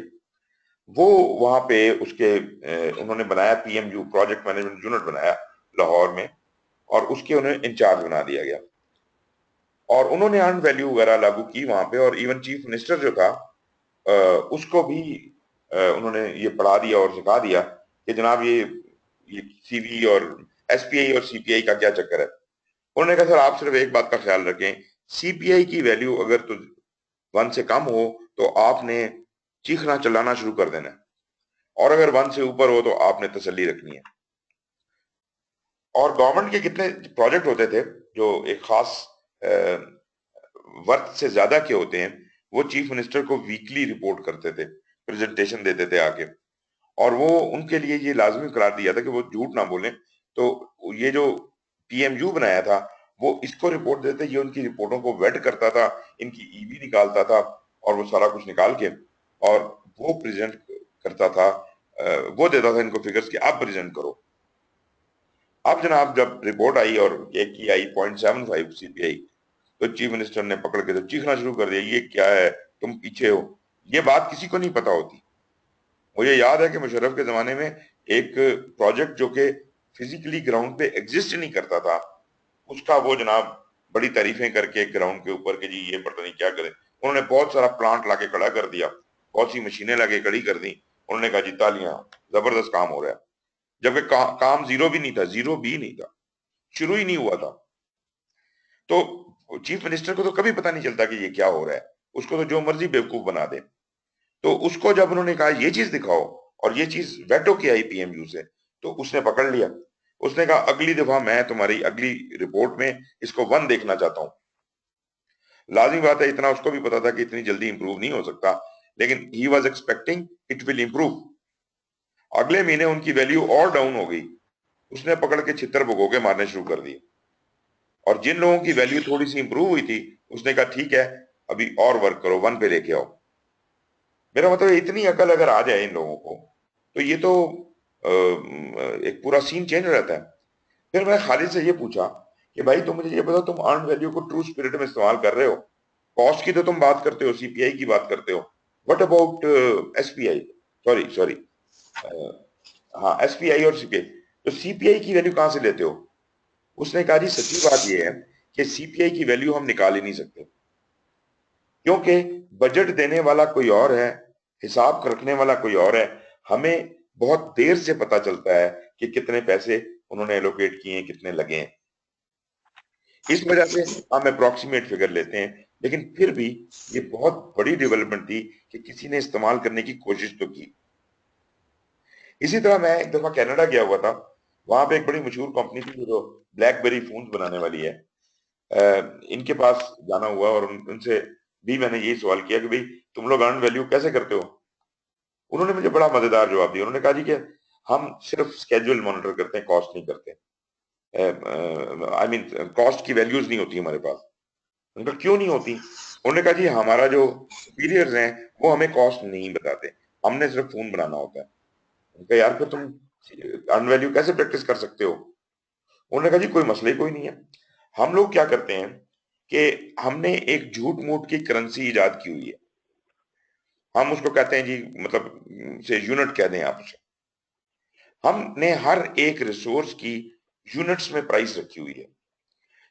वो वहां पे उसके उन्होंने बनाया पीएमयू, प्रोजेक्ट मैनेजमेंट यूनिट बनाया लाहौर में, और उसके उन्हें इंचार्ज बना दिया गया, और उन्होंने अर्न वैल्यू वगैरह लागू की वहां पे, और इवन चीफ मिनिस्टर जो था उसको भी उन्होंने ये पढ़ा दिया और सिखा दिया कि जनाब ये सीवी और एसपीआई और सीपीआई का क्या चक्कर है। उन्होंने कहा सर आप सिर्फ एक बात का ख्याल रखें, सीपीआई की वैल्यू अगर तो 1 से कम हो तो आपने चीखना चिल्लाना शुरू कर देना है, और अगर 1 से ऊपर हो तो आपने तसल्ली रखनी है। और गवर्नमेंट के कितने प्रोजेक्ट होते थे जो एक खास वर्थ से ज्यादा के होते हैं, वो चीफ मिनिस्टर को वीकली रिपोर्ट करते थे, प्रेजेंटेशन देते थे आके, और वो उनके लिए ये लाजमी करार दिया था कि वो झूठ ना बोलें। तो ये जो पीएमयू बनाया था वो इसको रिपोर्ट देते, ये उनकी रिपोर्टों को वेट करता था, इनकी ईवी निकालता था, और वो सारा कुछ निकाल के और वो प्रेजेंट करता था, वो देता था इनको फिगर्स कि आप प्रेजेंट करो। अब जनाब जब रिपोर्ट आई और एक की आई 0.75 CPI, तो चीफ मिनिस्टर ने पकड़ के तो चीखना शुरू कर दिया, ये क्या है, तुम पीछे हो। ये बात किसी को नहीं पता होती। मुझे याद है कि मुशर्रफ के जमाने में एक प्रोजेक्ट जो कि फिजिकली ग्राउंड पे एग्जिस्ट नहीं करता था, उसका वो जनाब बड़ी तारीफें करके ग्राउंड के ऊपर के जी ये पता नहीं क्या करे, उन्होंने बहुत सारा प्लांट लाके खड़ा कर दिया, बहुत सी मशीनें लाके खड़ी कर दी, उन्होंने कहा जी तालियां, जबरदस्त काम हो रहा है। जबकि काम जीरो भी नहीं था, जीरो भी नहीं था, शुरू ही नहीं हुआ था। तो चीफ मिनिस्टर को तो कभी पता नहीं चलता कि ये क्या हो रहा है, उसको तो जो मर्जी बेवकूफ बना दे। तो उसको जब उन्होंने कहा ये चीज दिखाओ, और ये चीज वेटो की आई PMU से, तो उसने पकड़ लिया। उसने कहा अगली दफा मैं तुम्हारी अगली रिपोर्ट में इसको 1 देखना चाहता हूं। लाजिमी बात है, इतना उसको भी पता था कि इतनी जल्दी इंप्रूव नहीं हो सकता, लेकिन he was expecting it will improve. अगले महीने उनकी वैल्यू और डाउन हो गई, उसने पकड़ के छितर भगो के मारने शुरू कर दिए। और जिन लोगों की वैल्यू थोड़ी सी इंप्रूव हुई थी, उसने कहा ठीक है अभी और वर्क करो, 1 पे लेके आओ। मेरा मतलब इतनी अकल अगर आ जाए इन लोगों को, तो ये तो एक पूरा सीन चेंज हो जाता है। फिर मैं खालिद से ये पूछा कि भाई तुम मुझे ये बताओ, तुम अर्न वैल्यू को ट्रू स्पिरिट में इस्तेमाल कर रहे हो, कॉस्ट की तो तुम बात करते हो, CPI की बात करते हो, what about SPI, sorry sorry, हाँ SPI और CPI, तो CPI की वैल्यू कहां से लेते हो? उसने कहा जी सच्ची बात यह है कि CPI की वैल्यू हम निकाल ही नहीं सकते, क्योंकि बजट देने वाला कोई और है, हिसाब रखने वाला कोई और है, हमें बहुत देर से पता चलता है कि कितने पैसे उन्होंने एलोकेट किए हैं, कितने लगे हैं। इस वजह से हम अप्रोक्सीमेट फिगर लेते हैं, लेकिन फिर भी ये बहुत बड़ी डेवलपमेंट थी कि किसी ने इस्तेमाल करने की कोशिश तो की। इसी तरह मैं एक दफा कनाडा गया हुआ था, वहां पे एक बड़ी मशहूर कंपनी थी जो ब्लैकबेरी फोन बनाने वाली है। इनके पास जाना हुआ और उनसे भी मैंने यही सवाल किया कि भाई तुम लोग अर्न वैल्यू कैसे करते हो? उन्होंने मुझे बड़ा मजेदार जवाब दिया। उन्होंने कहा जी कि हम सिर्फ स्केड्यूल मॉनिटर करते हैं, कॉस्ट नहीं करते। आई मीन कॉस्ट की वैल्यूज नहीं होती हमारे पास। उनका क्यों नहीं होती? उन्होंने कहा जी हमारा जो सुपीरियर्स हैं वो हमें कॉस्ट नहीं बताते, हमने सिर्फ फोन बनाना होता है। उनका यार फिर तुम अर्न वैल्यू कैसे प्रैक्टिस कर सकते हो? उन्होंने कहा जी कोई मसला ही कोई नहीं है। हम लोग क्या करते हैं कि हमने एक झूठ मूठ की करेंसी इजाद की हुई है, हम उसको कहते हैं जी, मतलब से यूनिट कह दें आप उसे। हमने हर एक रिसोर्स की यूनिट्स में प्राइस रखी हुई है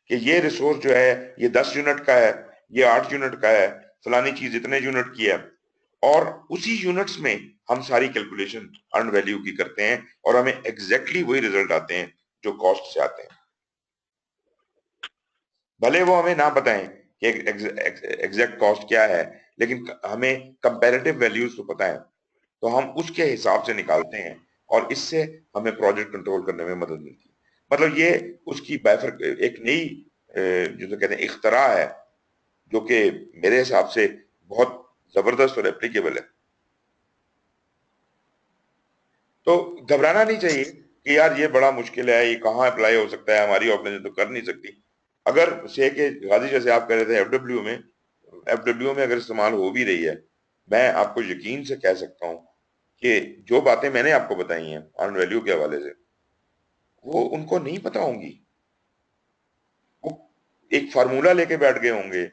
कि ये रिसोर्स जो है ये 10 यूनिट का है, ये 8 यूनिट का है, फलानी चीज इतने यूनिट की है, और उसी यूनिट्स में हम सारी कैलकुलेशन अर्न वैल्यू की करते हैं और हमें एग्जैक्टली वही रिजल्ट आते हैं जो कॉस्ट से आते हैं। भले वो हमें ना बताएं कि एग्जैक्ट कॉस्ट क्या है, लेकिन हमें कंपैरेटिव वैल्यूज तो पता है, तो हम उसके हिसाब से निकालते हैं और इससे हमें प्रोजेक्ट कंट्रोल करने में मदद मिलती है। मतलब ये उसकी एक नई जो तो कहते हैं इख्तरा है, जो कि मेरे हिसाब से बहुत जबरदस्त और एप्लीकेबल है। तो घबराना नहीं चाहिए कि यार ये बड़ा मुश्किल है, ये कहाँ अप्लाई हो सकता है, हमारी ऑर्गेनाइजेशन तो कर नहीं सकती। अगर से के गाजी जैसे आप कह रहे थे एफडब्ल्यू में अगर इस्तेमाल हो भी रही है, मैं आपको यकीन से कह सकता हूँ कि जो बातें मैंने आपको बताई हैं अर्न वैल्यू के हवाले से, वो उनको नहीं पता होंगी। वो एक फार्मूला लेके बैठ गए होंगे,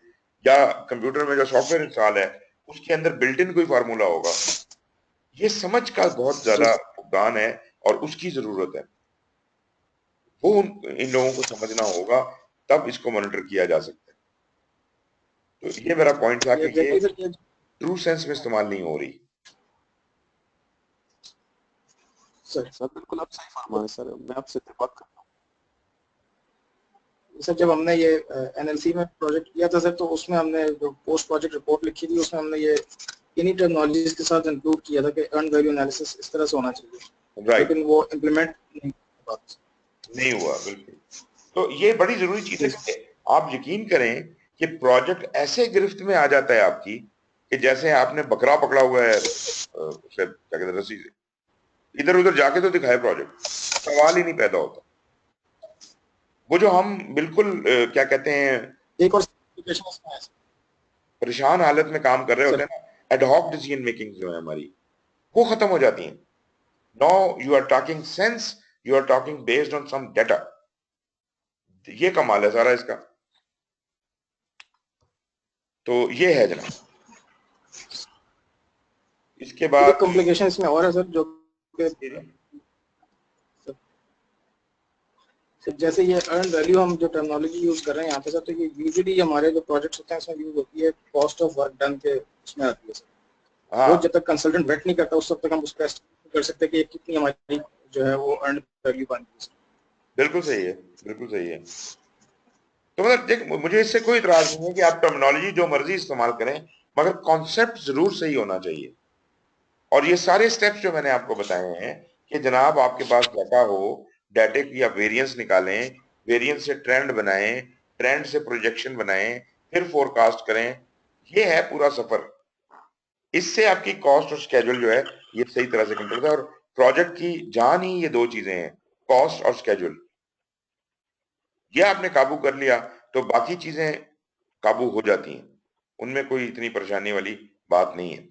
या कंप्यूटर में जो सॉफ्टवेयर इंस्टॉल है उसके अंदर बिल्ट इन कोई फार्मूला होगा। ये समझ का बहुत ज्यादा फुकदान है और उसकी जरूरत है, वो इन लोगों को समझना होगा, तब इसको मॉनिटर किया जा सकता है। तो ये मेरा पॉइंट था ये कि ये देखिए सर, ये ट्रू सेंस में इस्तेमाल नहीं हो रही। सर बिल्कुल आप सही फरमा रहे हैं सर, मैं आपसे इत्तेफाक करता सर जब हमने ये NLC में प्रोजेक्ट किया था सर, तो उसमें हमने जो पोस्ट प्रोजेक्ट रिपोर्ट लिखी थी उसमें हमने ये इन्हीं टेक्नोलॉजीज के साथ इंक्लूड किया था कि अर्न वैल्यू एनालिसिस इस तरह से होना चाहिए, राइट, लेकिन वो इम्प्लीमेंट नहीं हुआ बिल्कुल। तो ये बड़ी जरूरी चीज है कि आप यकीन करें कि प्रोजेक्ट ऐसे गिरफ्त में आ जाता है आपकी कि जैसे आपने बकरा पकड़ा हुआ है उसे क्या कहते हैं रस्सी से, इधर उधर जाके तो दिखाए प्रोजेक्ट, सवाल ही नहीं पैदा होता। वो जो हम बिल्कुल क्या कहते हैं एक और एप्लीकेशन इसमें है परेशान हालत में काम कर रहे होते सर। हैं ना, एडहॉक डिसीजन मेकिंग जो है हमारी, वो खत्म हो जाती है। Now you are talking sense you are talking based on some data. ये कमाल है सारा इसका। तो ये है जनाब। इसके बाद कॉम्प्लिकेशन इसमें और है सर, जो जैसे ये अर्न वैल्यू हम जो टर्मिनोलॉजी यूज कर रहे हैं यहाँ पे सर, तो ये यूजुअली हमारे जो प्रोजेक्ट्स होते हैं इसमें यूज होती है कॉस्ट ऑफ वर्क डन के उसमें आती है सर। हाँ वो जब तक कंसल्टेंट वेट नहीं करता उस वक्त तक हम उसका एस्टिमेट कर सकते हैं कि ये कितनी हमारी जो है वो अर्न वैल्यू बन गई। बिल्कुल सही है, बिल्कुल सही है। तो मतलब देख, मुझे इससे कोई इतराज नहीं है कि आप टर्मिनोलॉजी जो मर्जी इस्तेमाल करें, मगर कॉन्सेप्ट जरूर सही होना चाहिए। और ये सारे स्टेप्स जो मैंने आपको बताए हैं कि जनाब आपके पास डाटा हो, डाटे की आप वेरिएंस निकालें, वेरिएंस से ट्रेंड बनाएं, ट्रेंड से प्रोजेक्शन बनाएं, फिर फोरकास्ट करें, ये है पूरा सफर। इससे आपकी कॉस्ट और स्केड्यूल जो है ये सही तरह से कंट्रोल होता है। और प्रोजेक्ट की जान ही ये दो चीजें हैं, कॉस्ट और स्केड्यूल। ये आपने काबू कर लिया तो बाकी चीजें काबू हो जाती हैं, उनमें कोई इतनी परेशानी वाली बात नहीं है।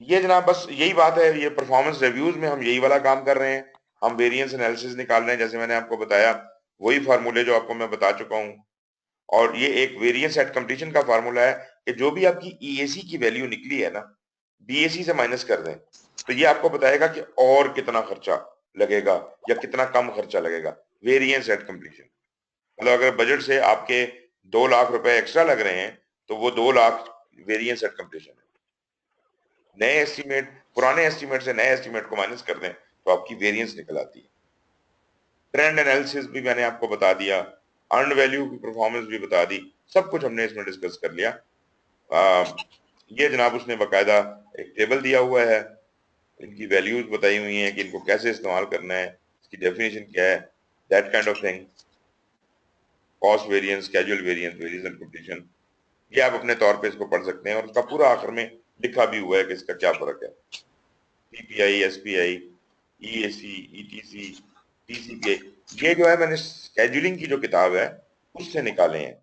ये जनाब बस यही बात है, ये परफॉर्मेंस रिव्यूज में हम यही वाला काम कर रहे हैं। हम वेरिएंस एनालिसिस निकाल रहे हैं, जैसे मैंने आपको बताया वही फार्मूले जो आपको मैं बता चुका हूं। और ये एक वेरिएंस एट कंप्लीशन का फार्मूला है कि जो भी आपकी ईएसी की वैल्यू निकली है ना, बीएसी से माइनस कर दें, तो ये आपको बताएगा कि और कितना खर्चा लगेगा या कितना कम खर्चा लगेगा। वेरिएंस एट कंप्लीशन मतलब अगर बजट से आपके 2 लाख रुपए एक्स्ट्रा लग रहे हैं तो वो 2 लाख वेरिएंस एट कंप्लीशन है। नए एस्टीमेट, पुराने एस्टीमेट से नए एस्टीमेट को माइनस कर दें तो आपकी वेरिएंस निकल आती है। ट्रेंड एनालिसिस भी मैंने आपको बता दिया, अर्न वैल्यू की परफॉर्मेंस भी बता दी, सब कुछ हमने इसमें डिस्कस कर लिया। ये जनाब उसने बकायदा एक टेबल दिया हुआ है, इनकी वैल्यूज बताई हुई हैं कि इनको कैसे इस्तेमाल करना है, इसकी डेफिनेशन क्या है, that kind of thing. Cost variance, schedule variance, variance and completion, ये आप अपने तौर पे इसको पढ़ सकते हैं। और उसका पूरा आखिर में लिखा भी हुआ है कि इसका क्या फर्क है। पीपीआई, एसपीआई, ईएसी, ईटीसी, टीसीपीआई, ये जो है मैंने स्केड्यूलिंग की जो किताब है उससे निकाले हैं।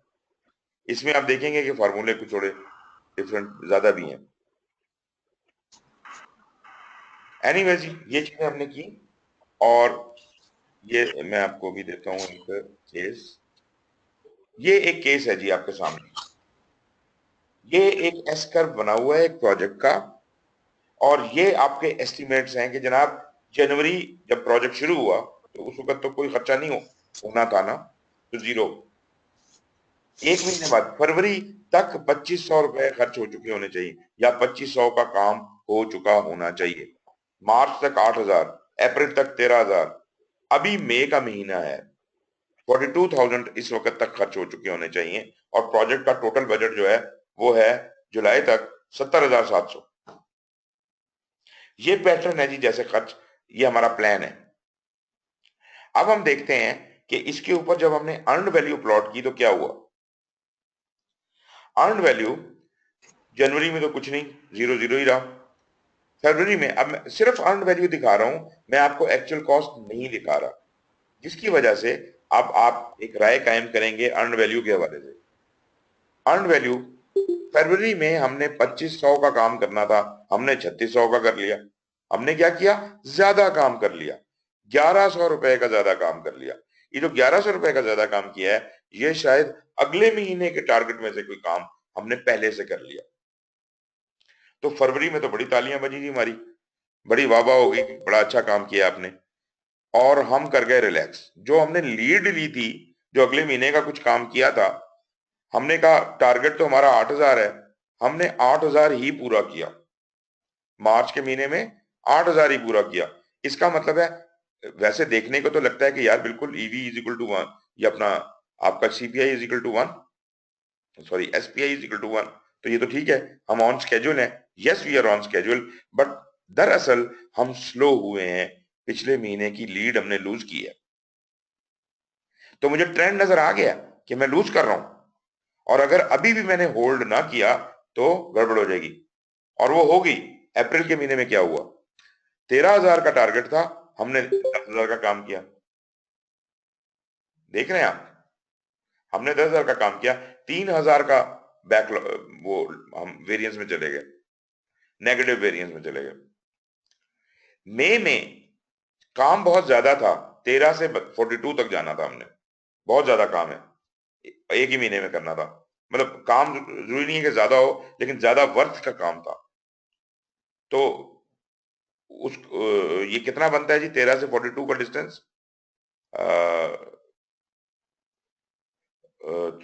इसमें आप देखेंगे कि फार्मूले कुछ थोड़े डिफरेंट ज्यादा भी हैं। एनीवेज ये चीजें हमने की। और ये मैं आपको भी देता हूँ एक केस। ये एक केस है जी आपके सामने। ये एक एस कर्व बना हुआ है एक प्रोजेक्ट का, और ये आपके एस्टिमेट्स हैं कि जनाब जनवरी जब प्रोजेक्ट शुरू हुआ तो उस वक्त तो कोई खर्चा नहीं होना था ना, तो जीरो। एक महीने बाद फरवरी तक 2500 रुपए खर्च हो चुके होने चाहिए या 2500 का काम हो चुका होना चाहिए। मार्च तक 8000, अप्रैल तक 13000, अभी मई का महीना है, 42,000 इस वक्त तक खर्च हो चुके होने चाहिए। और प्रोजेक्ट का टोटल बजट जो है वो है जुलाई तक 70,700। ये पैटर्न है जी जैसे खर्च, ये हमारा प्लान है। अब हम देखते हैं कि इसके ऊपर जब हमने अर्न वैल्यू प्लॉट की तो क्या हुआ। अर्न वैल्यू जनवरी में तो कुछ नहीं, जीरो जीरो ही रहा। फरवरी में, अब मैं सिर्फ अर्न वैल्यू दिखा रहा हूं, मैं आपको एक्चुअल कॉस्ट नहीं दिखा रहा, जिसकी वजह से अब आप एक राय कायम करेंगे अर्न वैल्यू के हवाले से। अर्न वैल्यू फरवरी में हमने 2500 का काम करना था, हमने 3600 का कर लिया। हमने क्या किया, ज्यादा काम कर लिया, 1100 रुपए का ज्यादा काम कर लिया। ये जो 1100 रुपए का ज्यादा काम किया है, ये शायद अगले महीने के टारगेट में से कोई काम हमने पहले से कर लिया। तो फरवरी में तो बड़ी तालियां बजी थी हमारी, बड़ी वाह वाह हो गई, बड़ा अच्छा काम किया आपने। और हम कर गए रिलैक्स। जो हमने लीड ली थी, जो अगले महीने का कुछ काम किया था, हमने कहा टारगेट तो हमारा 8000 है, हमने 8000 ही पूरा किया। मार्च के महीने में 8000 ही पूरा किया। इसका मतलब है, वैसे देखने को तो लगता है कि यार बिल्कुल ईवी इज इक्वल टू 1, ये अपना आपका CPI is equal to 1, sorry SPI is equal to 1, तो ये तो ठीक है, हम ऑन स्केड्यूल हैं। Yes we are on schedule, but दरअसल हम स्लो हुए हैं, पिछले महीने की लीड हमने लूज की है। तो मुझे ट्रेंड नजर आ गया कि मैं लूज कर रहा हूं, और अगर अभी भी मैंने होल्ड ना किया तो गड़बड़ हो जाएगी, और वो हो गई। अप्रैल के महीने में क्या हुआ, 13,000 का टारगेट था, हमने 10,000 का काम किया। देख रहे हैं आप, हमने 10,000 का काम किया, 3,000 का बैकलॉग वो हम वेरिएंस में चले गए। नेगेटिव वेरिएंस में चले गए। मई में काम बहुत ज्यादा था, 13 से 42 तक जाना था हमने, बहुत ज्यादा काम है, एक ही महीने में करना था। मतलब काम जरूरी नहीं है कि ज्यादा हो, लेकिन ज्यादा वर्थ का काम था। तो उस ये कितना बनता है जी 13 से 42 का डिस्टेंस?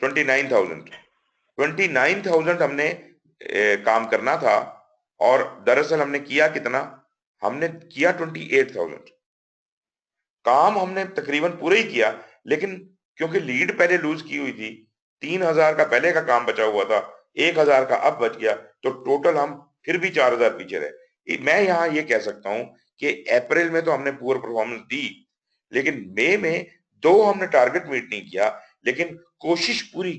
29,000 हमने काम करना था, और दरअसल हमने किया कितना? हमने किया 28,000। काम हमने तकरीबन पूरा ही किया, लेकिन क्योंकि लीड पहले लूज की हुई थी, 3,000 का पहले का काम बचा हुआ था, 1,000 का अब बच गया, तो टोटल हम फिर भी 4,000 पीछे रहे। मैं यहां ये कह सकता हूं कि अप्रैल में तो हमने पूरा परफॉर्मेंस दी, लेकिन मई में दो हमने टारगेट मीट नहीं किया, लेकिन कोशिश पूरी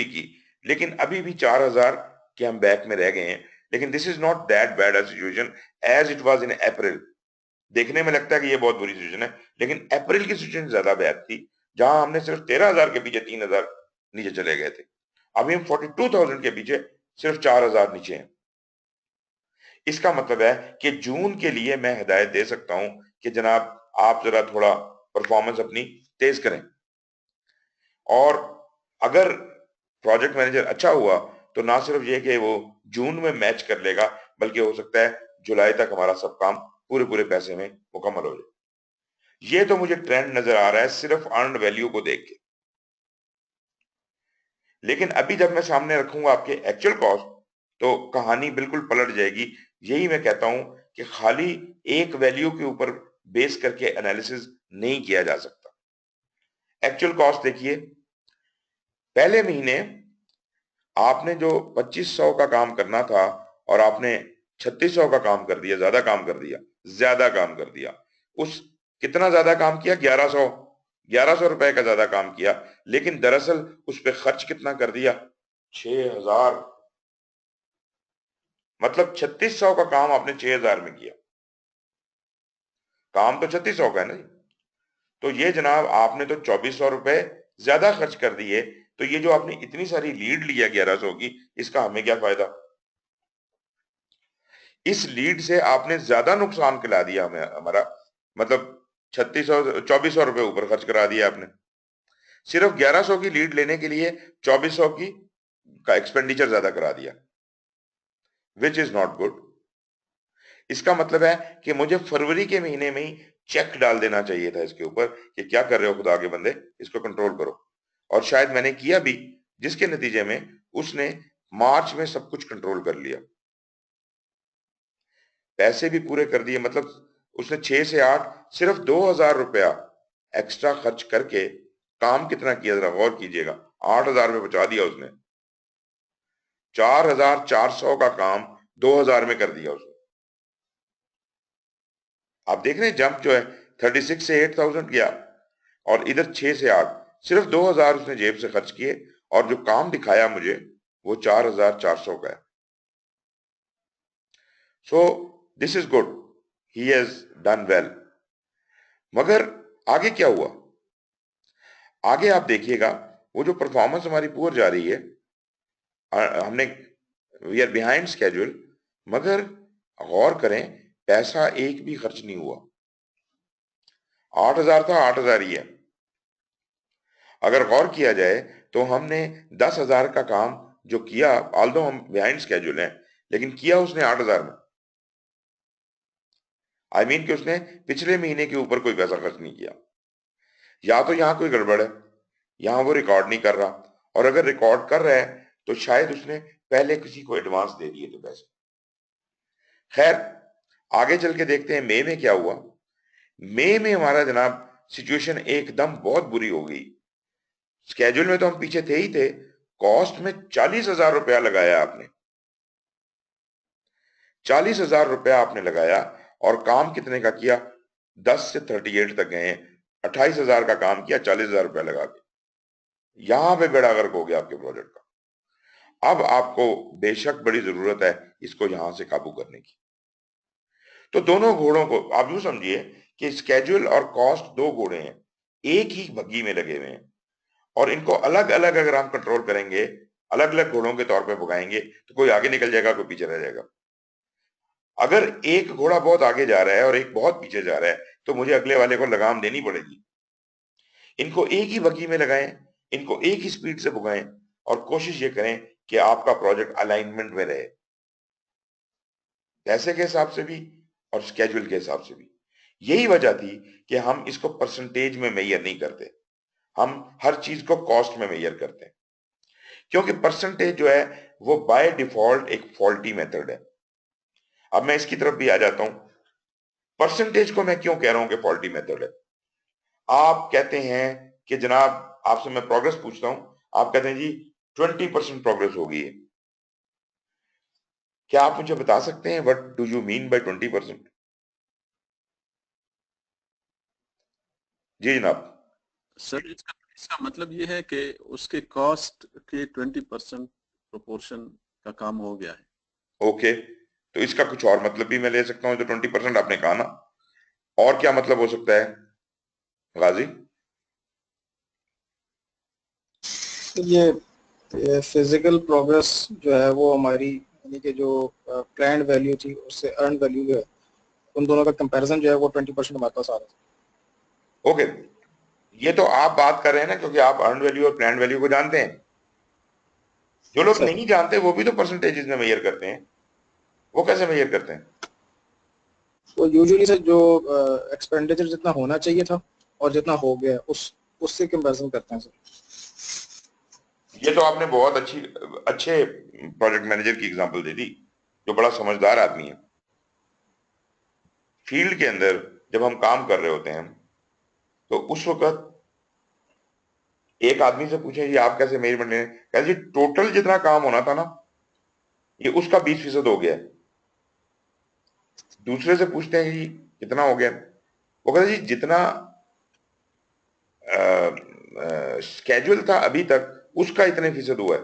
की, लेकिन अभी भी 4,000 के हम बैक में रह गए हैं। लेकिन this is not that bad a situation as it was in April. देखने में लगता है कि ये बहुत बुरी सिचुएशन है, लेकिन अप्रैल की सिचुएशन ज्यादा बैड थी, जहां हमने सिर्फ 13,000 के पीछे 3,000 नीचे चले गए थे। अभी हम 42,000 के पीछे सिर्फ 4,000 नीचे हैं। इसका मतलब है कि जून के लिए मैं हिदायत दे सकता हूं कि जनाब आप जरा थोड़ा परफॉर्मेंस अपनी तेज करें, और अगर प्रोजेक्ट मैनेजर अच्छा हुआ तो ना सिर्फ ये कि वो जून में मैच कर लेगा, बल्कि हो सकता है जुलाई तक हमारा सब काम पूरे पूरे पैसे में मुकम्मल हो जाए। ये तो मुझे ट्रेंड नजर आ रहा है सिर्फ अर्न वैल्यू को देख के। लेकिन अभी जब मैं सामने रखूंगा आपके एक्चुअल कॉस्ट, तो कहानी बिल्कुल पलट जाएगी। यही मैं कहता हूं कि खाली एक वैल्यू के ऊपर बेस करके एनालिसिस नहीं किया जा सकता। एक्चुअल कॉस्ट देखिए, पहले महीने आपने जो 2,500 का काम करना था और आपने 3,600 का काम कर दिया, ज्यादा काम कर दिया। उस कितना ज्यादा काम किया? 1,100 रुपए का ज्यादा काम किया, लेकिन दरअसल उस पर खर्च कितना कर दिया? 6,000। मतलब 3,600 का काम आपने 6,000 में किया। काम तो 3,600 का है ना जी। तो ये जनाब आपने तो 2,400 रुपए ज्यादा खर्च कर दिए। तो ये जो आपने इतनी सारी लीड लिया 1,100 की, इसका हमें क्या फायदा? इस लीड से आपने ज्यादा नुकसान खिला दिया हमें, हमारा मतलब 3,600 2,400 रुपए ऊपर खर्च करा दिया आपने। सिर्फ 1,100 की लीड लेने के लिए 2,400 की का एक्सपेंडिचर ज्यादा करा दिया, विच इज नॉट गुड। इसका मतलब है कि मुझे फरवरी के महीने में ही चेक डाल देना चाहिए था इसके ऊपर कि क्या कर रहे हो खुदा के बंदे, इसको कंट्रोल करो। और शायद मैंने किया भी, जिसके नतीजे में उसने मार्च में सब कुछ कंट्रोल कर लिया, पैसे भी पूरे कर दिए। मतलब उसने 6 से 8 सिर्फ 2,000 रुपया एक्स्ट्रा खर्च करके काम कितना किया, जरा गौर कीजिएगा। 8,000 में बचा दिया उसने। 4,400 का काम 2,000 में कर दिया उसने। आप देख रहे हैं जंप जो है 36 से 8,000 गया, और इधर 6 से 8, सिर्फ 2,000 उसने जेब से खर्च किए, और जो काम दिखाया मुझे वो 4,400 का है। So this is good, he has done well. मगर आगे क्या हुआ? आगे आप देखिएगा, वो जो परफॉर्मेंस हमारी पुअर जा रही है, हमने वी आर बिहाइंड स्केड्यूल, मगर गौर करें पैसा एक भी खर्च नहीं हुआ। 8,000 था, 8,000 ही है। अगर गौर किया जाए तो हमने 10,000 का काम जो किया, ऑल्दो हम बिहाइंड स्केड्यूल हैं, लेकिन किया उसने 8,000 में। आई मीन कि उसने पिछले महीने के ऊपर कोई पैसा खर्च नहीं किया। या तो यहां कोई गड़बड़ है, यहां वो रिकॉर्ड नहीं कर रहा, और अगर रिकॉर्ड कर रहा है तो शायद उसने पहले किसी को एडवांस दे दिए थे पैसे। खैर, आगे चल के देखते हैं मई में क्या हुआ। मई में हमारा जनाब सिचुएशन एकदम बहुत बुरी हो गई। स्केड्यूल में तो हम पीछे थे ही थे, कॉस्ट में 40,000 रुपया लगाया आपने। 40,000 रुपया आपने लगाया, और काम कितने का किया? 10 से 38 तक गए, 28,000 का काम किया 40,000 रुपया लगा के। यहां पे बेड़ा गर्क हो गया आपके प्रोजेक्ट का। अब आपको बेशक बड़ी जरूरत है इसको यहां से काबू करने की। तो दोनों घोड़ों को आप यूं समझिए कि स्केड्यूल और कॉस्ट दो घोड़े हैं, एक ही बग्गी में लगे हुए हैं, और इनको अलग अलग अगर हम कंट्रोल करेंगे, अलग अलग घोड़ों के तौर पे भगाएंगे तो कोई आगे निकल जाएगा, कोई पीछे रह जाएगा। अगर एक घोड़ा बहुत आगे जा रहा है और एक बहुत पीछे जा रहा है तो मुझे अगले वाले को लगाम देनी पड़ेगी। इनको एक ही बग्गी में लगाएं, इनको एक ही स्पीड से भगाएं और कोशिश ये करें कि आपका प्रोजेक्ट अलाइनमेंट में रहे, पैसे के हिसाब से भी और स्केड्यूल के हिसाब से भी। यही वजह थी कि हम इसको परसेंटेज में मेजर नहीं करते, हम हर चीज को कॉस्ट में मेजर करते हैं, क्योंकि परसेंटेज जो है वो बाय डिफॉल्ट एक फॉल्टी मेथड है। अब मैं इसकी तरफ भी आ जाता हूं। परसेंटेज को मैं क्यों कह रहा हूं कि फॉल्टी मेथड है? आप कहते हैं कि जनाब, आपसे मैं प्रोग्रेस पूछता हूं, आप कहते हैं जी 20% प्रोग्रेस हो गई है। क्या आप मुझे बता सकते हैं what do you mean by 20%? जी जनाब। सर इसका मतलब ये है कि उसके कॉस्ट के 20% प्रोपोर्शन का काम हो गया है। ओके, तो इसका कुछ और मतलब भी मैं ले सकता हूं? जो 20% आपने कहा ना, और क्या मतलब हो सकता है गाजी? ये फिजिकल प्रोग्रेस जो है वो हमारी यानी कि जो प्लान्ड वैल्यू थी उससे अर्न वैल्यू जो है उन दोनों का कंपैरिजन जो है वो 20% हमारे पास आ रहा है। ओके, ये तो आप बात कर रहे हैं ना, क्योंकि आप अर्न वैल्यू और प्लान वैल्यू को जानते हैं। जो लोग सर नहीं जानते वो भी तो परसेंटेजेस में मेजर करते हैं। वो कैसे मेजर करते हैं? तो यूजुअली सर जो एक्सपेंडिचर जितना होना चाहिए था और जितना हो गया उस उससे कंपैरिजन करते हैं सर। ये तो आपने बहुत अच्छे प्रोजेक्ट मैनेजर की एग्जांपल दे दी, जो बड़ा समझदार आदमी है। फील्ड के अंदर जब हम काम कर रहे होते हैं तो उस वक्त एक आदमी से पूछे जी आप कैसे मेजरमेंट लें, कहते जी टोटल जितना काम होना था ना ये उसका 20% हो गया है। दूसरे से पूछते हैं जी कितना हो गया, वो कहते जी जितना स्केड्यूल था अभी तक उसका इतने फीसद हुआ है।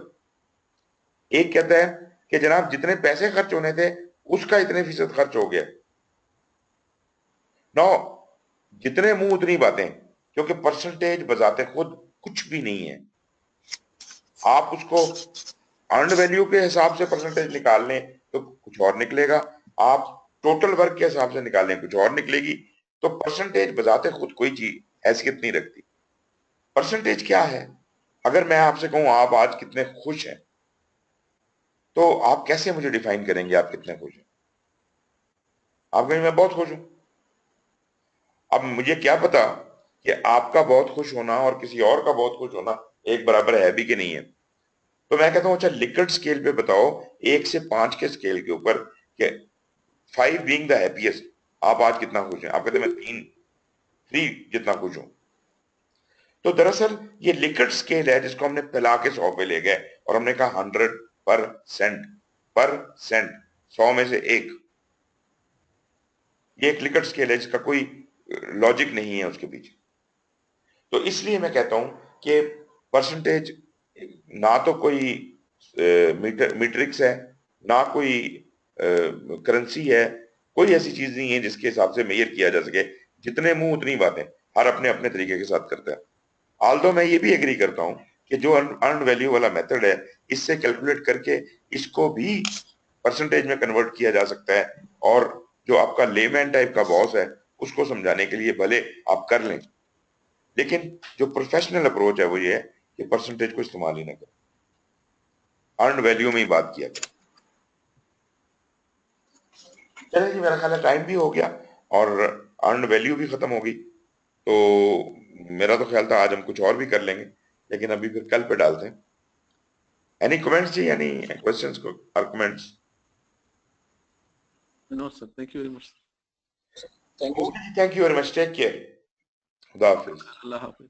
एक कहता है कि जनाब जितने पैसे खर्च होने थे उसका इतने फीसद खर्च हो गया। नौ, जितने मुंह उतनी बातें, क्योंकि परसेंटेज बजाते खुद कुछ भी नहीं है। आप उसको अर्न वैल्यू के हिसाब से परसेंटेज निकाल लें तो कुछ और निकलेगा, आप टोटल वर्क के हिसाब से निकाल लें कुछ और निकलेगी। तो परसेंटेज बजाते खुद कोई चीज हैसियत नहीं रखती। परसेंटेज क्या है? अगर मैं आपसे कहूं आप आज कितने खुश हैं, तो आप कैसे मुझे डिफाइन करेंगे आप कितने खुश हैं? आप कहेंगे मैं बहुत खुश हूं। अब मुझे क्या पता कि आपका बहुत खुश होना और किसी और का बहुत खुश होना एक बराबर है भी कि नहीं है। तो मैं कहता हूं अच्छा लिकर्ट स्केल पे बताओ, 1 से 5 के स्केल के ऊपर, कि 5 बीइंग द हैप्पीएस्ट, आप आज कितना खुश हैं? आप कहते हैं मैं 3 जितना खुश हूं। तो दरअसल ये लिकर्ट स्केल है जिसको हमने फैला के 100 पे ले गए और हमने कहा 100%, 100 में से एक। ये एक लिकर्ट स्केल है जिसका कोई लॉजिक नहीं है उसके पीछे। तो इसलिए मैं कहता हूं कि परसेंटेज ना तो कोई मीट्रिक्स है, ना कोई करेंसी है, कोई ऐसी चीज नहीं है जिसके हिसाब से मेजर किया जा सके। जितने मुंह उतनी बातें, हर अपने अपने तरीके के साथ करता है। आल्दो मैं ये भी एग्री करता हूं कि जो अर्न वैल्यू वाला मेथड है इससे कैलकुलेट करके इसको भी परसेंटेज में कन्वर्ट किया जा सकता है, और जो आपका लेमैन टाइप का बॉस है उसको समझाने के लिए भले आप कर लें, लेकिन जो प्रोफेशनल अप्रोच है वो ये है कि परसेंटेज को इस्तेमाल ही ना करें, अर्न वैल्यू में ही बात किया करें। चलिए जी, मेरा ख्याल है टाइम भी हो गया और अर्न वैल्यू भी खत्म हो गई। तो मेरा तो ख्याल था आज हम कुछ और भी कर लेंगे, लेकिन अभी फिर कल पे डालते हैं। एनी कमेंट्स जी, एनी क्वेश्चंस को arguments? No sir, thank you very much. Thank you. Okay जी, thank you very much, take care, खुदा हाफिज। अल्लाह हाफिज।